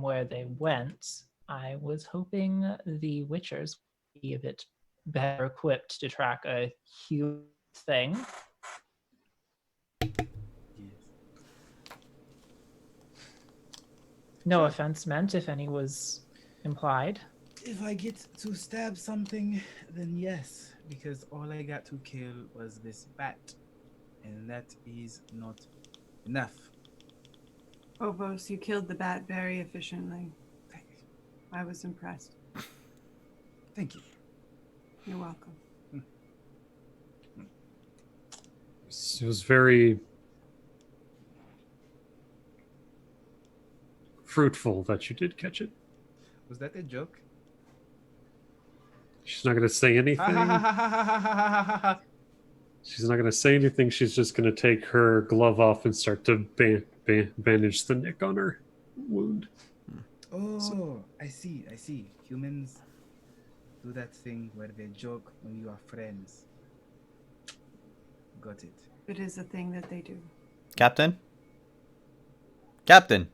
where they went. I was hoping the Witchers would be a bit better equipped to track a huge thing. No offense meant if any was implied. If I get to stab something, then yes, because all I got to kill was this bat, and that is not enough. Obos, you killed the bat very efficiently. I was impressed. Thank you. You're welcome. It was very fruitful that you did catch it. Was that a joke? She's not going to say anything. She's not going to say anything. She's just going to take her glove off and start to bandage the nick on her wound. Oh, I see. Humans do that thing where they joke when you are friends. Got it. It is a thing that they do. Captain? Captain!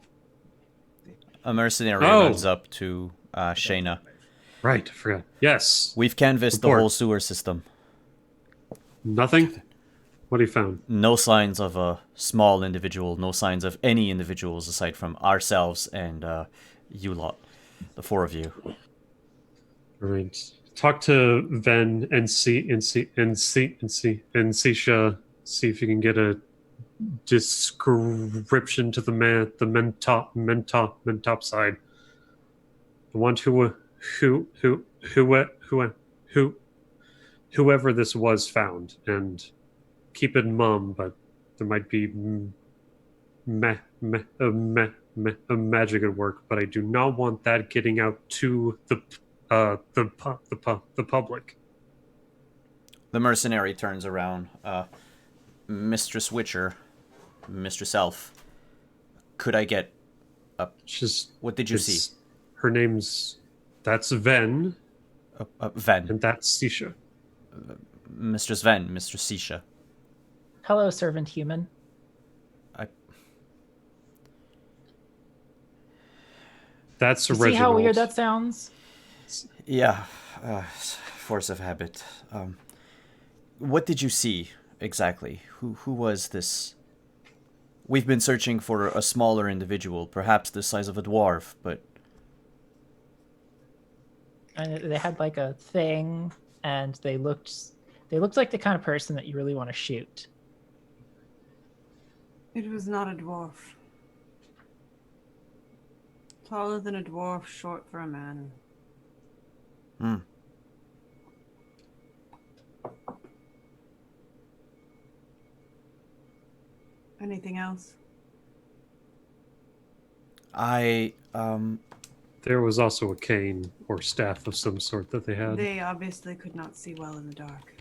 A mercenary Oh. runs up to Shayna. Right, I forgot. Yes. We've canvassed the Report. whole sewer system. Nothing? What have you found? No signs of a small individual, no signs of any individuals aside from ourselves and you lot. The four of you. All right. Talk to Ven and Sisha. See if you can get a description to the men top side. The one whoever this was found, and keep it mum, but there might be magic at work. But I do not want that getting out to the public. The mercenary turns around. Mistress Witcher, Mistress Elf, could I get... Just what did you see? Her name's... That's Ven, Ven. and that's Sisha. Mistress Ven, Mistress Sisha. Hello, servant human. That's You see Reginald. how weird that sounds? Yeah, force of habit. What did you see exactly? Who was this? We've been searching for a smaller individual, perhaps the size of a dwarf, but And they had like a thing, and they looked like the kind of person that you really want to shoot. It was not a dwarf. Taller than a dwarf, short for a man. Hmm. Anything else? There was also a cane or staff of some sort that they had. They obviously could not see well in the dark.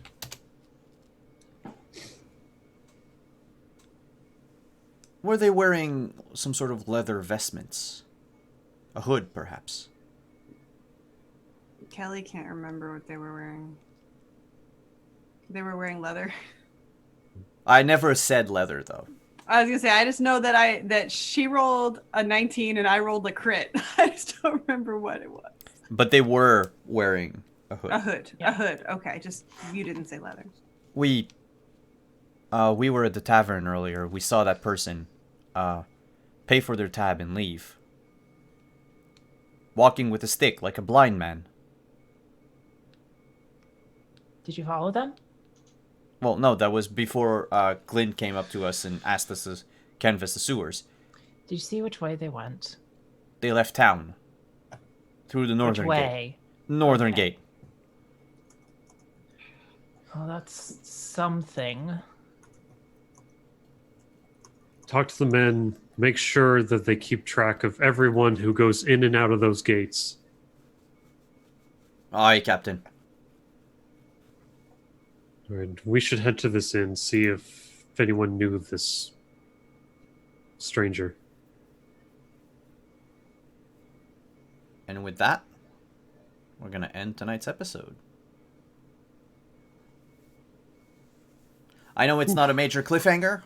were they wearing some sort of leather vestments? A hood, perhaps? Kelly can't remember what they were wearing. They were wearing leather. I never said leather, though. I was gonna say, I just know that she rolled a 19 and I rolled a crit. I just don't remember what it was. But they were wearing a hood. A hood. A hood. Okay, just you didn't say leather. We were at the tavern earlier. We saw that person pay for their tab and leave. Walking with a stick like a blind man. Did you follow them? Well, no, that was before Glyn came up to us and asked us to canvass the sewers. Did you see which way they went? They left town. Through the northern Which gate. way? Northern Okay. gate. Oh, that's something. talk to the men, make sure that they keep track of everyone who goes in and out of those gates. Aye, Captain. And we should head to this inn, see if anyone knew this stranger. And with that, we're going to end tonight's episode. I know it's not a major cliffhanger,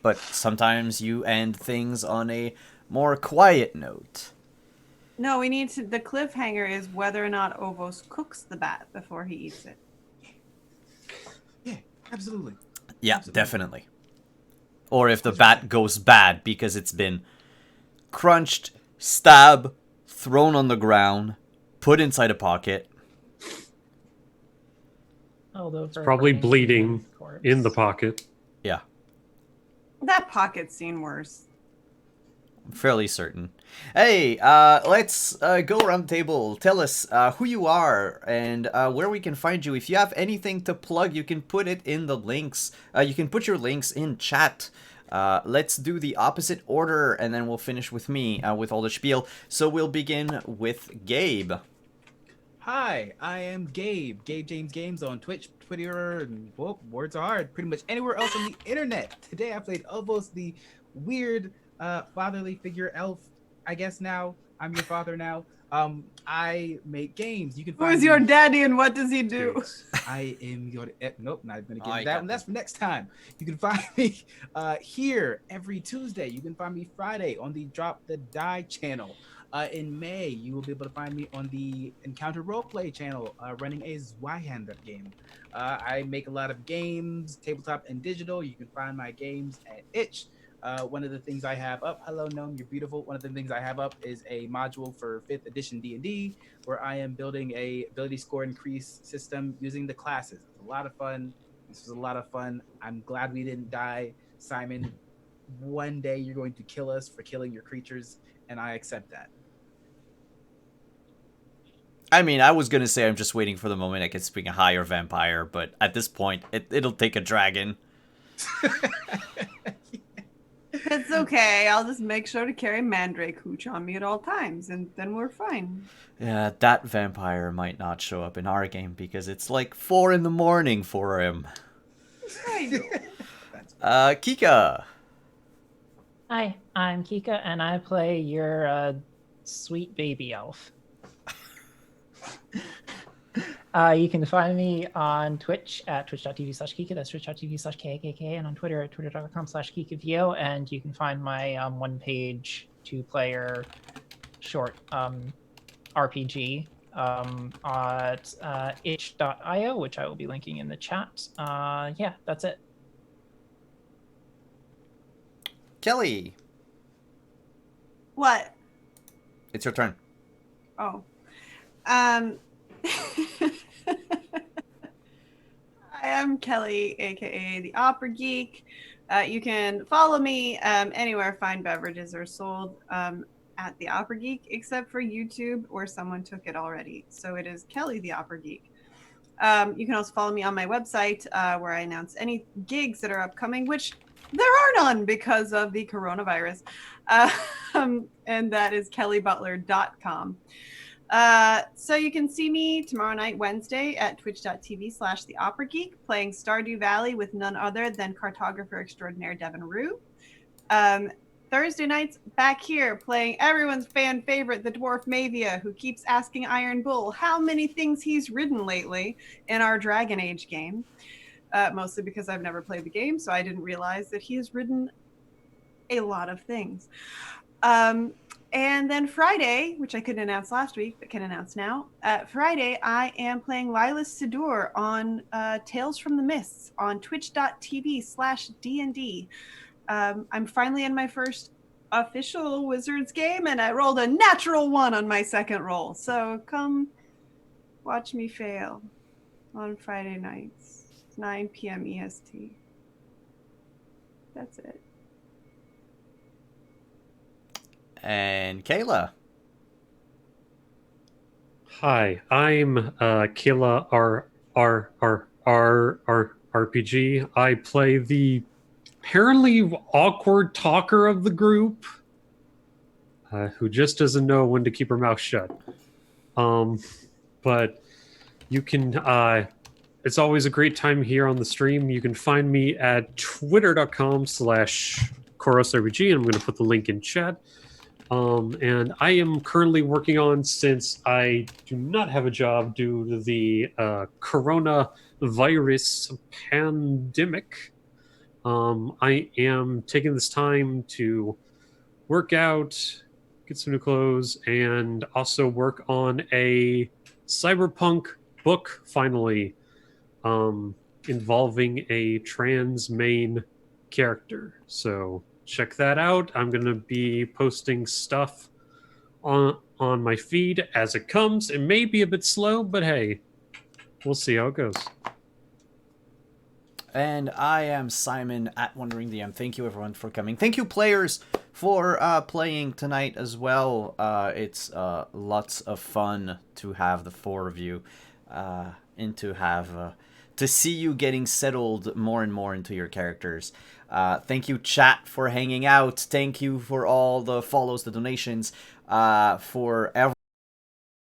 but sometimes you end things on a more quiet note. No, we need to. The cliffhanger is whether or not Ovos cooks the bat before he eats it. Yeah, absolutely. Yeah, Absolutely. definitely. Or if the bat goes bad because it's been crunched, stabbed, thrown on the ground, put inside a pocket. Although It's probably bleeding in the pocket. Yeah, That pocket's seen worse. I'm fairly certain. Hey, let's go around the table. Tell us who you are and where we can find you. If you have anything to plug, you can put it in the links. You can put your links in chat. Let's do the opposite order, and then we'll finish with me with all the spiel. So we'll begin with Gabe. Hi, I am Gabe. Gabe James Games on Twitch, Twitter, and well, words are hard. Pretty much anywhere else on the internet. Today I played Ovos, the weird fatherly figure elf. I guess now I'm your father now. I make games. You can find Who's your me- daddy and what does he do? I am your. Nope, not gonna get I into that got one. That's for next time. You can find me here every Tuesday. You can find me Friday on the Drop the Die channel. In May, you will be able to find me on the Encounter Roleplay channel, running a Zweihander game. I make a lot of games, tabletop and digital. You can find my games at Itch. One of the things I have up, hello Gnome, you're beautiful. One of the things I have up is a module for 5th edition D&D, where I am building a ability score increase system using the classes. It's a lot of fun. This was a lot of fun. I'm glad we didn't die. Simon, one day you're going to kill us for killing your creatures, and I accept that. I mean, I was gonna say I'm just waiting for the moment I can speak a higher vampire, but at this point, it'll take a dragon. It's okay. I'll just make sure to carry Mandrake Hooch on me at all times, and then we're fine. Yeah, that vampire might not show up in our game because it's like 4 in the morning for him. I know. Kika. Hi, I'm Kika, and I play your sweet baby elf. You can find me on Twitch at twitch.tv/Kika. That's twitch.tv/KKK, and on Twitter at twitter.com/KikaVio. And you can find my one-page, 2-player short RPG at itch.io, which I will be linking in the chat. Yeah, that's it. Kelly. What? It's your turn. Oh. Hi, I'm Kelly, aka the Opera Geek. You can follow me anywhere fine beverages are sold at the Opera Geek, except for YouTube, where someone took it already. So it is Kelly the Opera Geek. You can also follow me on my website, where I announce any gigs that are upcoming, which there are none because of the coronavirus. And that is kellybutler.com. So you can see me tomorrow night, Wednesday, at twitch.tv/theoperageek, playing Stardew Valley with none other than cartographer extraordinaire Devin Rue. Thursday nights, back here, playing everyone's fan favorite, the dwarf Mavia, who keeps asking Iron Bull how many things he's ridden lately in our Dragon Age game. Mostly because I've never played the game, so I didn't realize that he has ridden a lot of things. And then Friday, which I couldn't announce last week, but can announce now. Friday, I am playing Lilas Sidur on Tales from the Mists on twitch.tv/DND. I'm finally in my first official Wizards game, and I rolled a natural 1 on my second roll. So come watch me fail on Friday nights, 9 p.m. EST. That's it. And Kayla. Hi, I'm Kayla RPG. I play the apparently awkward talker of the group, who just doesn't know when to keep her mouth shut. But you can, it's always a great time here on the stream. You can find me at twitter.com/KorosRPG, and I'm going to put the link in chat. And I am currently working on, since I do not have a job due to the coronavirus pandemic, I am taking this time to work out, get some new clothes, and also work on a cyberpunk book finally, involving a trans main character. So check that out. I'm going to be posting stuff on my feed as it comes. It may be a bit slow, but hey, we'll see how it goes. And I am Simon at Wandering DM. Thank you everyone for coming. Thank you players for playing tonight as well. It's lots of fun to have the four of you and to have to see you getting settled more and more into your characters. Thank you chat for hanging out. Thank you for all the follows, the donations, for every